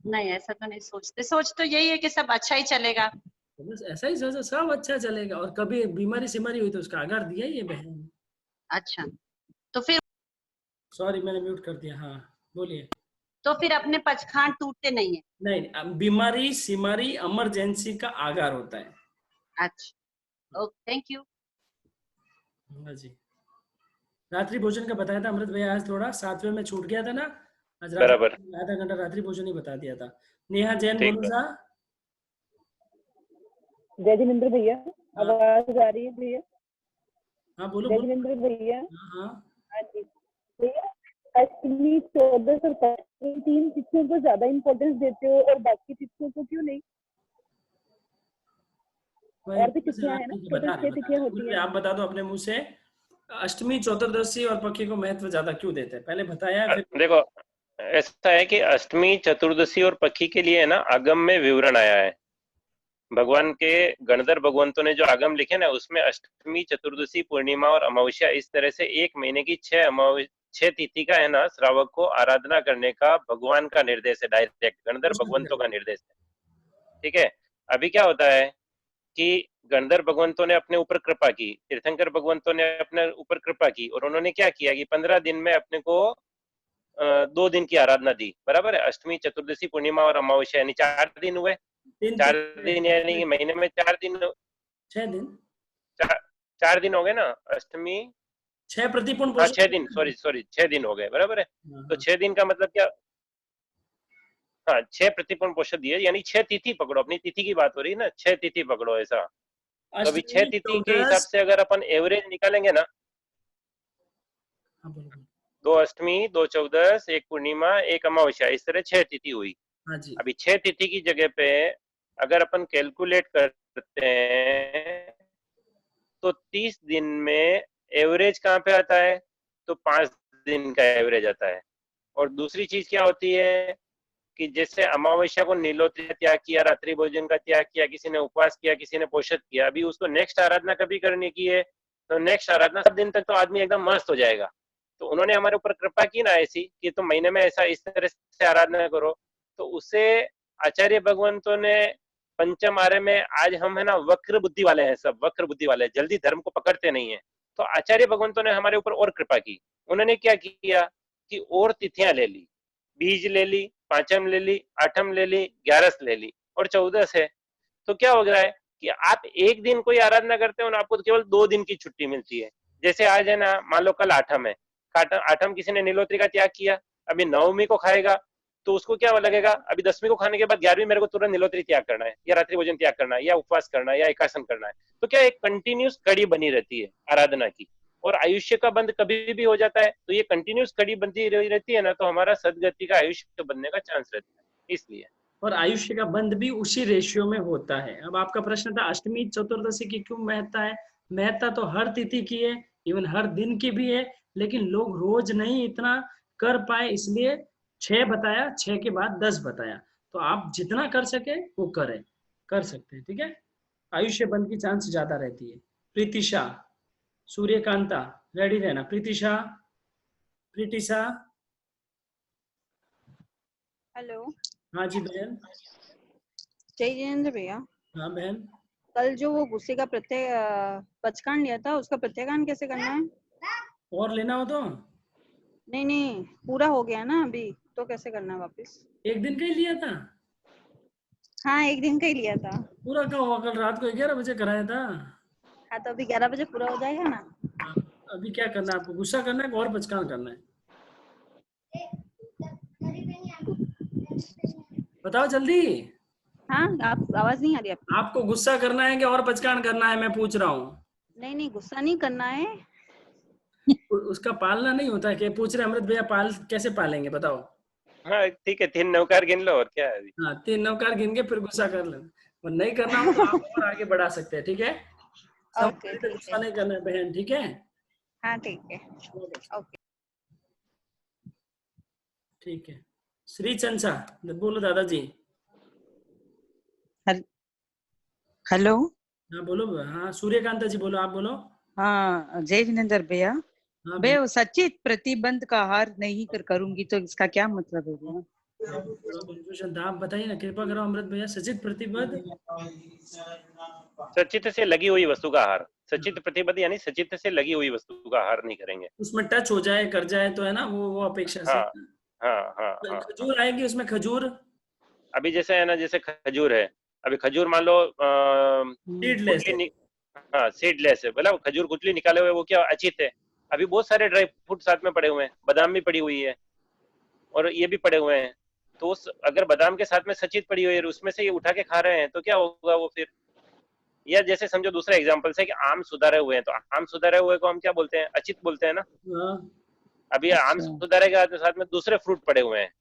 नहीं, ऐसा तो नहीं सोचते। सोच तो यही है कि सब अच्छा ही चलेगा। तो बस ऐसा ही सोचो सब अच्छा चलेगा, और कभी बीमारी सिमारी हुई तो उसका आगार दिया ही है बहन। अच्छा तो फिर सॉरी मैंने म्यूट कर दिया। हाँ बोलिए। तो फिर अपने पचखांड टूटते नहीं है? नहीं, बीमारी सिमारी इमरजेंसी का आगार होता है। अच्छा ओके, थैंक यू। हाँ जी, रात्रि भोजन का बताया था अमृत भैया, आज थोड़ा 7वें में छूट गया था ना, आज बराबर आधा घंटा रात्रि भोजन ही बता दिया था। नेहा जैन बोलो सा। जय जिनेंद्र भैया, आवाज आ रही है भैया? हाँ बोलो। जय जिनेंद्र भैया। हाँ जी भैया, अष्टमी 14 और 15 3 तिथियों को ज्यादा इम्पोर्टेंस देते हो और बाकी तिथियों को क्यों नहीं? और भी तिथियां है ना, टोटल 6 तिथियां होती हैं। आप बता दो अपने मुंह से, अष्टमी चतुर्दशी और पक्षी को महत्व ज्यादा क्यों देते हैं? पहले बताया फिर। देखो ऐसा है कि अष्टमी चतुर्दशी और पक्षी के लिए ना आगम में विवरण आया है। भगवान के गणधर भगवंतों ने जो आगम लिखे ना, उसमें अष्टमी चतुर्दशी पूर्णिमा और अमावस्या इस तरह से एक महीने की 6 तिथि का है ना, श्रावक को आराधना करने का भगवान का निर्देश है, डायरेक्ट गणधर भगवंतों का निर्देश है। ठीक है, अभी क्या होता है कि गणधर भगवंतों ने अपने ऊपर कृपा की, तीर्थंकर भगवंतों ने अपने ऊपर कृपा की, और उन्होंने क्या किया कि 15 दिन में अपने को 2 दिन की आराधना दी। बराबर है, अष्टमी चतुर्दशी पूर्णिमा और अमावस्या, यानी 4 दिन हुए। 4 दिन यानी कि महीने में 4 दिन, 6 दिन, 4 दिन हो गए ना। अष्टमी 6 प्रतिपूर्ण, हाँ 6 दिन, सॉरी 6 दिन हो गए। बराबर है, तो 6 दिन का मतलब क्या? हाँ 6 प्रतिपूर्ण पोषक दिए, यानी 6 तिथि पकड़ो, अपनी तिथि की बात हो रही है ना, 6 तिथि पकड़ो ऐसा। तो अभी 6 तिथि के हिसाब से अगर अपन एवरेज निकालेंगे ना, 2 अष्टमी, 2 चौदस, 1 पूर्णिमा, 1 अमावस्या, इस तरह 6 तिथि हुई। अभी 6 तिथि की जगह पे अगर अपन कैलकुलेट करते हैं तो 30 दिन में एवरेज कहाँ पे आता है? तो 5 दिन का एवरेज आता है। और दूसरी चीज क्या होती है कि जैसे अमावस्या को नीलोत्रि त्याग किया, रात्रि भोजन का त्याग किया, किसी ने उपवास किया, किसी ने पोषण किया, अभी उसको नेक्स्ट आराधना कभी करने की है, तो नेक्स्ट आराधना 7 दिन तक तो आदमी एकदम मस्त हो जाएगा। तो उन्होंने हमारे ऊपर कृपा की ना ऐसी कि तुम महीने में ऐसा इस तरह से आराधना करो, तो उसे आचार्य भगवंतों ने पंचम आर्य में आज हम है ना वक्र बुद्धि वाले हैं, सब वक्र बुद्धि वाले हैं, जल्दी धर्म को पकड़ते नहीं है। तो आचार्य भगवंतों ने हमारे ऊपर और कृपा की। उन्होंने क्या किया कि और तिथियां ले ली, बीज ले ली, पांचम ले ली, आठम ले ली, 11 ले ली और 14 है। तो क्या हो गया है कि आप एक दिन कोई आराधना करते हो ना, आपको तो केवल 2 दिन की छुट्टी मिलती है। जैसे आज है ना, मान लो कल आठम है, आठम किसी ने नीलोत्री का त्याग किया, अभी नवमी को खाएगा तो उसको क्या लगेगा, अभी 10वीं को खाने के बाद 11वीं मेरे को तुरंत नीलोत्री त्याग करना है, या रात्रि भोजन त्याग करना है, या उपवास करना है, या एकासन करना है। तो क्या एक कंटिन्यूस कड़ी बनी रहती है आराधना की, और आयुष्य का बंध कभी भी हो जाता है तो ये कंटिन्यूस कड़ी बनती रहती है ना, तो हमारा सदगति का आयुष्य बनने का चांस रहता है। इसलिए और आयुष्य का बंध भी उसी रेशियो में होता है। अब आपका प्रश्न था अष्टमी चतुर्दशी की क्यों महत्ता है। महत्ता तो हर तिथि की है, इवन हर दिन की भी है, लेकिन लोग रोज नहीं इतना कर पाए, इसलिए 6 बताया, 6 के बाद 10 बताया। तो आप जितना कर सके वो करें, कर सकते हैं, ठीक है। आयुष्य बंध की चांस ज्यादा रहती है। प्रीतिशा, सूर्यकांता, रेडी रहना। प्रीतिशा, प्रीतिशा। हेलो। हाँ जी बहन। जय जिनेंद्र भैया। हाँ बहन। कल जो वो गुस्से का पचकांड लिया था, उसका प्रत्याखान कैसे करना है? और लेना हो तो? नहीं नहीं, पूरा हो गया ना अभी, तो कैसे करना है वापस? एक दिन का ही लिया था। हाँ, एक दिन का ही लिया था। पूरा का हुआ, कल रात को 11 बजे कराया था। हाँ, तो अभी 11 बजे पूरा हो जाएगा ना? अभी क्या करना है आपको, गुस्सा करना है और पचकान करना है? बताओ जल्दी। हाँ, आप आवाज नहीं आ रही आपकी। आपको गुस्सा करना है कि और पचकान करना है, मैं पूछ रहा हूँ। नहीं नहीं, गुस्सा नहीं करना है। उसका पालना नहीं होता है, पूछ रहे अमृत भैया, कैसे पालेंगे बताओ। हाँ ठीक है, 3 नवकार गिन लो और क्या है अभी। हाँ, 3 नवकार गिन के फिर गुस्सा कर लेना, और नहीं करना हो तो आप और आगे बढ़ा सकते हैं, ठीक है। ओके, गुस्सा नहीं करना है बहन, ठीक है। हाँ ठीक है, ओके। ठीक है। श्री चंचा, बोलो दादाजी। हेलो। हाँ बोलो। हाँ सूर्यकांता जी बोलो, आप बोलो। हाँ जय जिनेंद्र भैया। हाँ भैया वो सचित प्रतिबंध का आहार नहीं करूंगी तो इसका क्या मतलब है भैया? आप बताइए ना, कृपा करो अमृत भैया। सचित प्रतिबंध, सचित से लगी हुई वस्तु का आहार। सचित प्रतिबद्ध यानी सचित से लगी हुई वस्तु का आहार नहीं करेंगे। उसमें टच हो जाए, कर जाए तो है ना, वो अपेक्षा से। हाँ। खजूर आएगी उसमें, खजूर। अभी जैसे है ना, जैसे खजूर है, अभी खजूर मान लो सीडलेस है। हाँ सीडलेस है, मतलब खजूर गुठली निकाले हुए, वो क्या अचित है। अभी बहुत सारे ड्राई फ्रूट साथ में पड़े हुए हैं, बादाम भी पड़ी हुई है और ये भी पड़े हुए हैं। तो अगर बादाम के साथ में सचित पड़ी हुई है, उसमें से ये उठा के खा रहे हैं तो क्या होगा वो फिर। या जैसे समझो दूसरा एग्जांपल है कि आम सुधारे हुए हैं, तो आम सुधारे हुए को हम क्या बोलते हैं, अचित बोलते हैं ना। अभी आम सुधारे के साथ में दूसरे फ्रूट पड़े हुए हैं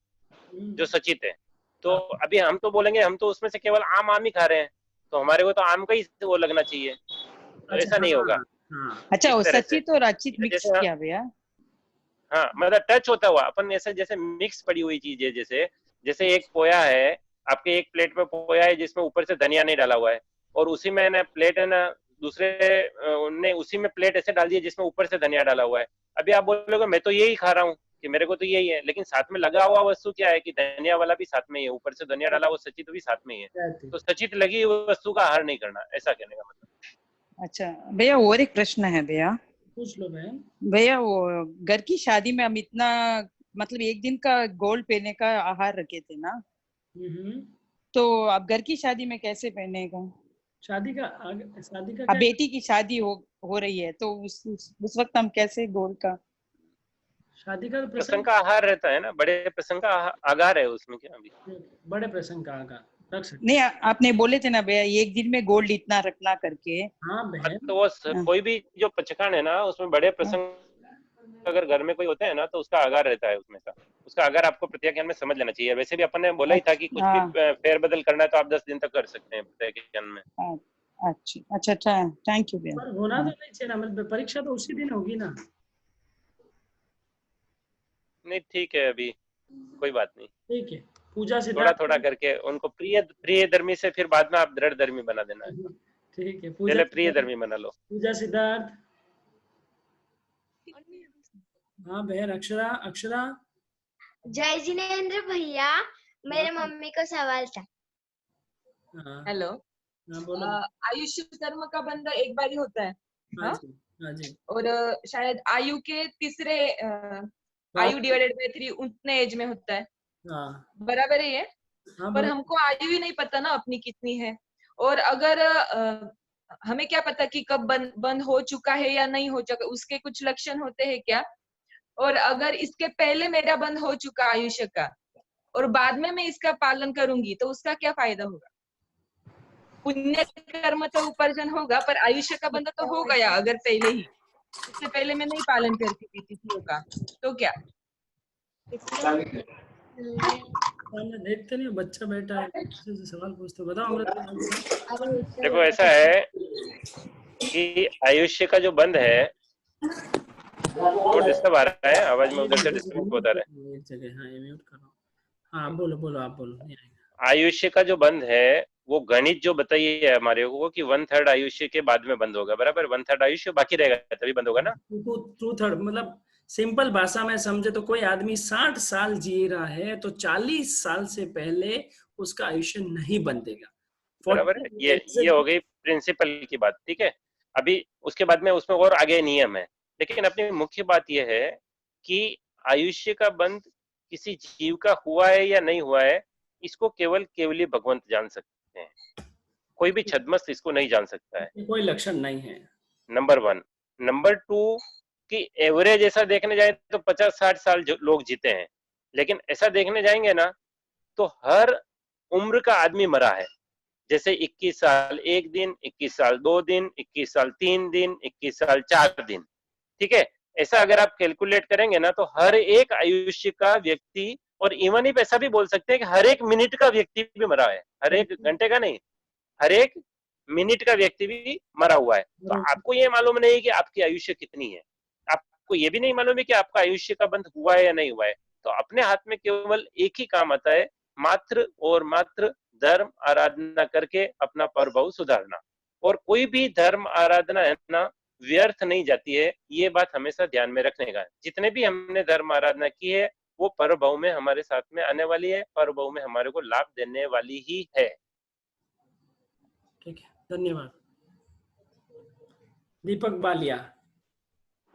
जो सचित है, तो अभी हम तो बोलेंगे हम तो उसमें से केवल आम ही खा रहे हैं, तो हमारे को तो आम का ही वो लगना चाहिए, तो ऐसा नहीं होगा। अच्छा, वो सचित और अचित मिक्स किया भैया। हाँ मतलब टच होता हुआ अपन, ऐसे जैसे मिक्स पड़ी हुई चीज है। जैसे एक पोया है, आपके एक प्लेट में पोया है जिसमें ऊपर से धनिया नहीं डाला हुआ है, और उसी में ना प्लेट है ना, दूसरे उनने उसी में प्लेट ऐसे डाल दी है जिसमें ऊपर से धनिया डाला हुआ है। अभी आप बोलोगे मैं तो यही खा रहा हूँ, कि मेरे को तो यही है, लेकिन साथ में लगा हुआ वस्तु क्या है कि धनिया वाला भी साथ में ही है, ऊपर से धनिया डाला हुआ सचित भी साथ में ही है। तो सचित लगी हुई वस्तु का आहार नहीं करना, ऐसा कहने का मतलब। अच्छा भैया, और एक प्रश्न है भैया। पूछ लो बहन। भैया वो घर की शादी में हम इतना मतलब एक दिन का गोल्ड पहनने का आहार रखे थे ना, तो अब घर की शादी में कैसे पहनेगा? शादी का अब बेटी की शादी हो रही है, तो उस वक्त हम कैसे गोल्ड का? शादी का प्रसंग का आहार रहता है ना, बड़े प्रसंग का आगार है उसमें, क्या अभी बड़े प्रसंग का आगार रख सकते। नहीं, आपने बोले थे ना भैया एक दिन में गोल्ड इतना रखना करके। हाँ बहन, तो वो कोई भी जो पचकान है ना, उसमें बड़े प्रसंग अगर घर में कोई होते हैं ना, तो उसका आगार रहता है उसमें का। उसका आगार आपको प्रत्याख्यान में समझ लेना चाहिए। वैसे भी अपन ने बोला ही था कि कुछ भी फेरबदल करना है तो आप 10 दिन तक कर सकते हैं प्रत्याख्यान में। अच्छा, थैंक यू भैया। पर होना तो नहीं चाहिए ना, मतलब परीक्षा तो उसी दिन होगी ना। नहीं ठीक है, अभी कोई बात नहीं, ठीक है। पूजा से थोड़ा करके उनको प्रिय धर्मी से फिर बाद में आप दृढ़ धर्मी बना देना। ठीक है, पहले प्रिय धर्मी बना लो। पूजा सिद्धार्थ। हाँ बहन। अक्षरा। जय जिनेंद्र भैया, मेरे मम्मी को सवाल था। हाँ हेलो। हाँ बोलो। आयुष्य कर्म का बंध एक बार ही होता है। हाँ हाँ, जी हाँ जी। और शायद आयु के तीसरे आयु डिवाइडेड बाय 3 उतने एज में होता है। हाँ बराबर है ये। हाँ पर बराबर। हमको आयु ही नहीं पता ना अपनी कितनी है। और अगर हमें क्या पता कि कब बंद हो चुका है या नहीं हो चुका, उसके कुछ लक्षण होते हैं क्या? और अगर इसके पहले मेरा बंद हो चुका आयुष्य का और बाद में मैं इसका पालन करूंगी तो उसका क्या फायदा होगा? पुण्य कर्म तो उपार्जन होगा, पर आयुष्य का बंध तो हो गया अगर पहले ही, इससे पहले मैं नहीं पालन करती थी तिथियों का, तो क्या? देखते नहीं, बच्चा बैठा है, बच्चे से सवाल पूछते। बताओ अमृत। देखो ऐसा है कि आयुष्य का जो बंध है वो डिस्टर्ब आ रहा है, आवाज में उधर से डिस्टर्ब होता रहा है। एक जगह हाँ, ये म्यूट करो। हाँ बोलो बोलो, आप बोलो। आयुष्य का जो बंध है वो गणित जो बताइए है हमारे को कि 1/3 आयुष्य के बाद में बंद होगा, बराबर। 1/3 आयुष्य बाकी रहेगा तभी बंद होगा ना। 2/3 मतलब सिंपल भाषा में समझे तो कोई आदमी 60 साल जी रहा है तो 40 साल से पहले उसका आयुष्य नहीं बंधेगा। बराबर है। ये हो गई प्रिंसिपल की बात, ठीक है। अभी उसके बाद में उसमें और आगे नियम है, लेकिन अपनी मुख्य बात यह है कि आयुष्य का बंध किसी जीव का हुआ है या नहीं हुआ है, इसको केवली भगवंत जान सकते हैं। कोई भी छद्मस्त इसको नहीं जान सकता है। कोई लक्षण नहीं है, नंबर 1। नंबर 2 कि एवरेज ऐसा देखने जाए तो 50-60 साल लोग जीते हैं, लेकिन ऐसा देखने जाएंगे ना तो हर उम्र का आदमी मरा है। जैसे 21 साल 1 दिन, 21 साल 2 दिन, 21 साल 3 दिन, 21 साल 4 दिन, ठीक है। ऐसा अगर आप कैलकुलेट करेंगे ना तो हर एक आयुष्य का व्यक्ति, और इवन ही ऐसा भी बोल सकते हैं कि हर एक मिनट का व्यक्ति भी मरा है, हर एक घंटे का नहीं, हर एक मिनट का व्यक्ति भी मरा हुआ है। तो आपको ये मालूम नहीं कि आपकी आयुष्य कितनी है, आपको ये भी नहीं मालूम है कि आपका आयुष्य का बंध हुआ है या नहीं हुआ है। तो अपने हाथ में केवल एक ही काम आता है, मात्र और मात्र धर्म आराधना करके अपना प्रभाव सुधारना। और कोई भी धर्म आराधना है ना व्यर्थ नहीं जाती है, ये बात हमेशा ध्यान में रखने का। जितने भी हमने धर्म आराधना की है वो परभव में हमारे साथ में आने वाली है, परभव में हमारे को लाभ देने वाली ही है। ठीक है, धन्यवाद। दीपक बालिया,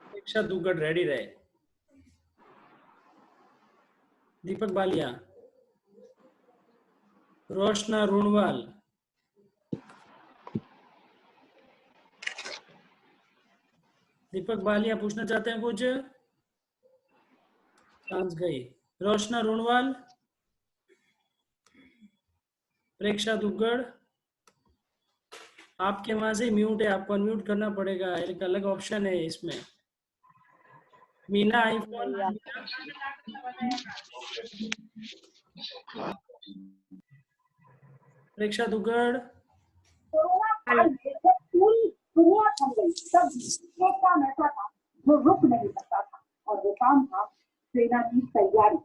प्रेक्षा दुग्गड़ रेडी रहे। दीपक बालिया, रोशना रुणवाल, दीपक बालिया पूछना चाहते हैं कुछ? चांस गई। रोशना रुणवाल, प्रेक्षा दुग्गड़, आपके वहां से म्यूट है, आपको अनम्यूट करना पड़ेगा, एक अलग ऑप्शन है इसमें। मीना आईफोन, प्रेक्षा दुग्गड़, दुनिया थम गई, तब एक काम ऐसा था जो रुक नहीं सकता था, और वो काम था सेना की तैयारी।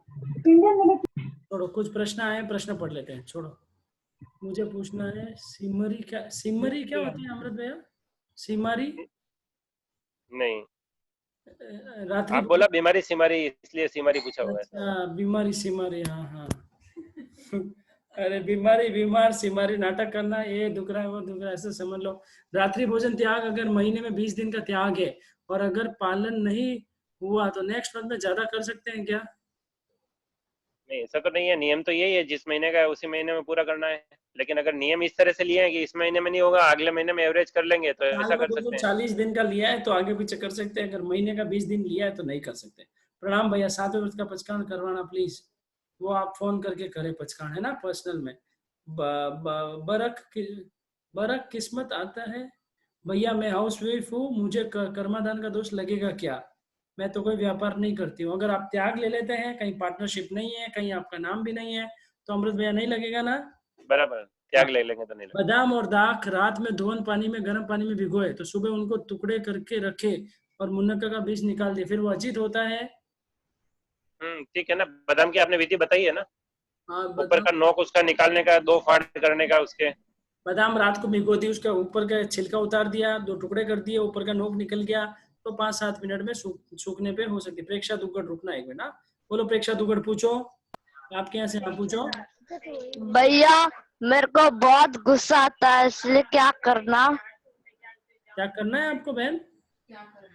Indian military. छोड़ो, कुछ प्रश्न आए, प्रश्न पढ़ लेते हैं, छोड़ो। मुझे पूछना है सिमरी क्या होती है अमृत भैया? सिमरी नहीं, रात्रि आप बोला बीमारी सिमारी, इसलिए सिमारी पूछा हुआ है। अच्छा, बीमारी सिमारी, हाँ हाँ। अरे बीमारी बीमार सिमारी नाटक करना, ये दुख रहा है वो दुख रहा है, ऐसे समझ लो। रात्रि भोजन त्याग अगर महीने में 20 दिन का त्याग है और अगर पालन नहीं हुआ तो नेक्स्ट मंथ में ज्यादा कर सकते हैं क्या? नहीं, ऐसा तो नहीं है। नियम तो यही है, जिस महीने का है उसी महीने में पूरा करना है। लेकिन अगर नियम इस तरह से लिए हैं कि इस महीने में नहीं होगा अगले महीने में एवरेज कर लेंगे तो ऐसा कर सकते हैं। 40 दिन का लिया है तो आगे पीछे कर सकते हैं, अगर महीने का 20 दिन लिया है तो नहीं कर सकते। प्रणाम भैया, 7वें व्रत का पचकान करवाना प्लीज, वो आप फोन करके करें, पचकान है ना पर्सनल में। बरक किस्मत आता है भैया, मैं हाउस वाइफ हूँ, मुझे कर्मादान का दोष लगेगा क्या? मैं तो कोई व्यापार नहीं करती हूँ। अगर आप त्याग ले लेते हैं, कहीं पार्टनरशिप नहीं है, कहीं आपका नाम भी नहीं है, तो अमृत भैया नहीं लगेगा ना? बराबर, त्याग ले लेंगे तो नहीं लगेगा। बादाम और दाख रात में धोवन पानी में, गर्म पानी में भिगोए तो सुबह उनको टुकड़े करके रखे और मुनक्का का बीज निकाल दे, फिर वो अजीत होता है। ठीक है ना, बादाम की आपने विधि बताई है ना। हाँ, ऊपर का नोक उसका निकालने का, 2 फाड़ करने का उसके। बादाम रात को भिगो दी, उसका ऊपर का छिलका उतार दिया, 2 टुकड़े कर दिए, ऊपर का नोक निकल गया, तो 5-7 मिनट में सूखने पे हो सकती है। प्रेक्षा दुग्गड़, रुकना एक मिनट ना, बोलो प्रेक्षा दुग्गड़, पूछो आपके यहाँ से आप पूछो। भैया मेरे को बहुत गुस्सा आता है, इसलिए क्या करना? क्या करना है आपको बहन?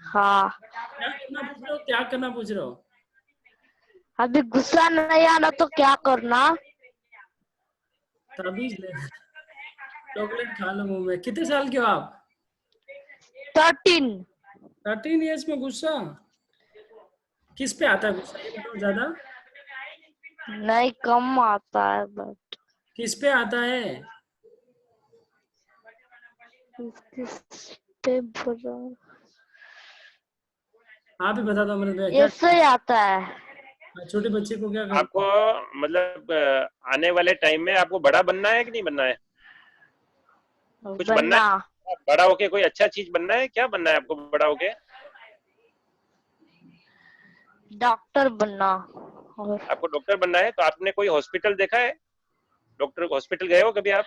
हाँ, क्या करना पूछ रहे हो? क्या करना पूछ रहे हो? अभी गुस्सा नहीं आना तो क्या करना? ताबीज ले, चॉकलेट खा लो मुंह में। कितने साल के हो आप? 13 ईयर्स में गुस्सा किस पे आता है? गुस्सा ये बताओ ज्यादा। नहीं, कम आता है बट किस पे आता है? किस पे बुरा आप ही बता दो अमृत भैया। क्या ऐसे ही आता है। छोटे बच्चे को क्या करना? आपको मतलब आने वाले टाइम में आपको बड़ा बनना है कि नहीं बनना है? कुछ बनना है? बड़ा होके कोई अच्छा चीज बनना है? क्या बनना है आपको बड़ा होके? डॉक्टर बनना। और आपको डॉक्टर बनना है तो आपने कोई हॉस्पिटल देखा है? डॉक्टर हॉस्पिटल गए हो कभी आप?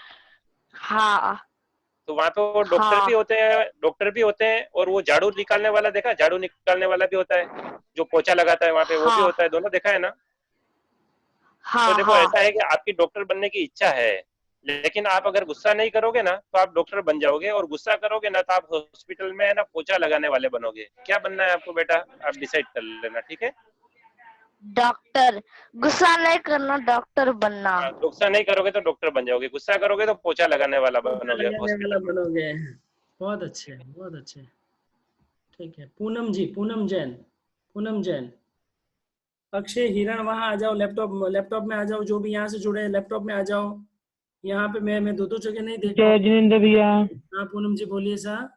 हाँ, तो वहाँ पे वो डॉक्टर भी होते हैं, डॉक्टर भी होते हैं, और वो झाड़ू निकालने वाला देखा? झाड़ू निकालने वाला भी होता है, जो पोछा लगाता है वहाँ पे, वो भी होता है। दोनों देखा है ना? तो देखो ऐसा है कि आपकी डॉक्टर बनने की इच्छा है, लेकिन आप अगर गुस्सा नहीं करोगे ना तो आप डॉक्टर बन जाओगे, और गुस्सा करोगे ना तो आप हॉस्पिटल में है ना पोछा लगाने वाले बनोगे। क्या बनना है आपको बेटा? आप डिसाइड कर लेना, ठीक है? डॉक्टर। गुस्सा नहीं करना, डॉक्टर बनना। गुस्सा नहीं करोगे तो डॉक्टर बन जाओगे, गुस्सा करोगे तो पोछा लगाने वाला बनोगे हॉस्पिटल में। बनोगे। बहुत अच्छे, बहुत अच्छे। ठीक है, पूनम जी, पूनम जैन, पूनम जैन। अक्षय हिरण वहां आ जाओ, लैपटॉप में आ जाओ। जो भी यहाँ से जुड़े हैं लैपटॉप में आ जाओ। यहाँ पे मैं दो जगह नहीं देख। जय जिनेंद्र भैया। हाँ पूनम जी बोलिए साहब।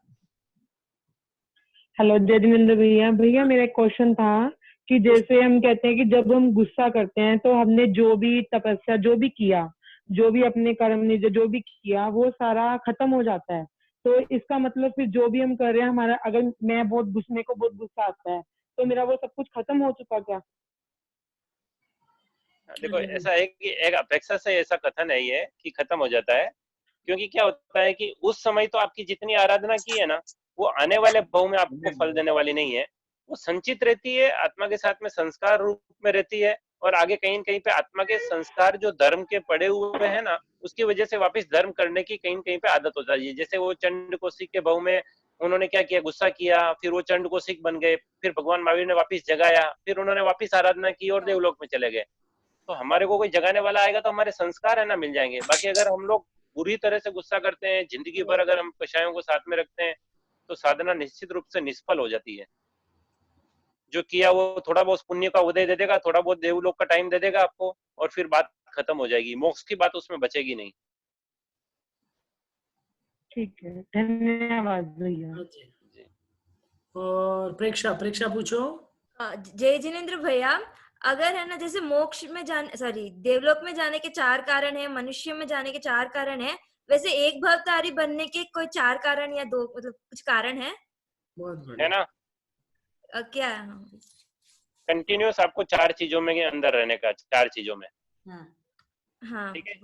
हेलो जय जिनेंद्र भैया। भैया मेरा एक क्वेश्चन था कि जैसे हम कहते हैं कि जब हम गुस्सा करते हैं तो हमने जो भी तपस्या, जो भी किया, जो भी अपने कर्म ने जो भी किया, वो सारा खत्म हो जाता है। तो इसका मतलब फिर जो भी हम कर रहे हैं, हमारा अगर मेरे को बहुत गुस्सा आता है तो मेरा वो सब कुछ खत्म हो चुका क्या? देखो ऐसा है कि एक अपेक्षा से ऐसा कथन है ये कि खत्म हो जाता है, क्योंकि क्या होता है कि उस समय तो आपकी जितनी आराधना की है ना, वो आने वाले भाव में आपको फल देने वाली नहीं है। वो संचित रहती है, आत्मा के साथ में संस्कार रूप में रहती है, और आगे कहीं कहीं पे आत्मा के संस्कार जो धर्म के पड़े हुए हैं ना, उसकी वजह से वापस धर्म करने की कहीं कहीं पे आदत हो जाती है। जैसे वो चंड कौशिक के भाव में उन्होंने क्या किया, गुस्सा किया, फिर वो चंड कौशिक बन गए, फिर भगवान महावीर ने वापिस जगाया, फिर उन्होंने वापिस आराधना की और देवलोक में चले गए। तो हमारे को कोई जगाने वाला आएगा तो हमारे संस्कार है ना मिल जाएंगे। बाकी अगर हम लोग बुरी तरह से गुस्सा करते हैं, जिंदगी भर अगर हम कषायों को साथ में रखते हैं, तो साधना निश्चित रूप से निष्फल हो जाती है। जो किया वो थोड़ा बहुत पुण्य का उदय दे देगा, थोड़ा बहुत देवलोक का टाइम दे देगा आपको, और फिर बात खत्म हो जाएगी, मोक्ष की बात उसमें बचेगी नहीं। ठीक है, धन्यवाद भैया। और प्रेक्षा पूछो। जय जिनेंद्र भैया, अगर है ना जैसे मोक्ष में जाने, सॉरी देवलोक में जाने के 4 कारण है, मनुष्य में जाने के 4 कारण है, वैसे एक भवतारी बनने के कोई 4 कारण या 2 मतलब कुछ कारण है? बहुत है ना? क्या? कंटिन्यूस आपको 4 चीजों में के अंदर रहने का, 4 चीजों में। हाँ। ठीक है,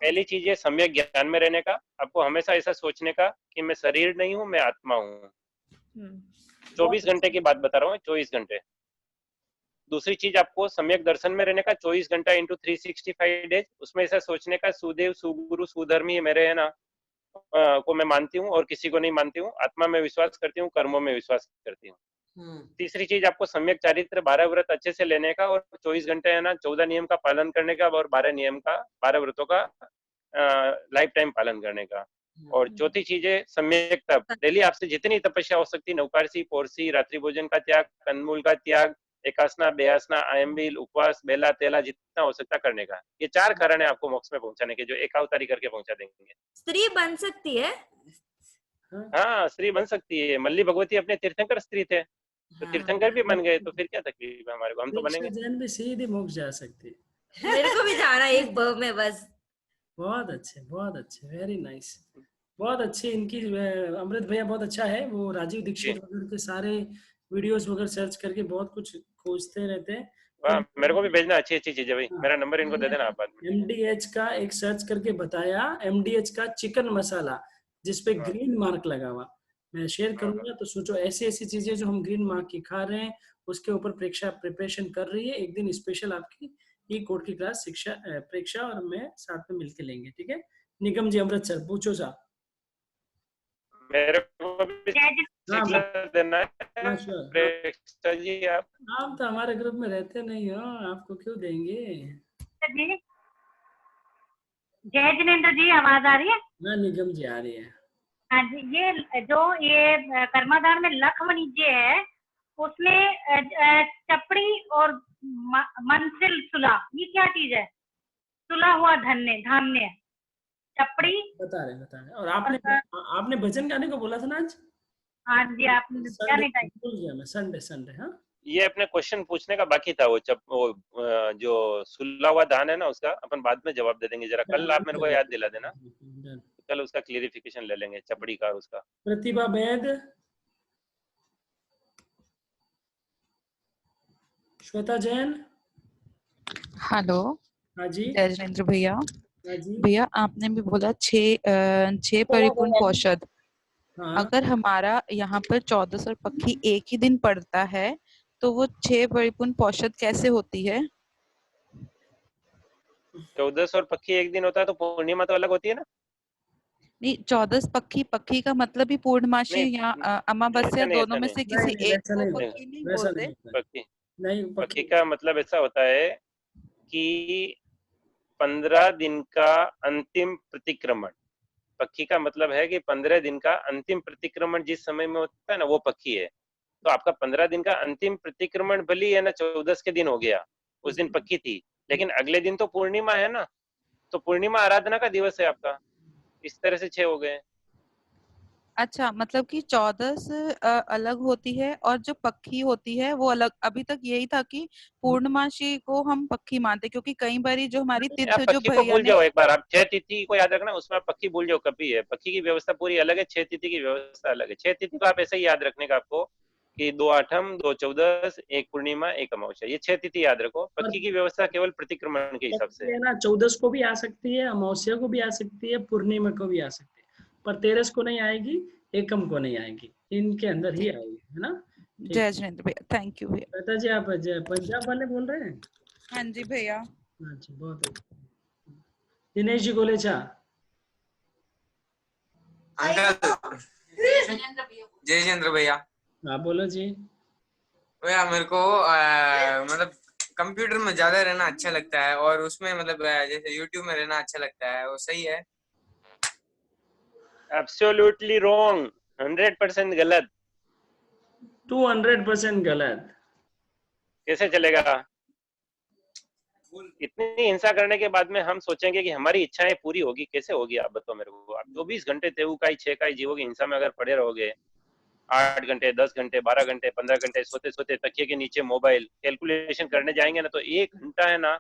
पहली चीज है सम्यक ज्ञान में रहने का। आपको हमेशा ऐसा सोचने का कि मैं शरीर नहीं हूँ, मैं आत्मा हूँ। 24 घंटे की बात बता रहा हूँ, 24 घंटे। दूसरी चीज आपको सम्यक दर्शन में रहने का, 24 घंटा इंटू 365 डेज। उसमें ऐसा सोचने का सुदेव सुगुरु सुधर्मी मेरे है ना को मैं मानती हूँ और किसी को नहीं मानती हूँ। आत्मा में विश्वास करती हूँ, कर्मों में विश्वास करती हूँ। तीसरी चीज आपको सम्यक चारित्र 12 व्रत अच्छे से लेने का, और 24 घंटे है ना 14 नियम का पालन करने का, और 12 व्रतों का लाइफ टाइम पालन करने का। और चौथी चीज है सम्यक तप। डेली आपसे जितनी तपस्या हो सकती है, नौकारसी, पोरसी, रात्रि भोजन का त्याग, कंदमूल का त्याग, एकासना, बेआसना, आयम्बिल, उपवास, बेला तेला, जितना हो सकता करने का। ये 4 कारण है आपको मोक्ष में पहुंचाने के, जो एकावतारी करके पहुंचा देंगे। स्त्री बन सकती है? हाँ, स्त्री बन सकती है। मल्ली भगवती अपने तीर्थंकर स्त्री थे, तो तीर्थंकर भी बन गए, तो फिर क्या तकलीफ है हमारे को, हम तो बनेंगे। जैन भी सीधे मोक्ष जा सकते। मेरे को भी जाना एक भव में बस। बहुत अच्छे, बहुत अच्छे, वेरी नाइस, बहुत अच्छी इनकी। अमृत भैया बहुत अच्छा है, वो राजीव दीक्षित वगैरह के सारे वीडियोस वगैरह सर्च करके बहुत कुछ खोजते रहते हैं। मेरे को भी भेजना अच्छी चीजें भाई। मेरा नंबर इनको दे देना आप बाद में। MDH का एक सर्च करके बताया, MDH का चिकन मसाला जिसपे ग्रीन मार्क लगा हुआ, मैं शेयर करूंगा। तो सोचो ऐसी ऐसी चीजें जो हम ग्रीन मार्क की खा रहे हैं, उसके ऊपर प्रेक्षा प्रिपरेशन कर रही है। एक दिन स्पेशल आपकी ई कोड की क्लास शिक्षा प्रेक्षा और मैं साथ में मिलके लेंगे, ठीक है। निगम जी अमृतसर पूछो सा। मेरे को भी शिक्षा देना है प्रेक्षा जी। आप तो हमारे ग्रुप में रहते नहीं हो, आपको क्यों देंगे। जय जिनेंद्र जी, आवाज आ रही है? हाँ निगम जी आ रही है। हाँ जी, ये कर्माधार में लख वाणिज्य है, उसमें चपड़ी और मंसिल सुला, ये क्या चीज है? सुला हुआ धान्य चपड़ी बता रहे। और आपने भजन गाने को बोला था ना आज? हाँ जी, आपने भूल गया मैं। संडे हाँ। ये अपने क्वेश्चन पूछने का बाकी था, वो जो सुल्ला हुआ धान है ना, उसका अपन बाद में जवाब दे देंगे। जरा कल आप मेरे को याद दिला देना, कल उसका क्लियरिफिकेशन ले लेंगे चपड़ी का उसका। प्रतिभा वैद, श्वेता जैन। हेलो। हाँ जी। जय जिनेंद्र भैया। हाँ जी। भैया आपने भी बोला 6 परिपूर्ण पौषध। हाँ। अगर हमारा यहाँ पर 14 और पक्खी एक ही दिन पड़ता है तो वो 6 परिपूर्ण पौषध कैसे होती है? 14 और पक्खी एक दिन होता है तो पूर्णिमा तो अलग होती है ना? नहीं, 14 पक्खी का मतलब ही पूर्णमासी या अमावस्या दोनों में से किसी एक को पक्खी नहीं बोलते। पक्खी का मतलब ऐसा होता है कि 15 दिन का अंतिम प्रतिक्रमण। पक्खी का मतलब है कि 15 दिन का अंतिम प्रतिक्रमण जिस समय में होता है ना, वो पक्खी है। तो आपका 15 दिन का अंतिम प्रतिक्रमण भली है ना 14 के दिन हो गया, उस दिन पक्की थी, लेकिन अगले दिन तो पूर्णिमा है ना, तो पूर्णिमा आराधना का दिवस है आपका। इस तरह से 6 हो गए। अच्छा, मतलब कि 14 अलग होती है और जो पक्खी होती है वो अलग। अभी तक यही था कि पूर्णमासी को हम पक्खी मानते, क्योंकि कई बारी जो हमारी तिथि जो पक्की को भैया भूल ने जाओ एक बार आप। 6 तिथि को याद रखना, उसमें पक्की भूल जाओ कभी है। पक्की की व्यवस्था पूरी अलग है, 6 तिथि की व्यवस्था अलग है। 6 तिथि को आप ऐसे ही याद रखने का आपको कि 2 आठम, 2 14, 1 पूर्णिमा, 1 अमावस्या, ये 6 तिथि याद रखो। पक्की की व्यवस्था केवल प्रतिक्रमण के हिसाब से है ना। 14 को भी आ सकती है, अमावस्या को भी आ सकती है, पूर्णिमा को भी आ सकती है, पर 13 को नहीं आएगी, एकम को नहीं आएगी, इनके अंदर ही आएगी, है ना। जय जिनेंद्र भैया, थैंक यू भैया। श्वेता जी आप पंजाब वाले बोल रहे हैं? हाँ जी भैया। अच्छा, बहुत अच्छा। दिनेश जी गोलेचा। अंकल जय जिनेंद्र भैया। हाँ बोलो जी। भैया मेरे को मतलब कंप्यूटर में ज्यादा रहना अच्छा लगता है और उसमें मतलब जैसे यूट्यूब में रहना अच्छा लगता है, वो सही है? एब्सोल्युटली रॉन्ग, 100% गलत। 200% गलत। कैसे चलेगा? इतनी हिंसा करने के बाद में हम सोचेंगे कि हमारी इच्छाएं पूरी होगी, कैसे होगी? आप बताओ मेरे को। आप 24 घंटे तेऊकाई 6 जीवों की हिंसा में अगर पड़े रहोगे, 8 घंटे, 10 घंटे, 12 घंटे, 15 घंटे सोते सोते तकिए के नीचे मोबाइल, कैलकुलेशन करने जाएंगे ना तो 1 घंटा है ना।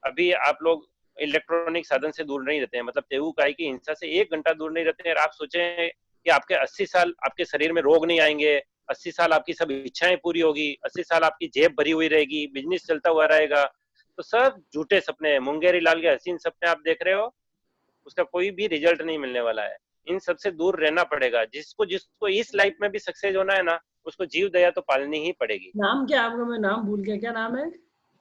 अभी आप लोग इलेक्ट्रॉनिक साधन से दूर नहीं रहते हैं, मतलब तेऊकाई की हिंसा से 1 घंटा दूर नहीं रहते हैं। और आप सोचें कि आपके 80 साल आपके शरीर में रोग नहीं आएंगे, 80 साल आपकी सब इच्छाएं पूरी होगी, 80 साल आपकी जेब भरी हुई रहेगी, बिजनेस चलता हुआ रहेगा। तो सब झूठे सपने हैं। मुंगेरी लाल के हसीन सपने आप देख रहे हो, उसका कोई भी रिजल्ट नहीं मिलने वाला है। इन सबसे दूर रहना पड़ेगा। जिसको इस लाइफ में भी सक्सेस होना है ना, उसको जीव दया तो पालनी ही पड़ेगी। नाम क्या आपका? मैं नाम भूल गया, क्या नाम है?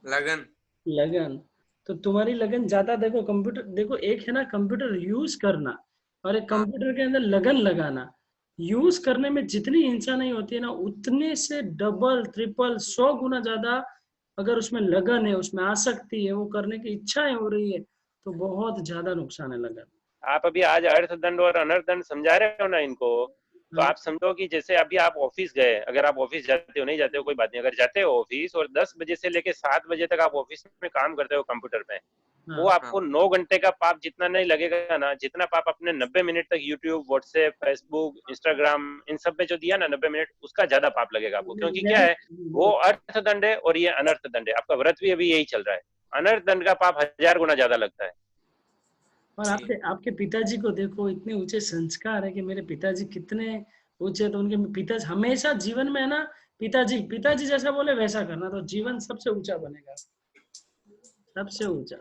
लगन। लगन। तो तुम्हारी लगन ज्यादा। देखो कंप्यूटर, देखो एक है ना कंप्यूटर यूज करना और एक कंप्यूटर के अंदर लगन लगाना। यूज करने में जितनी हिंसा नहीं होती है ना, उतने से डबल ट्रिपल 100 गुना ज्यादा अगर उसमें लगन है, उसमें आसक्ति है, वो करने की इच्छाएं हो रही है, तो बहुत ज्यादा नुकसान है लगन। आप अभी आज अर्थदंड और अनर्थदंड समझा रहे हो ना इनको, तो आप समझो कि जैसे अभी आप ऑफिस गए, अगर आप ऑफिस जाते हो, नहीं जाते हो कोई बात नहीं, अगर जाते हो ऑफिस और 10 बजे से लेके 7 बजे तक आप ऑफिस में काम करते हो कंप्यूटर पे, वो आपको 9 घंटे का पाप जितना नहीं लगेगा ना, जितना पाप अपने 90 मिनट तक यूट्यूब, व्हाट्सएप, फेसबुक, इंस्टाग्राम इन सब में जो दिया ना 90 मिनट, उसका ज्यादा पाप लगेगा आपको। क्योंकि क्या है, वो अर्थदंड है और ये अनर्थदंड है। आपका व्रत भी अभी यही चल रहा है। अनर्थदंड का पाप 1000 गुना ज्यादा लगता है। और आपके पिताजी को देखो, इतने ऊंचे संस्कार है कि मेरे पिताजी कितने ऊंचे। तो उनके पिताजी हमेशा जीवन में है ना, पिताजी जैसा बोले वैसा करना, तो जीवन सबसे ऊंचा बनेगा, सबसे ऊंचा।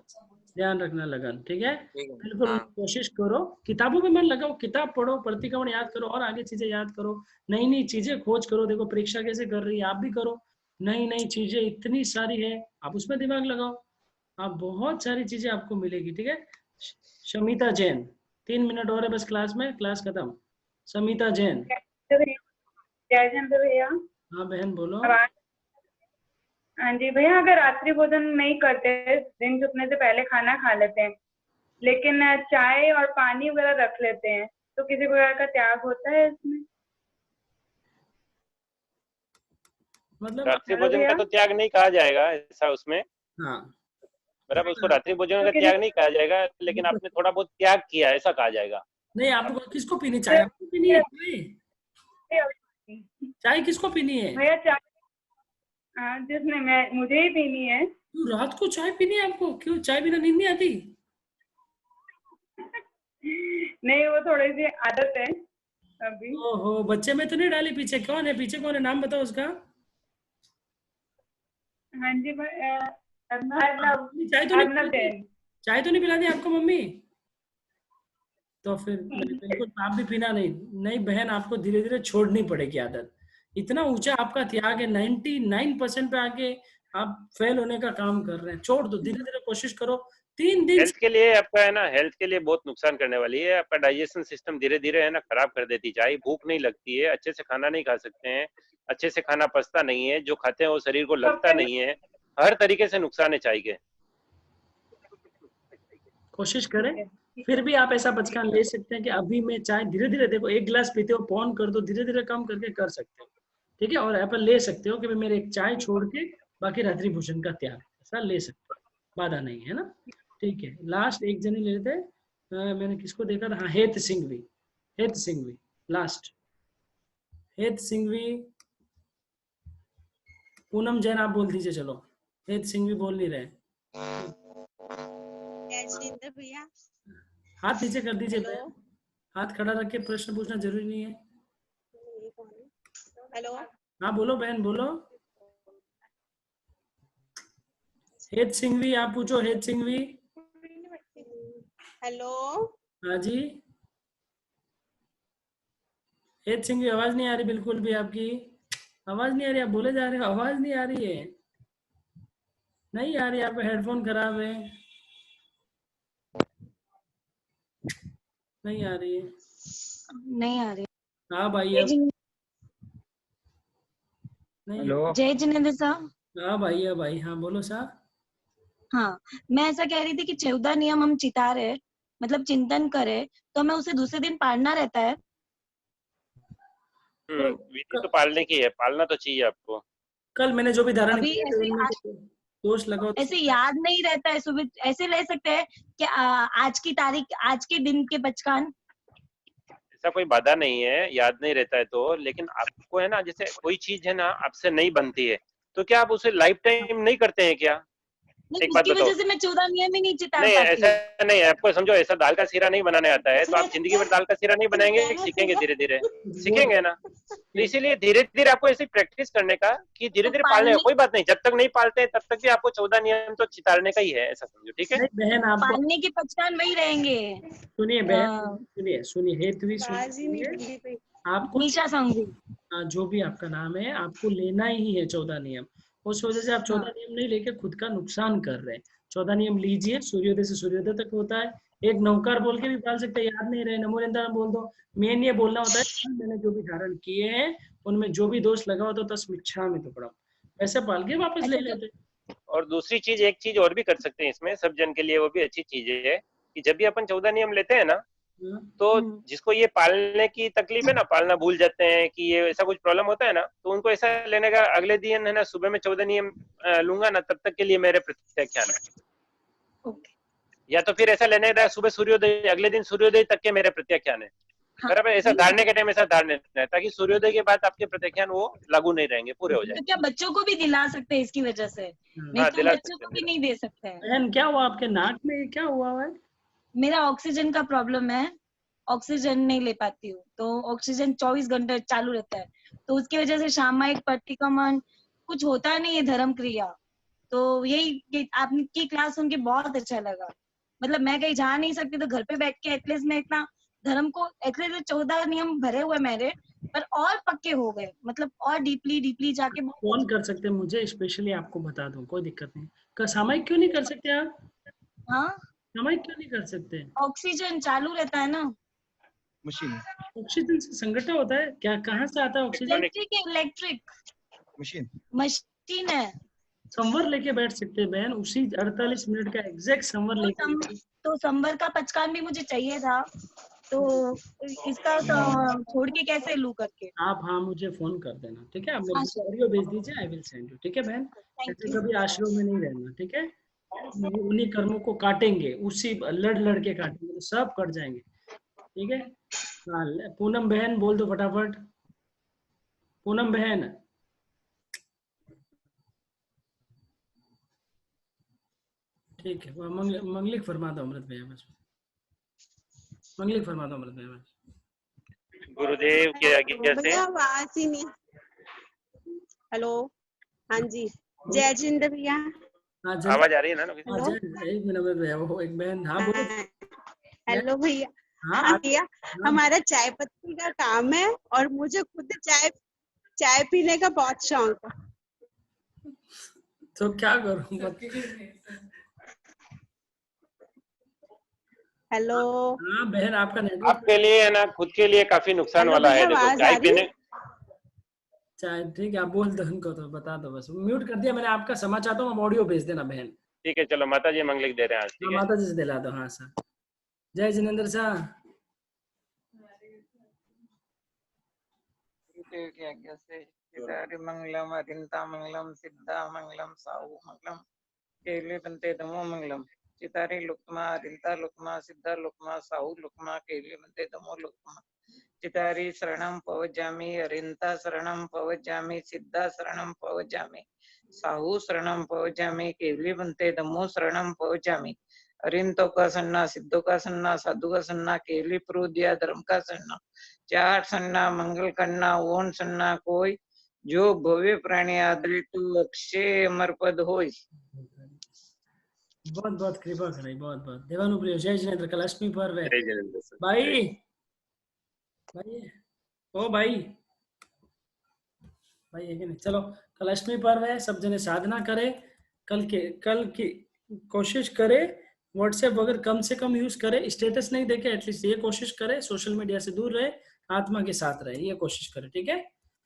ध्यान रखना लगन, ठीक है? बिल्कुल कोशिश करो, किताबों में मन लगाओ, किताब पढ़ो, प्रतिक्रमण याद करो और आगे चीजें याद करो, नई नई चीजें खोज करो। देखो परीक्षा कैसे कर रही है, आप भी करो। नई नई चीजें इतनी सारी है, आप उसमें दिमाग लगाओ। आप बहुत सारी चीजें आपको मिलेगी, ठीक है। शमिता जैन, 3 मिनट और है बस क्लास में, क्लास खत्म। समिता जैन। जयचंद्र भैया। हाँ बहन बोलो। हाँ जी भैया, अगर रात्रि भोजन नहीं करते, दिन छुपने से पहले खाना खा लेते हैं, लेकिन चाय और पानी वगैरह रख लेते हैं, तो किसी प्रकार का त्याग होता है इसमें? मतलब रात्रि भोजन का तो त्याग नहीं कहा जाएगा ऐसा उसमें। हाँ बराबर, उसको रात्रि भोजन का त्याग नहीं कहा जाएगा, लेकिन आपने थोड़ा बहुत त्याग किया ऐसा कहा जाएगा। नहीं, आपको किसको पीनी चाय? आपको पीनी है चाय? किसको पीनी है भैया? चाय जिसने मुझे ही पीनी है। क्यों रात को चाय पीनी है आपको? क्यों, चाय बिना नींद नहीं आती? नहीं, वो थोड़ी सी आदत है अभी। ओहो, बच्चे में तो नहीं डाली पीछे? कौन है पीछे, कौन है, नाम बताओ उसका। हाँ जी चाय तो नहीं पिलाती आपको मम्मी? तो फिर बिल्कुल आप भी पीना नहीं बहन, आपको धीरे धीरे छोड़नी पड़ेगी आदत। इतना ऊंचा आपका त्याग है, 99% पे आके आप फेल होने का काम कर रहे हैं। छोड़ दो, धीरे धीरे कोशिश करो। 3 दिन हेल्थ के लिए आपका है ना, हेल्थ के लिए बहुत नुकसान करने वाली है। आपका डाइजेशन सिस्टम धीरे धीरे है ना खराब कर देती चाय। भूख नहीं लगती है, अच्छे से खाना नहीं खा सकते हैं, अच्छे से खाना पचता नहीं है, जो खाते हैं वो शरीर को लगता नहीं है, हर तरीके से नुकसान है चाय के। कोशिश करें, फिर भी आप ऐसा बचकान ले सकते हैं कि अभी मैं चाय धीरे धीरे, देखो 1 गिलास पीते हो, पौन कर दो, धीरे धीरे कम करके कर सकते हो, ठीक है। और अपन ले सकते हो कि मेरे एक चाय छोड़ के बाकी रात्रि भोजन का त्याग, ऐसा ले सकते हो, बाधा नहीं है ना, ठीक है। लास्ट एक जने ले लेते हैं, मैंने किसको देखा था, हाँ हेत सिंघवी, हेत सिंघवी लास्ट। हेत सिंघवी, पूनम जैन आप बोल दीजिए, चलो। हेत सिंघवी बोल नहीं रहे, भैया हाथ नीचे कर दीजिए, हाथ खड़ा रख के प्रश्न पूछना जरूरी नहीं है। हेलो, हाँ बोलो बहन बोलो। हेत सिंघवी आप पूछो, हेत सिंघवी। हेलो, हाँ जी, हेत सिंघवी आवाज नहीं आ रही, बिल्कुल भी आपकी आवाज नहीं आ रही। आप बोले जा रहे हो, आवाज नहीं आ रही है, नहीं आ रही, आपका हेडफोन खराब है, नहीं आ रही है, नहीं आ रही। हाँ भाई अब नहीं। जय जिनेंद्र साहब। हाँ भाई, अब भाई, हाँ बोलो साहब। हाँ, मैं ऐसा कह रही थी कि 14 नियम हम चिता रहे, मतलब चिंतन करे, तो हमें उसे दूसरे दिन पालना रहता है। विधि तो पालने की है, पालना तो चाहिए आपको। कल मैंने जो भी धारण अभी किया ऐसे दोष लगाओ, ऐसे याद नहीं रहता है। सुबह ऐसे ले सकते हैं कि आज की तारीख, आज के दिन के बचकान। ऐसा कोई बाधा नहीं है, याद नहीं रहता है तो, लेकिन आपको है ना, जैसे कोई चीज है ना आपसे नहीं बनती है, तो क्या आप उसे लाइफ टाइम नहीं करते हैं क्या? एक बात उसकी बताओ। वजह से मैं 14 नियम ही नहीं चिता नहीं पाती। ऐसा नहीं है, आपको समझो, ऐसा दाल का सीरा नहीं बनाने आता है तो आप जिंदगी भर दाल का सीरा नहीं बनाएंगे, सीखेंगे धीरे धीरे, सीखेंगे ना। तो इसीलिए धीरे धीरे आपको ऐसी प्रैक्टिस करने का कि धीरे धीरे पालने का, कोई बात नहीं, जब तक नहीं पालते तब तक भी आपको 14 नियम तो चितारने का ही है, ऐसा समझो, ठीक है। बहन आपको पालने की पहचान वही रहेंगे। सुनिए बहन, सुनिए सुनिए, हेतवी सुनिए, आपको निशा संघवी, जो भी आपका नाम है, आपको लेना ही है 14 नियम। उस वजह से आप 14 नियम नहीं लेके खुद का नुकसान कर रहे हैं। 14 नियम लीजिए, सूर्योदय से सूर्योदय तक होता है। एक नौकार बोल के भी पाल सकते हैं, याद नहीं रहे नमोनिंदा बोल दो। मेन ये बोलना होता है, मैंने जो भी धारण किए हैं उनमें जो भी दोष लगा होता तस्मिच्छा में तो पड़ा, वैसे पाल के वापस ले लेते। और दूसरी चीज, एक चीज और भी कर सकते हैं इसमें, सब जन के लिए वो भी अच्छी चीज है कि जब भी अपन 14 नियम लेते हैं ना, तो जिसको ये पालने की तकलीफ है ना, पालना भूल जाते हैं कि ये ऐसा कुछ प्रॉब्लम होता है ना, तो उनको ऐसा लेने का, अगले दिन है ना सुबह में 14 नियम लूंगा ना, तब तक के लिए मेरे प्रत्याख्यान है। या तो फिर ऐसा लेने का, सुबह सूर्योदय, अगले दिन सूर्योदय तक के मेरे प्रत्याख्यान है। बराबर, ऐसा धारने के टाइम ऐसा धारने है, ताकि सूर्योदय के बाद आपके प्रत्याख्यान वो लागू नहीं रहेंगे, पूरे हो जाए। तो क्या बच्चों को भी दिला सकते हैं इसकी वजह से? नहीं तो बच्चों को भी नहीं दे सकते हैं। बहन क्या हुआ आपके नाक में, क्या हुआ है? मेरा ऑक्सीजन का प्रॉब्लम है, ऑक्सीजन नहीं ले पाती हूँ, तो ऑक्सीजन 24 घंटे चालू रहता है, तो उसकी वजह से सामयिक प्रतिक्रमण कुछ होता नहीं है, धर्म क्रिया। तो यही आपकी क्लास सुन के बहुत अच्छा लगा। मतलब मैं कहीं जा नहीं सकती, तो घर पे बैठ के एटलीस्ट मैं इतना धर्म को एक्चुअली तो 14 नियम भरे हुए मेरे, पर और पक्के हो गए, मतलब और डीपली जाके फोन कर सकते हैं मुझे, स्पेशली आपको बता दूं, कोई दिक्कत नहीं। सामयिक क्यों नहीं कर सकते आप? हाँ, सामयिक क्यों नहीं कर सकते? ऑक्सीजन चालू रहता है ना। मशीन, ऑक्सीजन से संगठन होता है क्या? कहाँ से आता है ऑक्सीजन? इलेक्ट्रिक मशीन है। संवर लेके बैठ सकते हैं बहन, उसी 48 मिनट का एग्जैक्ट संवर लेके। तो संवर का पचकान भी मुझे चाहिए था, तो इसका छोड़ के कैसे लूं करके। आप हाँ मुझे फोन कर देना, ठीक है? आप मेरे को ऑडियो भेज दीजिए, आई विल सेंड यू, ठीक है बहन? ऐसे कभी आश्रम में नहीं रहना, ठीक है? उन्हीं कर्मों को काटेंगे, उसी लड़ के काटेंगे तो सब कट जाएंगे, ठीक है? हाँ, पूनम बहन बोल दो फटाफट। पूनम बहन, ठीक है। मंगलिक फरमा दो अमृत भैया बस, मंगलिक फरमा दो अमृत भैया बस। गुरुदेव की आज्ञा से। आवाज ही नहीं। हेलो, हाँ जी, जय जिनेंद्र भैया। आवाज आ रही है ना? एक मिनट भैया, वो एक बहन, हाँ बोलो। हेलो भैया। हाँ भैया, हमारा चाय पत्ती का काम है और मुझे खुद चाय पीने का बहुत शौक है। तो क्या करूं? हेलो। हाँ बहन, आपका नेटवर्क आपके लिए है ना, खुद के लिए काफी नुकसान वाला है। देखो चाय पीने, चाय ठीक है, आप बोल दो उनको, तो बता दो बस। म्यूट कर दिया मैंने आपका, क्षमा चाहता हूँ, आप ऑडियो भेज देना बहन। ठीक है, चलो माता जी मंगलिक दे रहे हैं आज, ठीक है? माता जी से दिला दो। हाँ सर, जय जिनेंद्र सर। की आज्ञा से चितारी मंगलम, अरिंता मंगलम, सिद्धा मंगलम, साहू मंगलम, केले बनते दमो मंगलम। चितारी लुकमा, अरिंता लुकमा, सिद्धा लुकमा, साहू लुकमा, केले बनते दमो लुकमा। चितारी शरणम पवज्जामि, अरिंता शरणम पवज्जामि, सिद्धा शरणम पवज्जामि, साहू शरणम पवज्जामि, केले बनते दमो शरणम पवज्जामि। अरिंतो का सन्ना, सिद्धों का सन्ना, साधु का सन्ना, केली प्रू दिया धर्म का सन्ना, चार सन्ना मंगल करना, ओन सन्ना कोई, जो भव्य प्राणी आदरे तू अक्षय अमर पद होय। बहुत बहुत कृपा करे, बहुत बहुत देवानुप्रिय। जय जिनेंद्र, कल अष्टमी पर्व है जय जिनेंद्र सर। भाई। भाई ओ भाई, भाई है कि नहीं? चलो, कल अष्टमी पर्व है, सब जने साधना करे। कल की कोशिश करे व्हाट्सएप वगैरह कम से कम यूज करे, स्टेटस नहीं देखे, एटलीस्ट ये कोशिश करे सोशल मीडिया से दूर रहे, आत्मा के साथ रहे, ये कोशिश करे, ठीक है?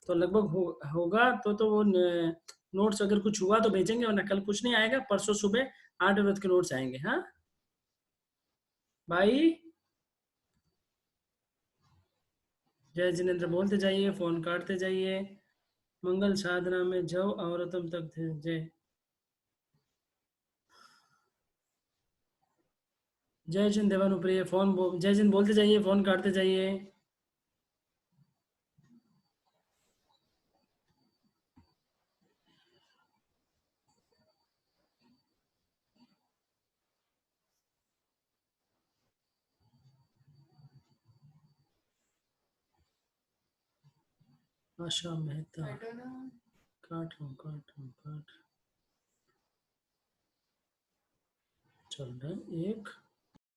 तो लगभग होगा तो वो नोट्स अगर कुछ हुआ तो भेजेंगे, वरना कल कुछ नहीं आएगा। परसों सुबह 8 बजे के नोट्स आएंगे। हाँ भाई, जय जिनेंद्र बोलते जाइए, फोन काटते जाइए। मंगल साधना में जाओ, औरतम तक जय। जय जिन देवानुप्रिय, जय जिन बोलते जाइए, फोन काटते जाइए। आशा मेहता, काट चल रहा है एक।